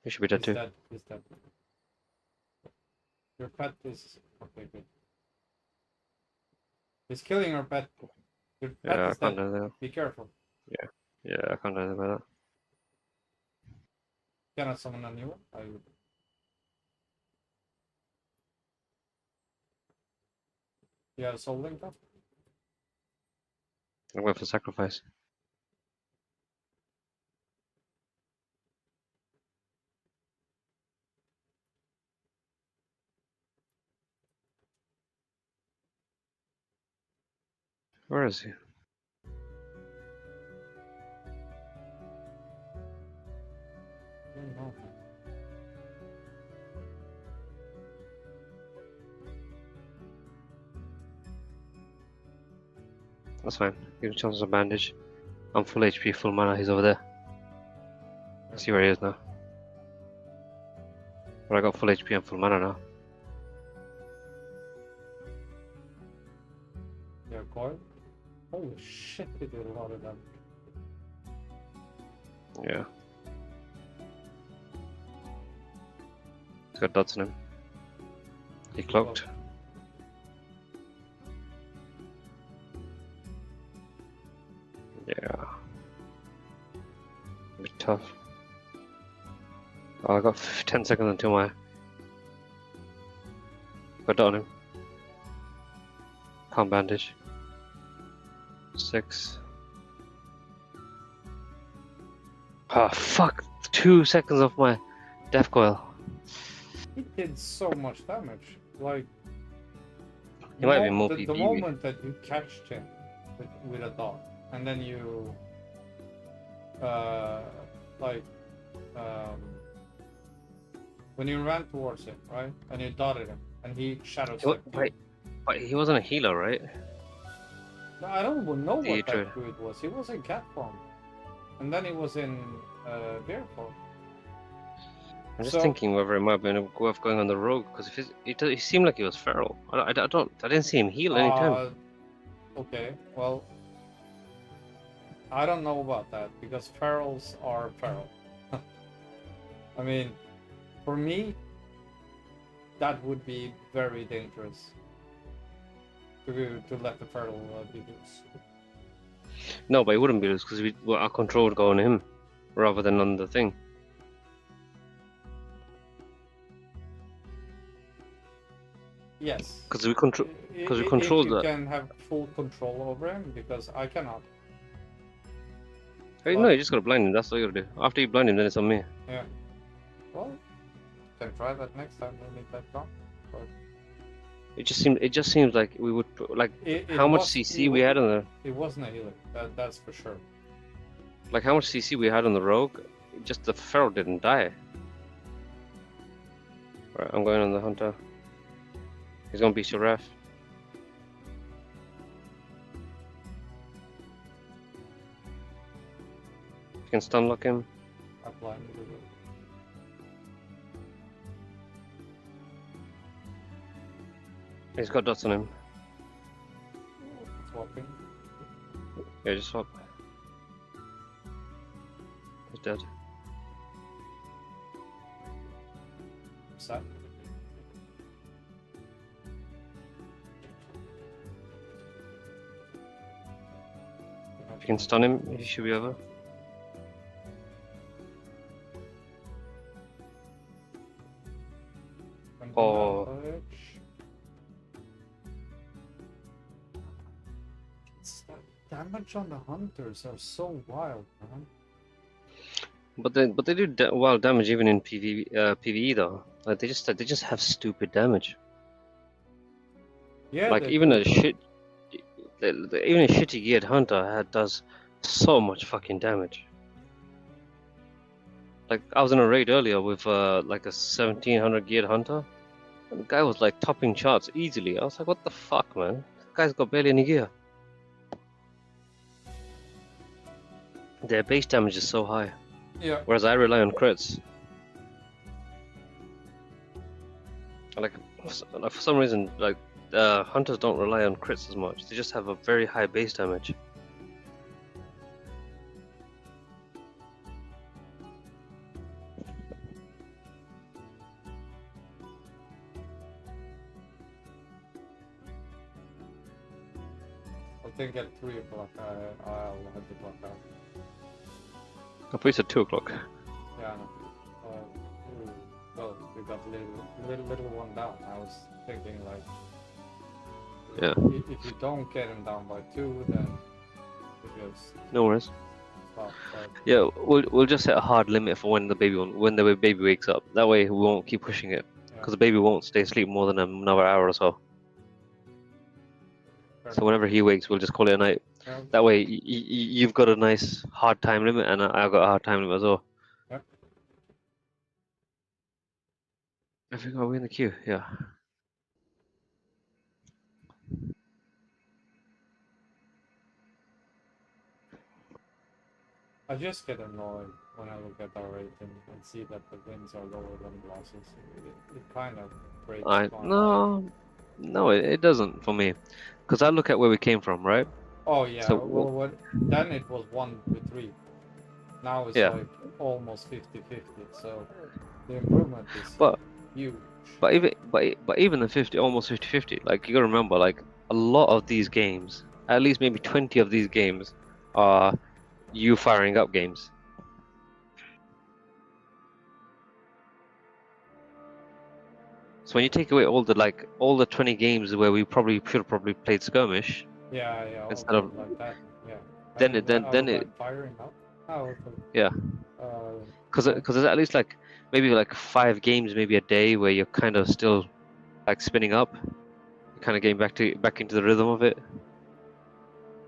He should be dead He's too. dead. He's dead. Your pet is okay. Good. He's killing your pet. Your pet Yeah, I is can't dead. do that. Be careful. Yeah, I can't do anything about that. Cannot summon a new one. I would. You have a soul link up? I'm going for sacrifice. Where is he? I don't know. That's fine. Give him chances of bandage. I'm full HP, full mana. He's over there. I see where he is now. But I got full HP and full mana now. Yeah, coil. Holy shit, he did a lot of damage. Yeah. He's got dots on him. He cloaked. Yeah. A bit tough. Oh, I got 10 seconds until my. Got dot on him. Can't bandage. 6. Ah, fuck! 2 seconds off my death coil. He did so much damage. Like. He might be more the PV. moment that you catched him with a dot, and then you. When you ran towards him, right? And you dotted him, and he shadow stepped you. But he wasn't a healer, right? No, I don't know He what tried. that druid was. He was in cat form. And then he was in bear form. I'm just So- thinking whether it might have been worth going on the rogue because if he seemed like he was feral. I didn't see him heal any time. Okay, well, I don't know about that because ferals are feral. I mean, for me, that would be very dangerous to let the feral be loose. No, but it wouldn't be loose because our control would go on him rather than on the thing. Yes. Because we control. Because we If control you the. can have full control over him, because I cannot. Hey, no, you just gotta blind him. That's all you gotta do. After you blind him, then it's on me. Yeah. Well, can try that next time we meet that drop. But It just seems like we would like it how much was, CC we had on the it wasn't a healer. That's for sure. like how much CC we had on the rogue. Just the feral didn't die. Right, I'm going on the hunter. He's gonna beat your ref. You can stun lock him. I blinded it. He's got dots on him. Swapping. Yeah, just swap. He's dead. Set. If you can stun him, he should be over. Oh. Damage on the hunters are so wild, man. But they do wild damage even in PvE though. Like they just have stupid damage. Yeah, Like they even do, a shit, even a shitty geared hunter does so much fucking damage. Like I was in a raid earlier with like a 1700 geared hunter, and the guy was like topping charts easily. I was like, what the fuck, man? The guy's got barely any gear. Their base damage is so high. Yeah. Whereas I rely on crits. Like for some reason, like hunters don't rely on crits as much. They just have a very high base damage. I think at 3 o'clock I'll have to clock out. I thought you said 2 o'clock. Yeah, I know. Well, we got little one down. I was thinking like, Yeah. if you don't get him down by 2, then it just No worries. stop. But Yeah, we'll just set a hard limit for when the baby wakes up. That way we won't keep pushing it, because the baby won't stay asleep more than another hour or so. So whenever he wakes, we'll just call it a night. yeah, That way you've got a nice hard time limit, and I've got a hard time limit as well. yeah. I think are we in the queue? Yeah. I just get annoyed when I look at our rate and see that the wins are lower than the losses. It kind of breaks my heart. No, it doesn't for me, because I look at where we came from, right? Oh yeah, So, well, then it was 1-3. Now it's Yeah. like almost 50-50. So the improvement is But huge. but even the 50, almost 50-50, like you gotta remember, like a lot of these games, at least maybe 20 of these games, are you firing up games. So when you take away all the 20 games where we should have probably played skirmish, Yeah, instead also of like that. Yeah. then it I was then it like firing up. Oh, okay. yeah, because there's at least like maybe like 5 games maybe a day where you're kind of still like spinning up, you're kind of getting back into the rhythm of it.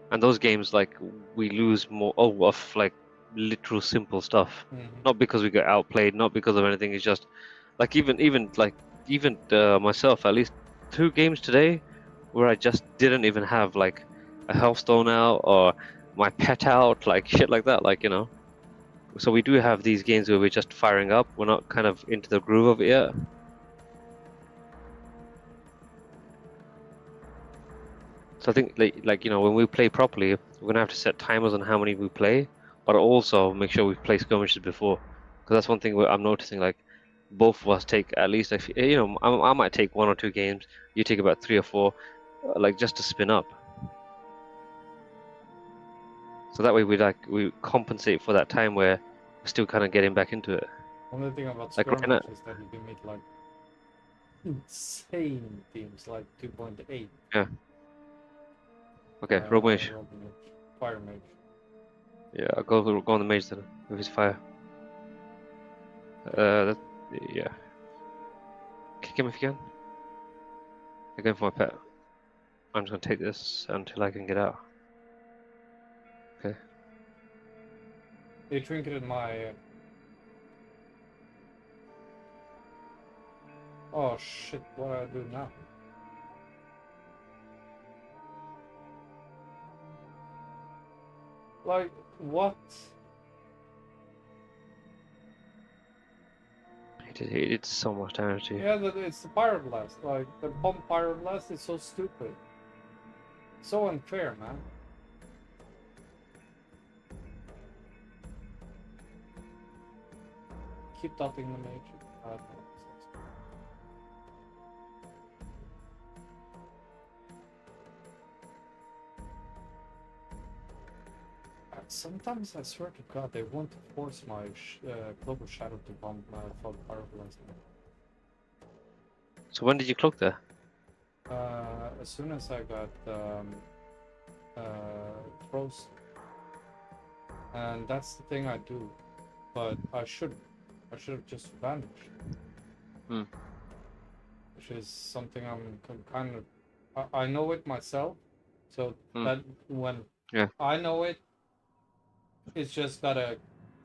And those games, like, we lose more of like literal simple stuff, not because we get outplayed, not because of anything. It's just like even myself, at least 2 games today where I just didn't even have like a healthstone out or my pet out, like shit like that, like, you know. So we do have these games where we're just firing up, we're not kind of into the groove of it yet. So I think like you know, when we play properly, we're gonna have to set timers on how many we play, but also make sure we play skirmishes before, because that's one thing where I'm noticing, like both of us take at least, if you know, I might take 1 or 2 games, you take about 3 or 4, like just to spin up. So that way we compensate for that time where we're still kind of getting back into it. Only thing about Like right skirmish now, is that you can meet like insane teams, like 2.8. yeah. Okay, rogue mage. Fire mage. Yeah, I'll go on the mage then with his fire. Yeah. Kick him if you can. I'm going for my pet. I'm just gonna take this until I can get out. Okay. They trinketed my. Oh shit! What do I do now? Like what? He did so much damage to you. Yeah, it's the pyroblast. Like the pump pyroblast is so stupid. So unfair, man. Keep dotting the mage. Sometimes I swear to God, they want to force my global shadow to bump my for pyroblast. So when did you cloak there? As soon as I got throws, and that's the thing I do. But I should have just vanished. Hmm. Which is something I'm kind of. I know it myself, so that when I know it, it's just gotta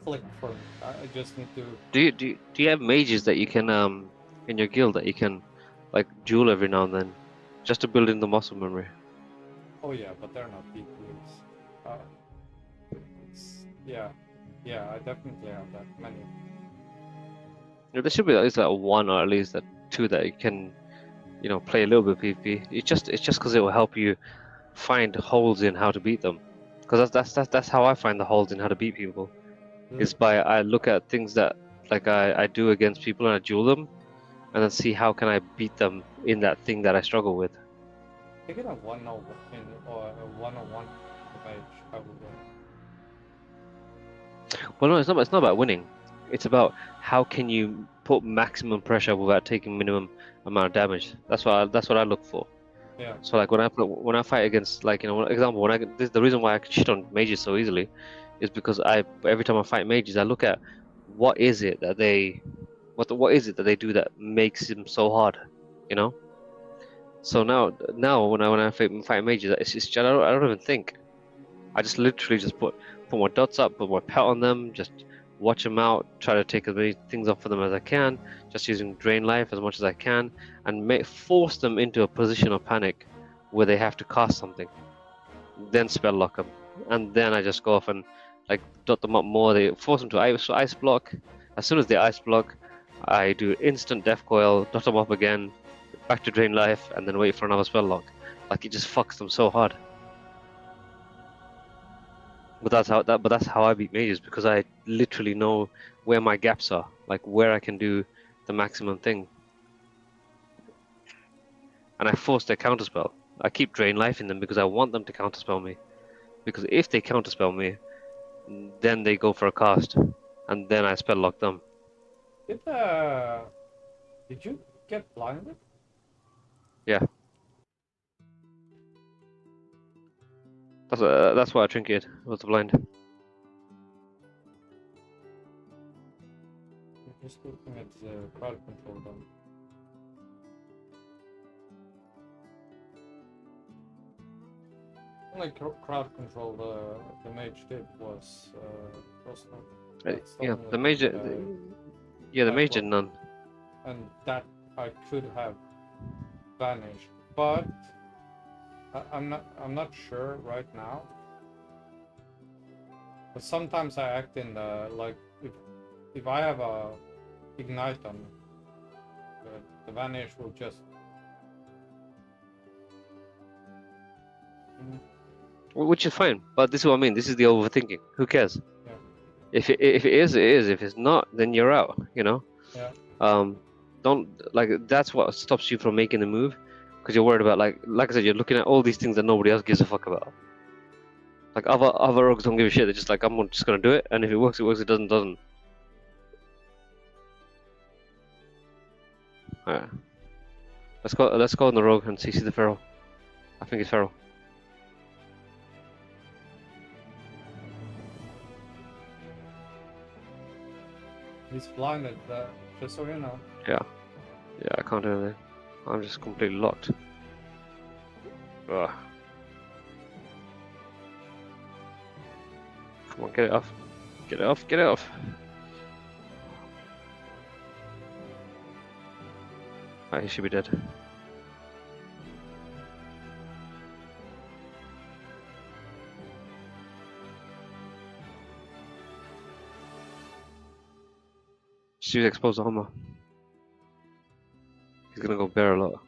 click for me. I just need to. Do you have mages that you can in your guild that you can like duel every now and then, just to build in the muscle memory? Oh yeah, but they're not DPS. Yeah, I definitely have that many. Yeah, there should be at least like one or at least two that you can, play a little bit of PvP. It's just because it will help you find holes in how to beat them. Because that's how I find the holes in how to beat people. Is by I look at things that like I do against people and I duel them, and then see how can I beat them in that thing that I struggle with. They get a 1-0 or a 1-on-1 mage, I would win. Well, no, it's not about winning. It's about how can you put maximum pressure without taking minimum amount of damage. That's what I look for. Yeah. So like when I fight against, like, example, this is the reason why I can shit on mages so easily, is because every time I fight mages I look at what is it that they do that makes them so hard, you know. So now when I fight mages, it's just I don't even think. I just literally just put my dots up, put my pet on them, just watch them out, try to take as many things off for them as I can, just using drain life as much as I can, and force them into a position of panic where they have to cast something, then spell lock them, and then I just go off and like dot them up more. They force them to ice block. As soon as they ice block, I do instant death coil, dot them up again, back to drain life, and then wait for another spell lock. Like it just fucks them so hard. But that's how I beat mages, because I literally know where my gaps are, like where I can do the maximum thing. And I force their counterspell. I keep drain life in them because I want them to counterspell me. Because if they counterspell me, then they go for a cast, and then I spell lock them. Did you get blinded? Yeah. That's why I trinket was the blind. I'm just looking at the crowd control then. Only crowd control the mage did was crossbow. Yeah, the mage. Yeah, the mage did none. And that I could have vanished, but I'm not sure right now. But sometimes I act in the like if I have a ignite on, the vanish will just. Which is fine, but this is what I mean. This is the overthinking. Who cares? Yeah. If it is, it is. If it's not, then you're out. You know. Yeah. Don't that's what stops you from making the move, because you're worried about like I said, you're looking at all these things that nobody else gives a fuck about. Like other rogues don't give a shit. They're just like, I'm just gonna do it, and if it works, it works. It doesn't. Alright. Let's go on the rogue and see the feral. I think it's feral. He's blinded, just so you know. Yeah. Yeah, I can't do anything. I'm just completely locked. Ugh. Come on, get it off. Get it off, get it off. Right, he should be dead. Just use exposed armor. He's gonna go bear a lot.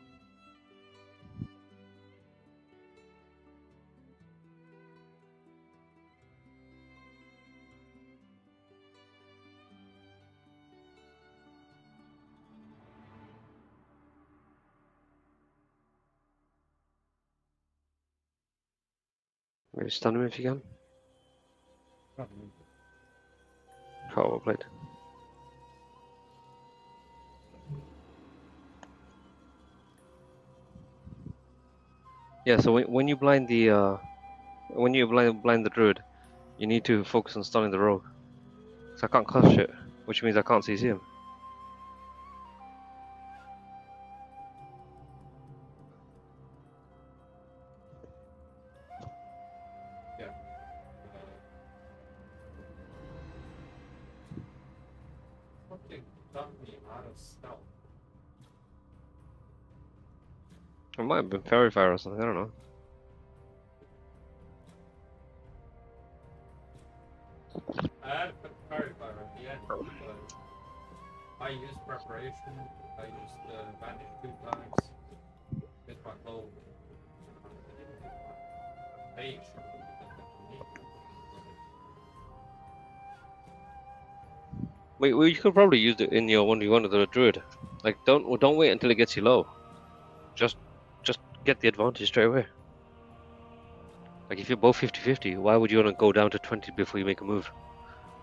Maybe stun him if you can. Oh, well played. Yeah, so when you blind the blind the druid, you need to focus on stunning the rogue. So I can't cast shit, which means I can't CC him. Yeah. Fucking got me out of stealth. It might have been fairy fire or something. I don't know. I had a fire fire at the end, but I used preparation. I used vanish 2 times. With my bow. Page. Wait, well, you could probably use it in your 1v1 with the druid. Like, don't wait until it gets you low. Just get the advantage straight away. Like, if you're both 50-50, why would you want to go down to 20 before you make a move?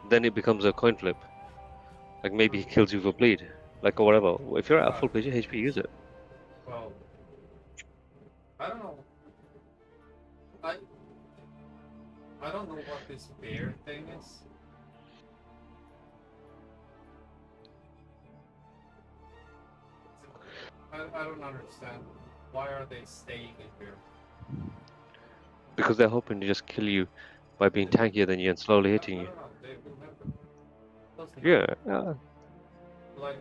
Then it becomes a coin flip. Like, maybe he kills you for bleed. Like, or whatever. If you're at full HP, use it. Well, I don't know. I don't know what this bear thing is. I don't understand. Why are they staying in here? Because they're hoping to just kill you by being tankier than you and slowly hitting you. I don't know. They will never. Doesn't Yeah. Like,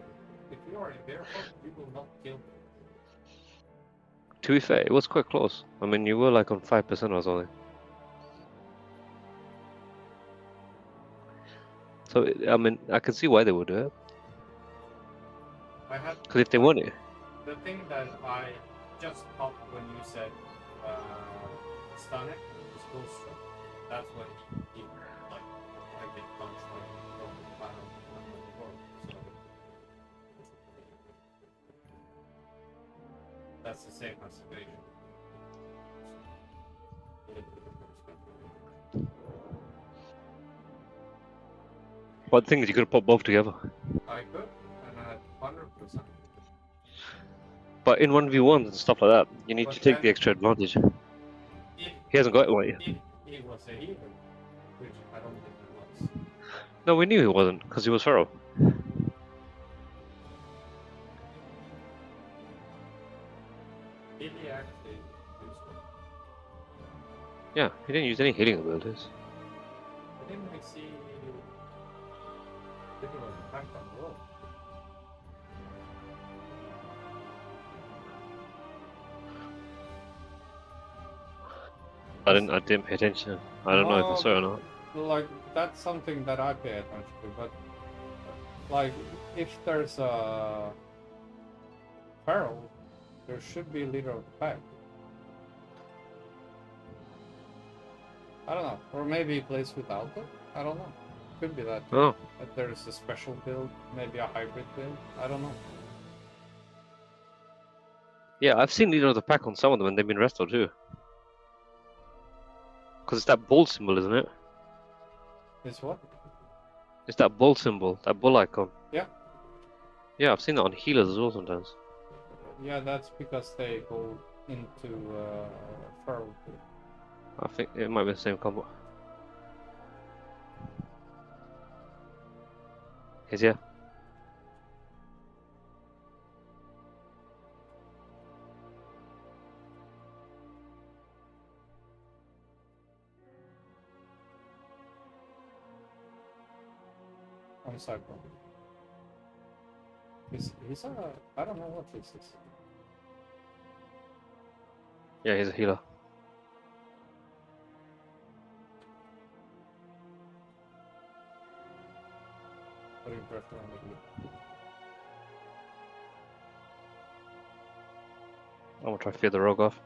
if you are in bear form, you will not kill me. To be fair, it was quite close. I mean, you were like on 5% or something. So, I mean, I can see why they would do it. I had Because if they want it. the thing that I just popped when you said stun it is full stroke. That's what he like. I get punched like from the bottom of the floor. So that's the same as evasion. But the thing is, you could have put both together. I could, and I had 100%. But in 1v1s and stuff like that, you need But to take then- the extra advantage. If He hasn't got it yet. if he was a healer, which I don't think he was. No, we knew he wasn't, because he was feral. Did he actually use one? Yeah, he didn't use any healing abilities. I didn't really see if he was attacked on the road. I didn't pay attention. I don't know if I saw it or not. Like, that's something that I pay attention to, but like, if there's a feral, there should be a leader of the pack. I don't know, or maybe he plays without it. I don't know. Could be that. Oh, That there's a special build, maybe a hybrid build. I don't know. yeah, I've seen leader of the pack on some of them, and they've been restored too. Because it's that bull symbol, isn't it? It's what? It's that bull symbol, that bull icon. Yeah. Yeah, I've seen that on healers as well sometimes. Yeah, that's because they go into feral. I think it might be the same combo. Yes, yeah. on cycle. He's a I don't know what this is. Yeah, he's a healer. Putting pressure on the heal. I'm gonna try to fear the rogue off.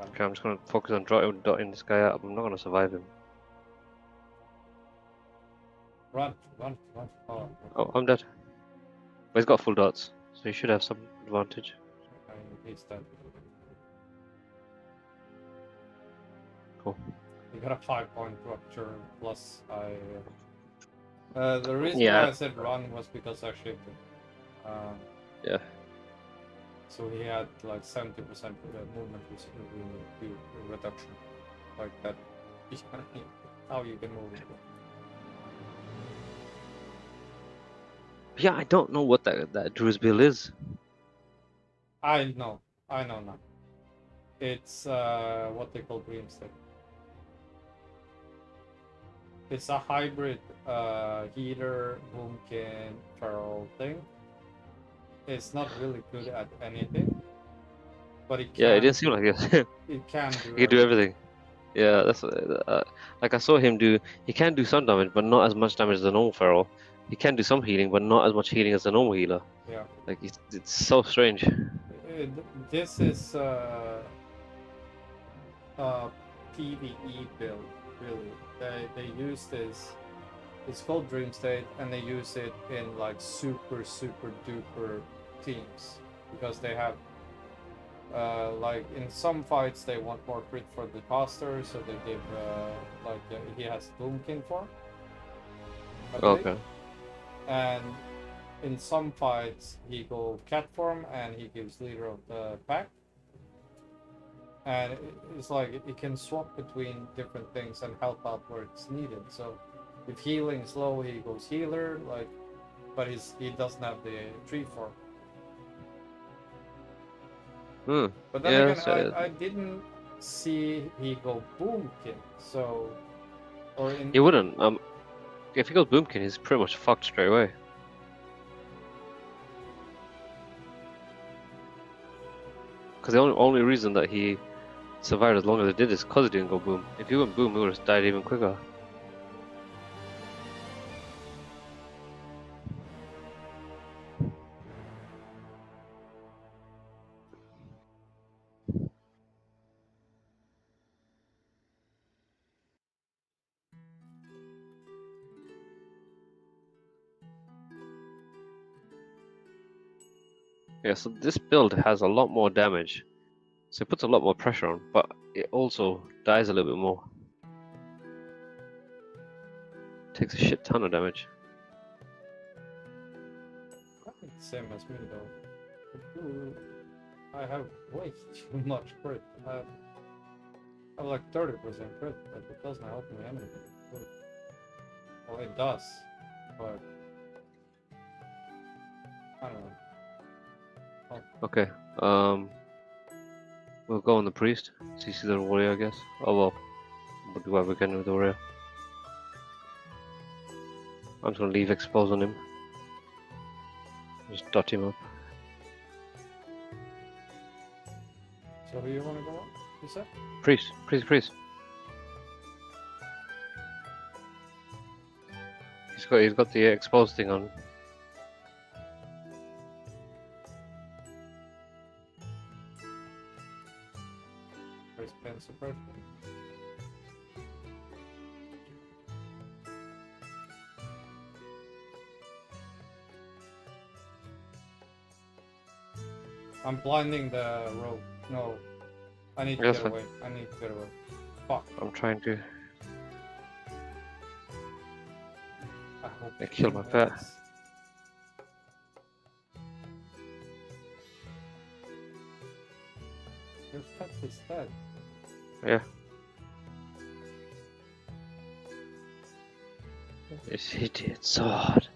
Okay, I'm just gonna focus on dotting this guy out. I'm not gonna survive him. Run. Oh, I'm dead. But he's got full dots, so he should have some advantage. I mean, he's dead. Cool. He got a 5-point rupture plus the reason Yeah. why I said run was because I shifted. Yeah. So he had like 70% movement reduction. Like that. How you can move it. Yeah, I don't know what that Drew's build is. I know now. It's what they call Dream State. It's a hybrid healer, boomkin, feral thing. It's not really good at anything, but it can. Yeah, it didn't seem like it. It can do. He can do everything. Yeah, that's like I saw him do. He can do some damage, but not as much damage as a normal feral. He can do some healing, but not as much healing as a normal healer. Yeah. Like it's so strange. This is PvE build, really. They use this. It's called Dream State, and they use it in like super duper teams because they have like in some fights they want more crit for the caster, so they give he has Boomkin form. Okay. And in some fights he go cat form and he gives leader of the pack. And it's like it can swap between different things and help out where it's needed. So if healing is low, he goes healer, like, but he doesn't have the tree form. But then Yeah, again, so I didn't see he go Boomkin, so or in he wouldn't. If he goes Boomkin, he's pretty much fucked straight away. Because the only reason that he survived as long as he did is because he didn't go boom. If he went boom, he would have died even quicker. Yeah, so this build has a lot more damage. So it puts a lot more pressure on, but it also dies a little bit more. Takes a shit ton of damage. I think the same as me though. I have way too much crit. I have like 30% crit, but it doesn't help me anything. Well, it does, but I don't know. Okay, we'll go on the priest. CC the warrior, I guess. Oh well, we'll do whatever we can with the warrior. I'm just gonna leave expose on him. Just dot him up. So who you want to go on? You said? Priest. He's got the exposed thing on. Where's pen support? I'm blinding the rope. No. I need to That's get fine. away. I need to get away. Fuck. I'm trying to. I hope I killed my pet. Your pet is dead. Yeah. Yes, he did so hard.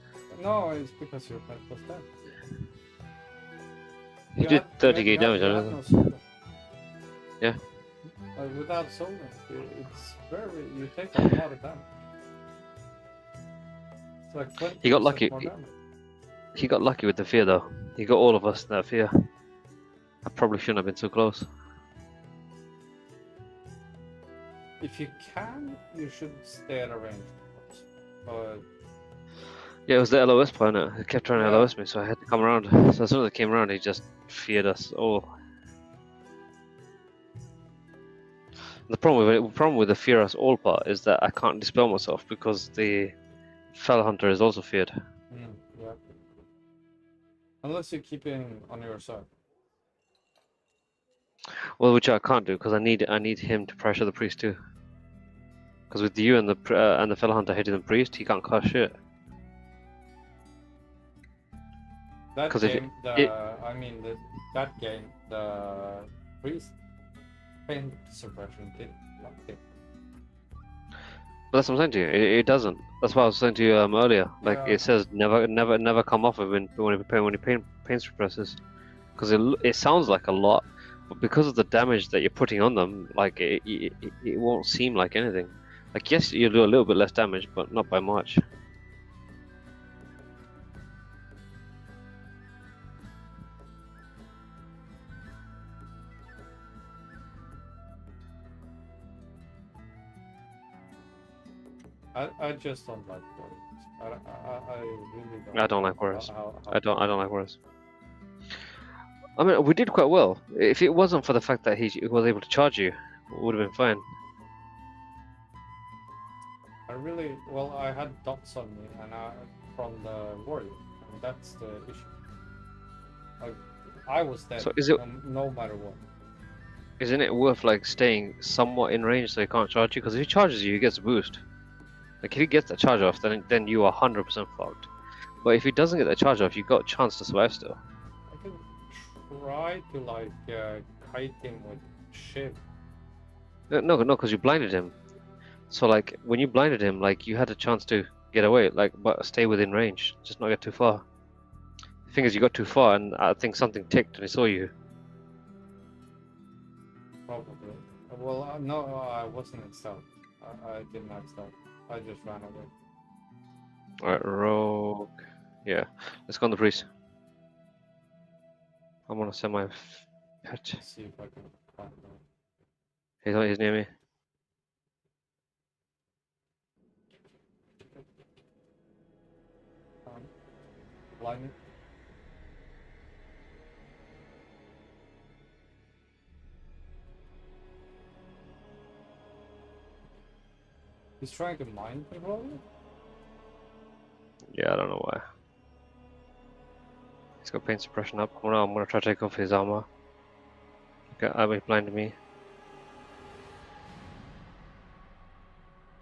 No, it's because your pet was dead. He You did had- 30k you had- damage, you I had don't no know. circle. Yeah. Without soul link, it's very, you take a lot of damage. It's like 20% He got lucky. more damage. He got lucky with the fear though. He got all of us in that fear. I probably shouldn't have been so close. If you can, you should stay at a range. But Yeah, it was the LOS planet. He kept trying to Yeah. LOS me, so I had to come around. So as soon as I came around, he just feared us all. The problem with the fear us all part is that I can't dispel myself because the Fell Hunter is also feared. yeah. Unless you're keeping on your side. Well, which I can't do because I need him to pressure the priest too. Because with you and the Fell Hunter hitting the priest, he can't cast shit. That 'Cause if game, it- that game, the priest pain suppression did nothing. But that's what I'm saying to you. It doesn't. That's what I was saying to you earlier. Like Yeah. it says, never come off of it when he pain suppresses, because it sounds like a lot, but because of the damage that you're putting on them, like it won't seem like anything. Like yes, you'll do a little bit less damage, but not by much. I just don't like warriors. I really don't. I don't like how- warriors. how- I don't like Warriors. I mean, we did quite well. If it wasn't for the fact that he was able to charge you, it would have been fine. I had dots on me, and from the warrior, and that's the issue. I was dead. So is it- no matter what? Isn't it worth like staying somewhat in range so he can't charge you? Because if he charges you, he gets a boost. Like if he gets that charge off, then you are 100% fucked. But if he doesn't get that charge off, you got a chance to survive still. I can try to kite him with shiv. No, because you blinded him. So like when you blinded him, like you had a chance to get away, like but stay within range, just not get too far. The thing is, you got too far, and I think something ticked and he saw you. Probably. Well, no, I wasn't in stealth. I didn't have stealth. I just ran away. Alright, rogue. Yeah, let's go on the priest. I'm gonna send my pet. Let's see if I can find him. He's near me. Blind. He's trying to mind me, probably? Yeah, I don't know why. He's got pain suppression up. I'm gonna try to take off his armor. Okay, he's blinded me.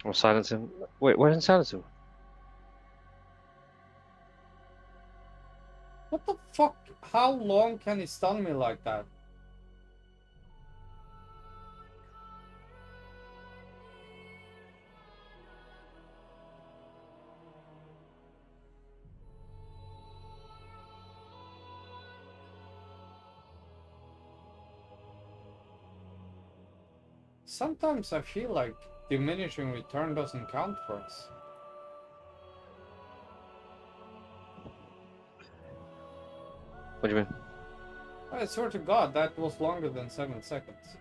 I'll silence him. Wait, why didn't silence him? What the fuck? How long can he stun me like that? Sometimes I feel like diminishing return doesn't count for us. What do you mean? I swear to God, that was longer than 7 seconds.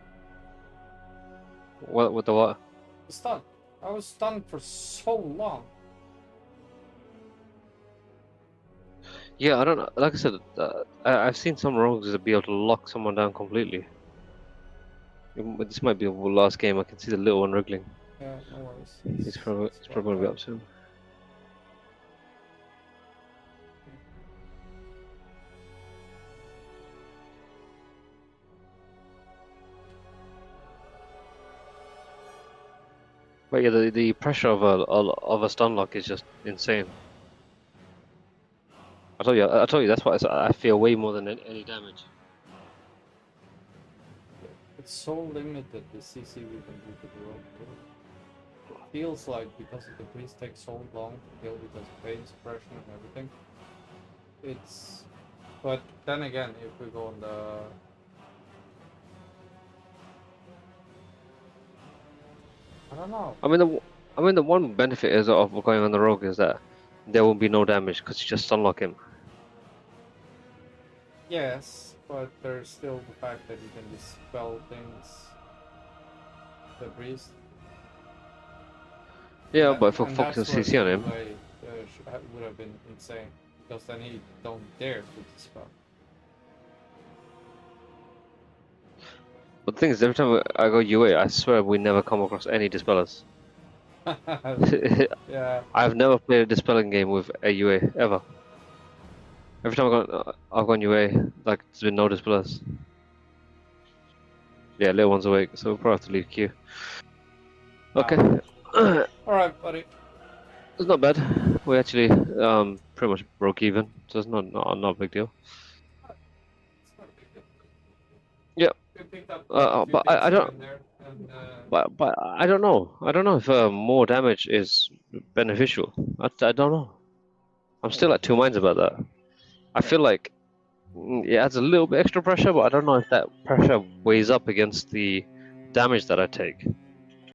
What with the what? The stun. I was stunned for so long. Yeah, I don't know. Like I said, I've seen some rogues that be able to lock someone down completely. This might be the last game. I can see the little one wriggling. Yeah, no worries. He's probably going to be up soon. But yeah, the pressure of a stun lock is just insane. I told you that's why I fear way more than any damage. It's so limited the CC we can do to the rogue. Feels like because the priest takes so long to kill because of pain suppression and everything. It's, but then again, if we go on the I don't know. I mean, the one benefit is of going on the rogue is that there will be no damage because you just unlock him. Yes, but there's still the fact that you can dispel things. The priest. Yeah, That- but if I and focus on that's where CC on him, delay, would have been insane, because then he don't dare to dispel. but the thing is, every time I go UA, I swear we never come across any dispellers. Yeah. I've never played a dispelling game with a UA ever. Every time I've gone UA, like there's been no dispellers. Yeah, little one's awake, so we'll probably have to leave queue. Okay. All right, buddy. It's not bad. We actually pretty much broke even, so it's not a big deal. It's not a big deal. Yeah. We picked up But I here don't. and there, and, But I don't know. I don't know if more damage is beneficial. I don't know. I'm still at two minds about that. I feel like it adds a little bit extra pressure, but I don't know if that pressure weighs up against the damage that I take.